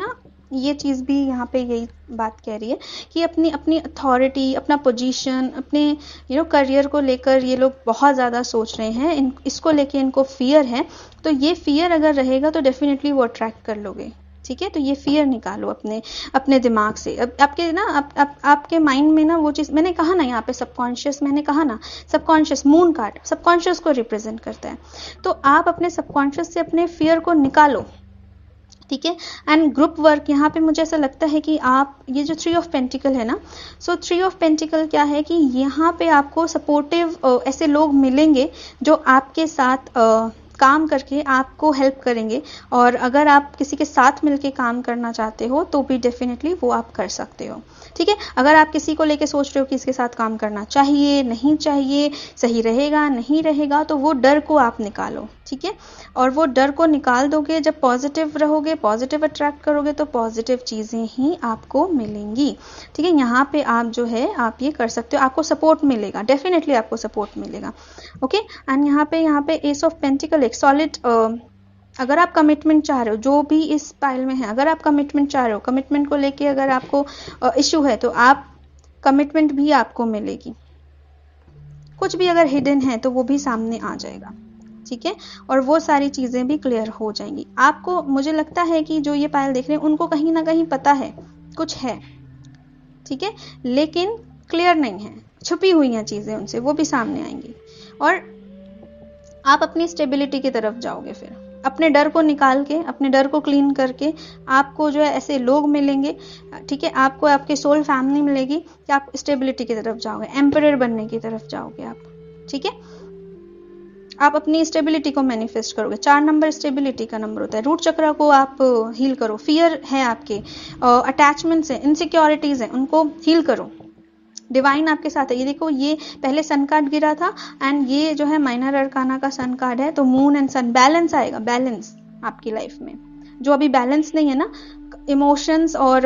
ये चीज़ भी यहाँ पे यही बात कह रही है कि अपनी अथॉरिटी, अपना पोजीशन, अपने करियर को लेकर ये लोग बहुत ज़्यादा सोच रहे हैं, इसको लेके इनको फियर है। तो ये फियर अगर रहेगा तो डेफिनेटली वो अट्रैक्ट कर लोगे, ठीक है। तो ये फियर निकालो अपने दिमाग से। अब आपके ना आपके माइंड में ना वो चीज़, मैंने कहा ना यहाँ पे सबकॉन्शियस, मैंने कहा ना सबकॉन्शियस, मून कार्ड सबकॉन्शियस को रिप्रेजेंट करता है, तो आप अपने सबकॉन्शियस से अपने फियर को निकालो, ठीक है। एंड ग्रुप वर्क, यहाँ पे मुझे ऐसा लगता है कि आप ये जो 3 ऑफ पेंटिकल है ना, सो 3 ऑफ पेंटिकल क्या है कि यहाँ पे आपको सपोर्टिव ऐसे लोग मिलेंगे जो आपके साथ काम करके आपको हेल्प करेंगे, और अगर आप किसी के साथ मिलके काम करना चाहते हो तो भी डेफिनेटली वो आप कर सकते हो, ठीक है। अगर आप किसी को लेके सोच रहे हो कि इसके साथ काम करना चाहिए, नहीं चाहिए, सही रहेगा, नहीं रहेगा, तो वो डर को आप निकालो, ठीक है। और वो डर को निकाल दोगे, जब पॉजिटिव रहोगे, पॉजिटिव अट्रैक्ट करोगे, तो पॉजिटिव चीज़ें ही आपको मिलेंगी, ठीक है। यहाँ पे आप जो है आप ये कर सकते हो, आपको सपोर्ट मिलेगा, डेफिनेटली आपको सपोर्ट मिलेगा, ओके। एंड यहाँ पे एस ऑफ पेंटिकल एक सॉलिड, अगर आप कमिटमेंट चाह रहे हो, जो भी इस पाइल में है, अगर आप कमिटमेंट चाह रहे हो, कमिटमेंट को लेके अगर आपको इश्यू है, तो आप कमिटमेंट भी आपको मिलेगी, कुछ भी अगर हिडन है तो वो भी सामने आ जाएगा, ठीक है। और वो सारी चीज़ें भी क्लियर हो जाएंगी आपको। मुझे लगता है कि जो ये पायल देख रहे हैं उनको कहीं ना कहीं पता है, कुछ है, ठीक है, लेकिन क्लियर नहीं है, छुपी हुई हैं चीज़ें उनसे, वो भी सामने आएंगी, और आप अपनी स्टेबिलिटी की तरफ जाओगे। फिर अपने डर को निकाल के, अपने डर को क्लीन करके, आपको जो है ऐसे लोग मिलेंगे, ठीक है, आपको आपकी सोल फैमिली मिलेगी कि आप स्टेबिलिटी की तरफ जाओगे, एम्परर बनने की तरफ जाओगे आप, ठीक है। आप अपनी स्टेबिलिटी को मैनिफेस्ट करोगे। 4 नंबर स्टेबिलिटी का नंबर होता है। रूट चक्र को आप हील करो। फियर है आपके, अटैचमेंट्स है, इनसिक्योरिटीज है, उनको हील करो। डिवाइन आपके साथ है। ये देखो, ये पहले सन कार्ड गिरा था, एंड ये जो है माइनर अरकाना का सन कार्ड है, तो मून एंड सन, बैलेंस आएगा, बैलेंस आपकी लाइफ में। जो अभी बैलेंस नहीं है ना, इमोशंस और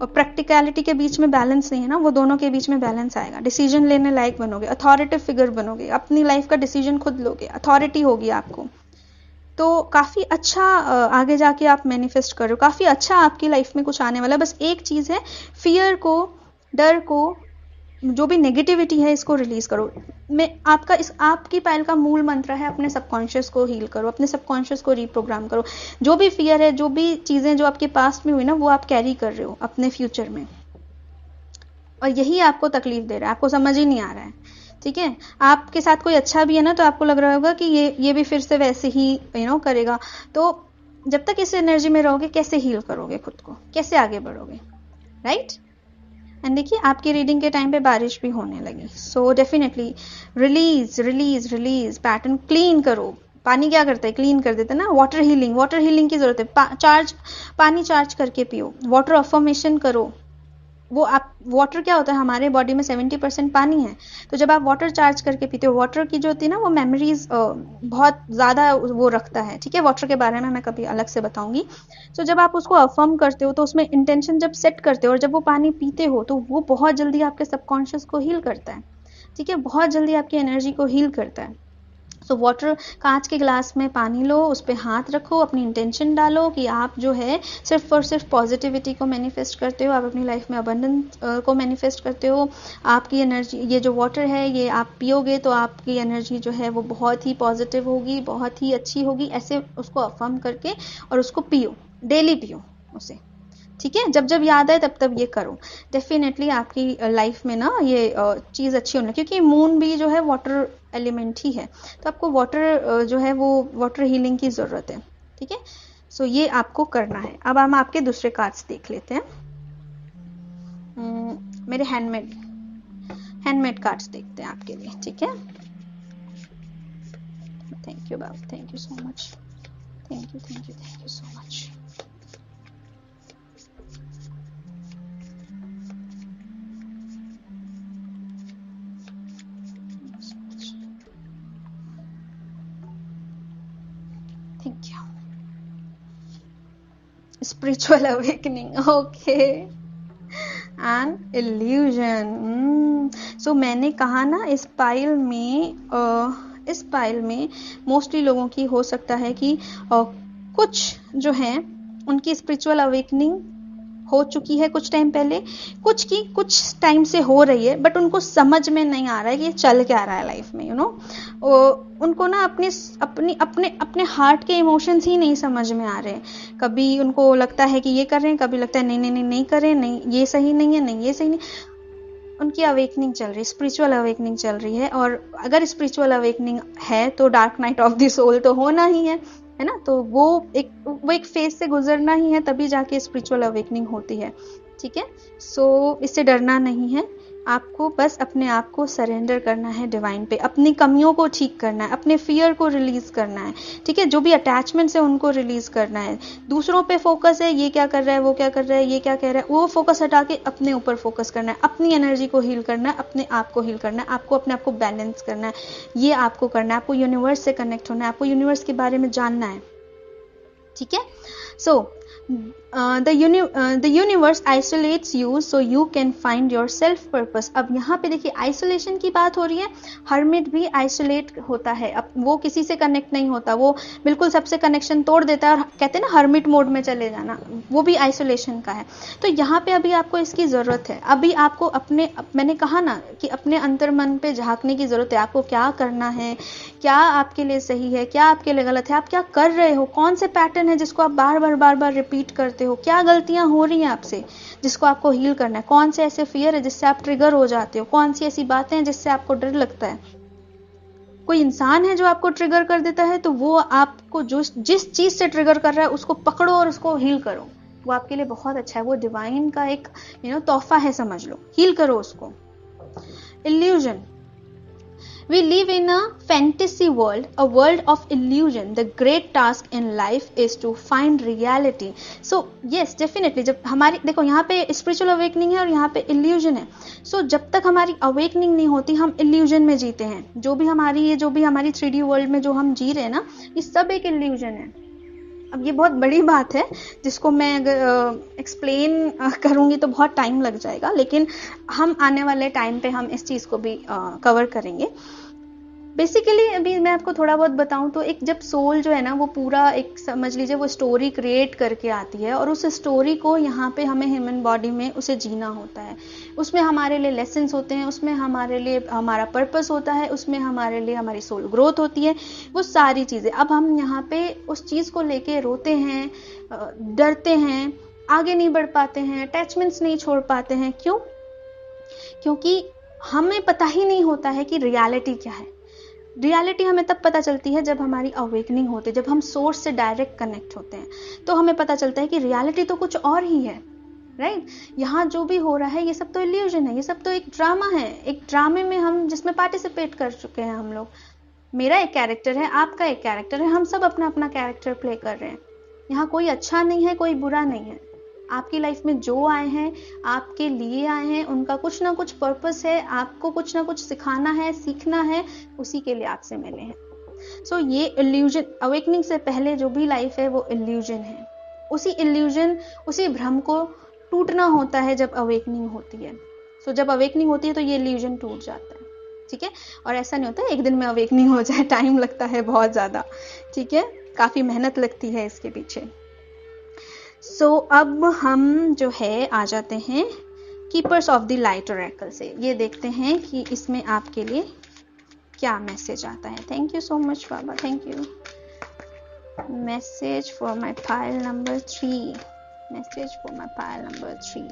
प्रैक्टिकलिटी के बीच में बैलेंस नहीं है ना, वो दोनों के बीच में बैलेंस आएगा। डिसीजन लेने लायक बनोगे, अथॉरिटिव फिगर बनोगे, अपनी लाइफ का डिसीजन खुद लोगे, अथॉरिटी होगी आपको। तो काफ़ी अच्छा आगे जाके आप मैनिफेस्ट करो, काफ़ी अच्छा आपकी लाइफ में कुछ आने वाला है। बस एक चीज़ है, फियर को, डर को जो भी नेगेटिविटी है इसको रिलीज करो। मैं आपकी पायल का मूल मंत्र है अपने सबकॉन्शियस को हील करो, अपने सबकॉन्शियस को रीप्रोग्राम करो। जो भी फियर है, जो भी चीजें जो आपके पास्ट में हुई ना, वो आप कैरी कर रहे हो अपने फ्यूचर में, और यही आपको तकलीफ दे रहा है, आपको समझ ही नहीं आ रहा है। ठीक है, आपके साथ कोई अच्छा भी है ना, तो आपको लग रहा होगा कि ये भी फिर से वैसे ही करेगा। तो जब तक इस एनर्जी में रहोगे, कैसे हील करोगे खुद को, कैसे आगे बढ़ोगे, राइट। एंड देखिए, आपकी रीडिंग के टाइम पे बारिश भी होने लगी। So definitely release release release, pattern clean करो। पानी क्या करता है, क्लीन कर देता है ना। वाटर हीलिंग की जरूरत है। पानी चार्ज करके पियो, वाटर अफर्मेशन करो। वाटर क्या होता है, हमारे बॉडी में 70% पानी है। तो जब आप वाटर चार्ज करके पीते हो, वाटर की जो होती है ना, वो मेमोरीज बहुत ज़्यादा वो रखता है। ठीक है, वाटर के बारे में मैं कभी अलग से बताऊंगी। तो जब आप उसको अफर्म करते हो, तो उसमें इंटेंशन जब सेट करते हो और जब वो पानी पीते हो, तो वो बहुत जल्दी आपके सबकॉन्शियस को हील करता है। ठीक है, बहुत जल्दी आपकी एनर्जी को हील करता है। सो वाटर, कांच के ग्लास में पानी लो, उस पर हाथ रखो, अपनी इंटेंशन डालो कि आप जो है सिर्फ और सिर्फ पॉजिटिविटी को मैनिफेस्ट करते हो, आप अपनी लाइफ में अबंडेंस को मैनिफेस्ट करते हो। आपकी एनर्जी, ये जो वाटर है, ये आप पियोगे तो आपकी एनर्जी जो है वो बहुत ही पॉजिटिव होगी, बहुत ही अच्छी होगी। ऐसे उसको अफर्म करके और उसको पियो, डेली पियो उसे। ठीक है, जब जब याद आए तब तब ये करो। डेफिनेटली आपकी लाइफ में ना ये चीज़ अच्छी होना, क्योंकि मून भी जो है वाटर एलिमेंट ही है। तो आपको वाटर जो है वो वाटर हीलिंग की ज़रूरत है। ठीक है, सो ये आपको करना है। अब हम आपके दूसरे कार्ड्स देख लेते हैं। मेरे हैंडमेड कार्ड्स देखते हैं आपके लिए। ठीक है, thank you Babu, thank you so much, thank you so much. Thank you. Spiritual awakening. Okay. And illusion. So मैंने कहा ना, इस पाइल में मोस्टली लोगों की हो सकता है कि कुछ जो है उनकी स्पिरिचुअल अवेकनिंग हो चुकी है कुछ टाइम पहले, कुछ टाइम से हो रही है, बट उनको समझ में नहीं आ रहा है कि ये चल क्या रहा है लाइफ में। उनको ना अपने हार्ट के इमोशंस ही नहीं समझ में आ रहे। कभी उनको लगता है कि ये कर रहे हैं, कभी लगता है नहीं करें, नहीं ये सही नहीं है, नहीं ये सही नहीं। उनकी अवेकनिंग चल रही है, स्पिरिचुअल अवेकनिंग चल रही है। और अगर स्पिरिचुअल अवेकनिंग है तो dark night of the soul तो होना ही है ना। तो वो एक फेज से गुजरना ही है, तभी जाके स्पिरिचुअल अवेकनिंग होती है। ठीक है, सो इससे डरना नहीं है, आपको बस अपने आप को सरेंडर करना है डिवाइन पे, अपनी कमियों को ठीक करना है, अपने फियर को रिलीज करना है। ठीक है, जो भी अटैचमेंट्स है उनको रिलीज करना है। दूसरों पे फोकस है, ये क्या कर रहा है, वो क्या कर रहा है, ये क्या कह रहा है, वो फोकस हटा के अपने ऊपर फोकस करना है। अपनी एनर्जी को हील करना है, अपने आप को हील करना है, आपको अपने आप को बैलेंस करना है। ये आपको करना है, आपको यूनिवर्स से कनेक्ट होना है, आपको यूनिवर्स के बारे में जानना है। ठीक है, सो the universe isolates you so you can find your self purpose। अब यहाँ पे देखिए आइसोलेशन की बात हो रही है। हर्मिट भी आइसोलेट होता है, अब वो किसी से कनेक्ट नहीं होता, वो बिल्कुल सबसे कनेक्शन तोड़ देता है और कहते हैं ना हर्मिट मोड में चले जाना, वो भी आइसोलेशन का है। तो यहाँ पे अभी आपको इसकी ज़रूरत है। अभी आपको मैंने कहा ना कि अपने अंतर मन पे झांकने की ज़रूरत है। आपको क्या करना है, क्या आपके लिए सही है, क्या आपके लिए गलत है, आप क्या कर रहे हो, कौन से पैटर्न है जिसको आप बार बार रिपीट करते हो, क्या गलतियां हो रही हैं आपसे जिसको आपको हील करना है, कौन से ऐसे फियर है जिससे आप ट्रिगर हो जाते हो, कौन सी ऐसी बातें हैं जिससे आपको डर लगता है। कोई इंसान है जो आपको ट्रिगर कर देता है, तो वो आपको जिस चीज से ट्रिगर कर रहा है उसको पकड़ो और उसको हील करो। वो आपके लिए बहुत अच्छा है, वो डिवाइन का एक तोहफा है, समझ लो, हील करो उसको। Illusion, we live in a fantasy world, a world of illusion. The great task in life is to find reality. So yes, definitely, जब हमारी देखो यहाँ पे spiritual awakening है और यहाँ पे illusion है। So जब तक हमारी awakening नहीं होती, हम illusion में जीते हैं। जो भी हमारी 3D वर्ल्ड में जो हम जी रहे हैं ना, ये सब एक illusion है। अब ये बहुत बड़ी बात है जिसको मैं अगर एक्सप्लेन करूँगी तो बहुत टाइम लग जाएगा, लेकिन हम आने वाले टाइम पे हम इस चीज़ को भी कवर करेंगे। बेसिकली अभी मैं आपको थोड़ा बहुत बताऊं तो एक जब सोल जो है ना वो पूरा एक समझ लीजिए वो स्टोरी क्रिएट करके आती है और उस स्टोरी को यहाँ पे हमें ह्यूमन बॉडी में उसे जीना होता है। उसमें हमारे लिए लेसन्स होते हैं, उसमें हमारे लिए हमारा पर्पस होता है, उसमें हमारे लिए हमारी सोल ग्रोथ होती है, वो सारी चीज़ें। अब हम यहाँ पे उस चीज़ को लेके रोते हैं, डरते हैं, आगे नहीं बढ़ पाते हैं, अटैचमेंट्स नहीं छोड़ पाते हैं। क्यों? क्योंकि हमें पता ही नहीं होता है कि रियलिटी क्या है। रियलिटी हमें तब पता चलती है जब हमारी अवेकनिंग होती है, जब हम सोर्स से डायरेक्ट कनेक्ट होते हैं, तो हमें पता चलता है कि रियलिटी तो कुछ और ही है। राइट? यहाँ जो भी हो रहा है ये सब तो इल्यूजन है, ये सब तो एक ड्रामा है, एक ड्रामे में हम जिसमें पार्टिसिपेट कर चुके हैं हम लोग। मेरा एक कैरेक्टर है, आपका एक कैरेक्टर है, हम सब अपना अपना कैरेक्टर प्ले कर रहे हैं। यहाँ कोई अच्छा नहीं है, कोई बुरा नहीं है। आपकी लाइफ में जो आए हैं आपके लिए आए हैं, उनका कुछ ना कुछ पर्पस है, आपको कुछ ना कुछ सिखाना है, सीखना है, उसी के लिए आपसे मिले हैं। सो ये इल्यूजन, अवेकनिंग से पहले जो भी लाइफ है वो इल्यूजन है। उसी इल्यूजन, उसी भ्रम को टूटना होता है जब अवेकनिंग होती है। सो जब अवेकनिंग होती है तो ये इल्यूजन टूट जाता है। ठीक है? और ऐसा नहीं होता एक दिन में अवेकनिंग हो जाए, टाइम लगता है बहुत ज्यादा। ठीक है? काफी मेहनत लगती है इसके पीछे। सो अब हम जो है आ जाते हैं keepers of the light Oracle से। ये देखते हैं कि इसमें आपके लिए क्या मैसेज आता है। Thank you so much Baba, thank you. Message for my pile number 3, message for my pile number 3।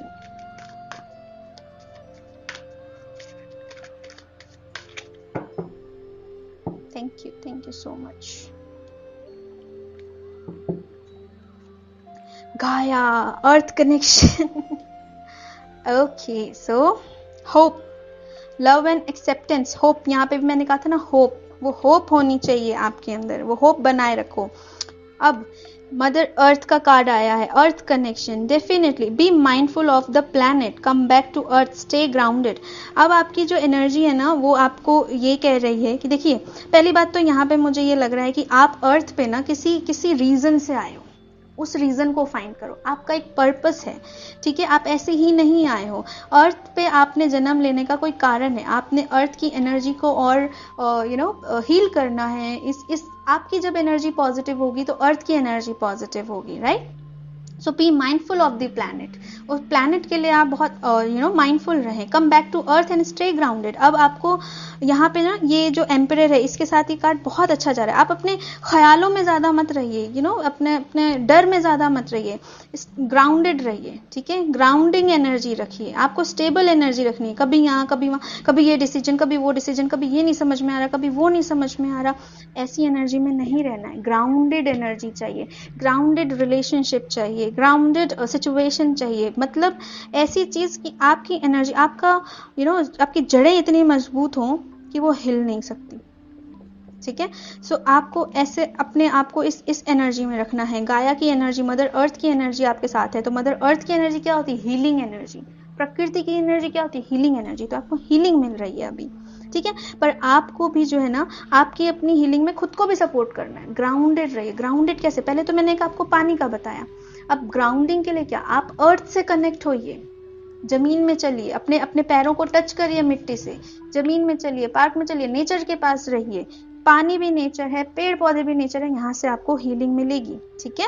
Thank you so much. Gaia, earth connection. Okay, so hope, love and acceptance. Hope, यहाँ पे भी मैंने कहा था ना hope, वो hope होनी चाहिए आपके अंदर, वो होप बनाए रखो। अब मदर अर्थ का कार्ड आया है, earth connection. Definitely be mindful of the planet, come back to earth, stay grounded. अब आपकी जो एनर्जी है ना वो आपको ये कह रही है कि देखिए, पहली बात तो यहाँ पे मुझे ये लग रहा है कि आप अर्थ पे ना किसी रीजन से आए हो। उस रीजन को फाइंड करो, आपका एक पर्पस है। ठीक है? आप ऐसे ही नहीं आए हो। अर्थ पे आपने जन्म लेने का कोई कारण है, आपने अर्थ की एनर्जी को और हील करना है। इस आपकी जब एनर्जी पॉजिटिव होगी तो अर्थ की एनर्जी पॉजिटिव होगी। Right? So be mindful of the planet. उस प्लैनेट के लिए आप बहुत माइंडफुल रहें। Come back to earth and stay grounded. अब आपको यहाँ पे ना ये जो एम्परर है इसके साथ ही कार्ड बहुत अच्छा जा रहा है। आप अपने ख्यालों में ज़्यादा मत रहिए, अपने डर में ज़्यादा मत रहिए, ग्राउंडेड रहिए। ठीक है? ग्राउंडिंग एनर्जी रखिए, आपको स्टेबल एनर्जी रखनी है। कभी यहाँ कभी वहाँ, कभी ये डिसीजन, कभी वो डिसीजन, कभी ये नहीं समझ में आ रहा, कभी वो नहीं समझ में आ रहा, ऐसी एनर्जी में नहीं रहना है। ग्राउंडेड एनर्जी चाहिए, ग्राउंडेड रिलेशनशिप चाहिए, ग्राउंडेड सिचुएशन चाहिए। मतलब ऐसी चीज कि आपकी एनर्जी, आपका आपकी जड़ें इतनी मजबूत हों कि वो हिल नहीं सकती। ठीक है? सो आपको ऐसे अपने आप को इस एनर्जी में रखना है। गाया की एनर्जी, मदर अर्थ की एनर्जी आपके साथ है। तो मदर अर्थ की एनर्जी क्या होती है? Healing energy. प्रकृति की एनर्जी क्या होती है? Healing energy. तो आपको हीलिंग मिल रही है अभी। ठीक है? पर आपको भी जो है ना, आपकी अपनी हीलिंग में खुद को भी सपोर्ट करना है। ग्राउंडेड रहिए। ग्राउंडेड कैसे? पहले तो मैंने एक आपको पानी का बताया। अब ग्राउंडिंग के लिए क्या? आप अर्थ से कनेक्ट होइए, जमीन में चलिए, अपने अपने पैरों को टच करिए मिट्टी से, जमीन में चलिए, पार्क में चलिए, नेचर के पास रहिए। पानी भी नेचर है, पेड़ पौधे भी नेचर है, यहाँ से आपको हीलिंग मिलेगी। ठीक है?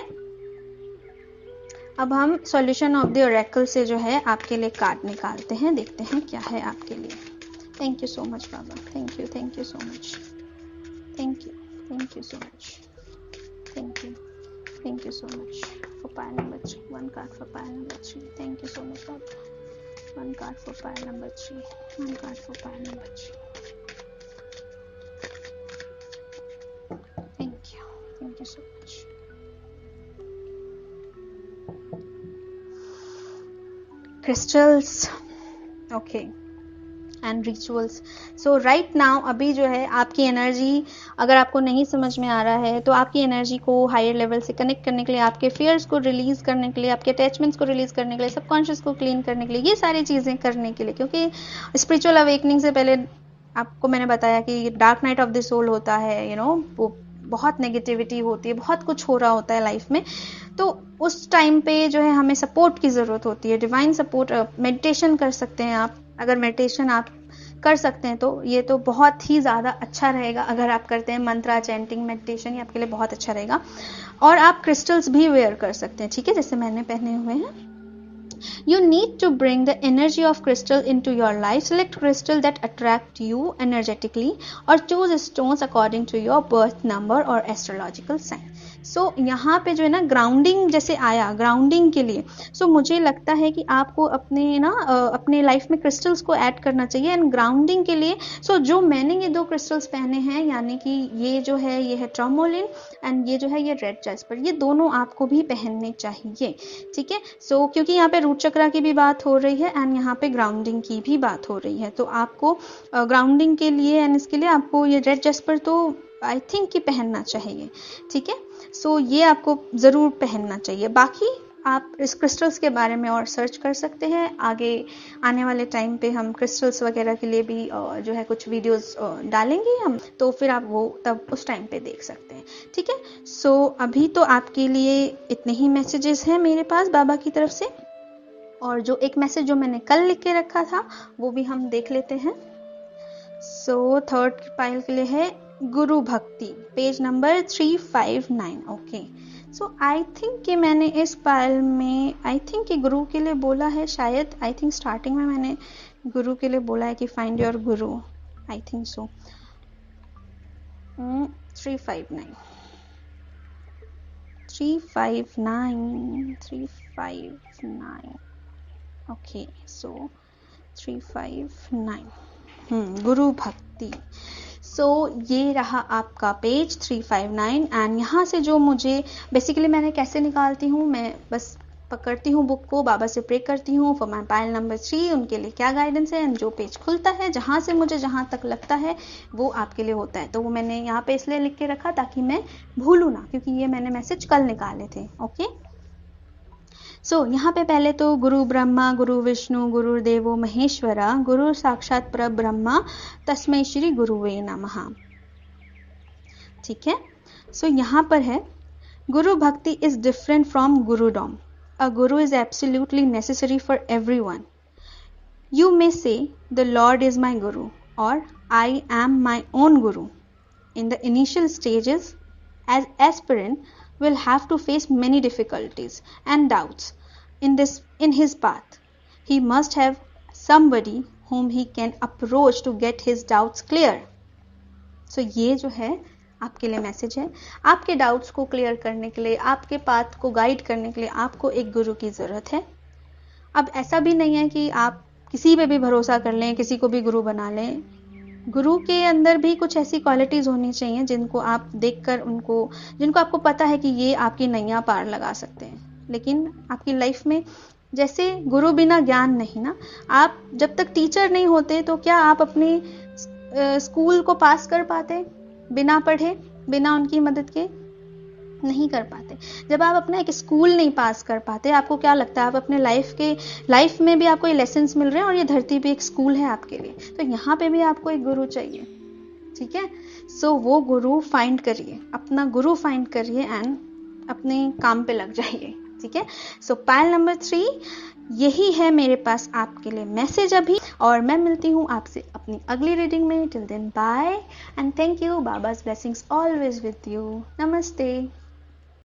अब हम सॉल्यूशन ऑफ द ओरेकल से जो है आपके लिए कार्ड निकालते हैं, देखते हैं क्या है आपके लिए। Thank you so much Baba, thank you so much, thank you so much, thank you so much for pile number 3. One card for pile number 3. Thank you so much, Baba. One card for pile number 3. One card for pile number 3. Thank you so much. Crystals, okay, and rituals. So right now अभी जो है आपकी energy, अगर आपको नहीं समझ में आ रहा है तो आपकी एनर्जी को हायर लेवल से कनेक्ट करने के लिए, आपके फियर्स को रिलीज करने के लिए, आपके अटैचमेंट्स को रिलीज करने के लिए, सबकॉन्शियस को क्लीन करने के लिए, ये सारी चीज़ें करने के लिए, क्योंकि स्पिरिचुअल अवेकनिंग से पहले आपको मैंने बताया कि dark night of the soul होता है, वो बहुत नेगेटिविटी होती है, बहुत कुछ हो रहा होता है लाइफ में। तो उस टाइम पे जो है हमें सपोर्ट की ज़रूरत होती है, डिवाइन सपोर्ट। मेडिटेशन कर सकते हैं आप, अगर मेडिटेशन आप कर सकते हैं तो ये तो बहुत ही ज़्यादा अच्छा रहेगा। अगर आप करते हैं मंत्रा, चैंटिंग, मेडिटेशन, ये आपके लिए बहुत अच्छा रहेगा। और आप क्रिस्टल्स भी वेयर कर सकते हैं, ठीक है, जैसे मैंने पहने हुए हैं। You need to bring the energy of crystal into your life. Select crystal that attract you energetically or choose stones according to your birth number or astrological sign. So यहाँ पे जो है ना ग्राउंडिंग जैसे आया, ग्राउंडिंग के लिए मुझे लगता है कि आपको अपने लाइफ में क्रिस्टल्स को ऐड करना चाहिए। एंड ग्राउंडिंग के लिए जो मैंने ये 2 क्रिस्टल्स पहने हैं, यानी कि ये जो है ये है टर्मोलिन एंड ये जो है ये रेड जैस्पर, ये दोनों आपको भी पहनने चाहिए, ठीक है। क्योंकि यहाँ पे रूट चक्रा की भी बात हो रही है एंड यहाँ पे ग्राउंडिंग की भी बात हो रही है, तो आपको ग्राउंडिंग के लिए एंड इसके लिए आपको ये रेड जैस्पर तो आई थिंक कि पहनना चाहिए, ठीक है। ये आपको ज़रूर पहनना चाहिए। बाकी आप इस क्रिस्टल्स के बारे में और सर्च कर सकते हैं। आगे आने वाले टाइम पे हम क्रिस्टल्स वगैरह के लिए भी जो है कुछ वीडियोस डालेंगे हम, तो फिर आप वो तब उस टाइम पे देख सकते हैं, ठीक है। अभी तो आपके लिए इतने ही मैसेजेस हैं मेरे पास बाबा की तरफ से। और जो एक मैसेज जो मैंने कल लिख के रखा था वो भी हम देख लेते हैं। 3rd पाइल के लिए है गुरु भक्ति, page number 359। Okay, I think कि मैंने इस पाइल में आई थिंक कि गुरु के लिए बोला है शायद। आई थिंक स्टार्टिंग में मैंने गुरु के लिए बोला है कि find your Guru, I think so. 359 okay, 359 गुरु भक्ति। ये रहा आपका पेज 359। एंड यहाँ से जो मुझे बेसिकली मैंने कैसे निकालती हूँ, मैं बस पकड़ती हूँ बुक को, बाबा से प्रे करती हूँ फॉर माई पाइल नंबर 3, उनके लिए क्या गाइडेंस है, एंड जो पेज खुलता है जहाँ से मुझे जहाँ तक लगता है वो आपके लिए होता है। तो वो मैंने यहाँ पे इसलिए लिख के रखा ताकि मैं भूलूँ ना, क्योंकि ये मैंने मैसेज कल निकाले थे। ओके, यहाँ पे पहले तो गुरु ब्रह्मा गुरु विष्णु गुरुदेवो महेश्वरा गुरु साक्षात परब्रह्मा तस्मै श्री गुरुवे नमः, ठीक है। यहाँ पर है guru bhakti is different from गुरुडom. A guru is absolutely necessary for everyone. You may say the Lord is my guru or I am my own guru. In the initial stages, as aspirant will have to face many difficulties and doubts in his path. He must have somebody whom he can approach to get his doubts clear. ये जो है आपके लिए message है। आपके doubts को clear करने के लिए, आपके पाथ को गाइड करने के लिए आपको एक गुरु की ज़रूरत है। अब ऐसा भी नहीं है कि आप किसी पे भी भरोसा कर लें, किसी को भी गुरु बना लें। गुरु के अंदर भी कुछ ऐसी क्वालिटीज़ होनी चाहिए जिनको आप देखकर जिनको आपको पता है कि ये आपकी नैया पार लगा सकते हैं। लेकिन आपकी लाइफ में जैसे गुरु बिना ज्ञान नहीं ना, आप जब तक टीचर नहीं होते तो क्या आप अपने स्कूल को पास कर पाते? बिना पढ़े, बिना उनकी मदद के नहीं कर पाते। जब आप अपना एक स्कूल नहीं पास कर पाते, आपको क्या लगता है आप अपने लाइफ में भी आपको ये लेसन्स मिल रहे हैं और ये धरती भी एक स्कूल है आपके लिए। तो यहाँ पे भी आपको एक गुरु चाहिए, ठीक है। वो गुरु फाइंड करिए, अपना गुरु फाइंड करिए एंड अपने काम पे लग जाइए, ठीक है। पाइल नंबर 3 यही है मेरे पास आपके लिए मैसेज अभी, और मैं मिलती हूँ आपसे अपनी अगली रीडिंग में। Till then bye and thank you. बाबा's blessings always with you. नमस्ते।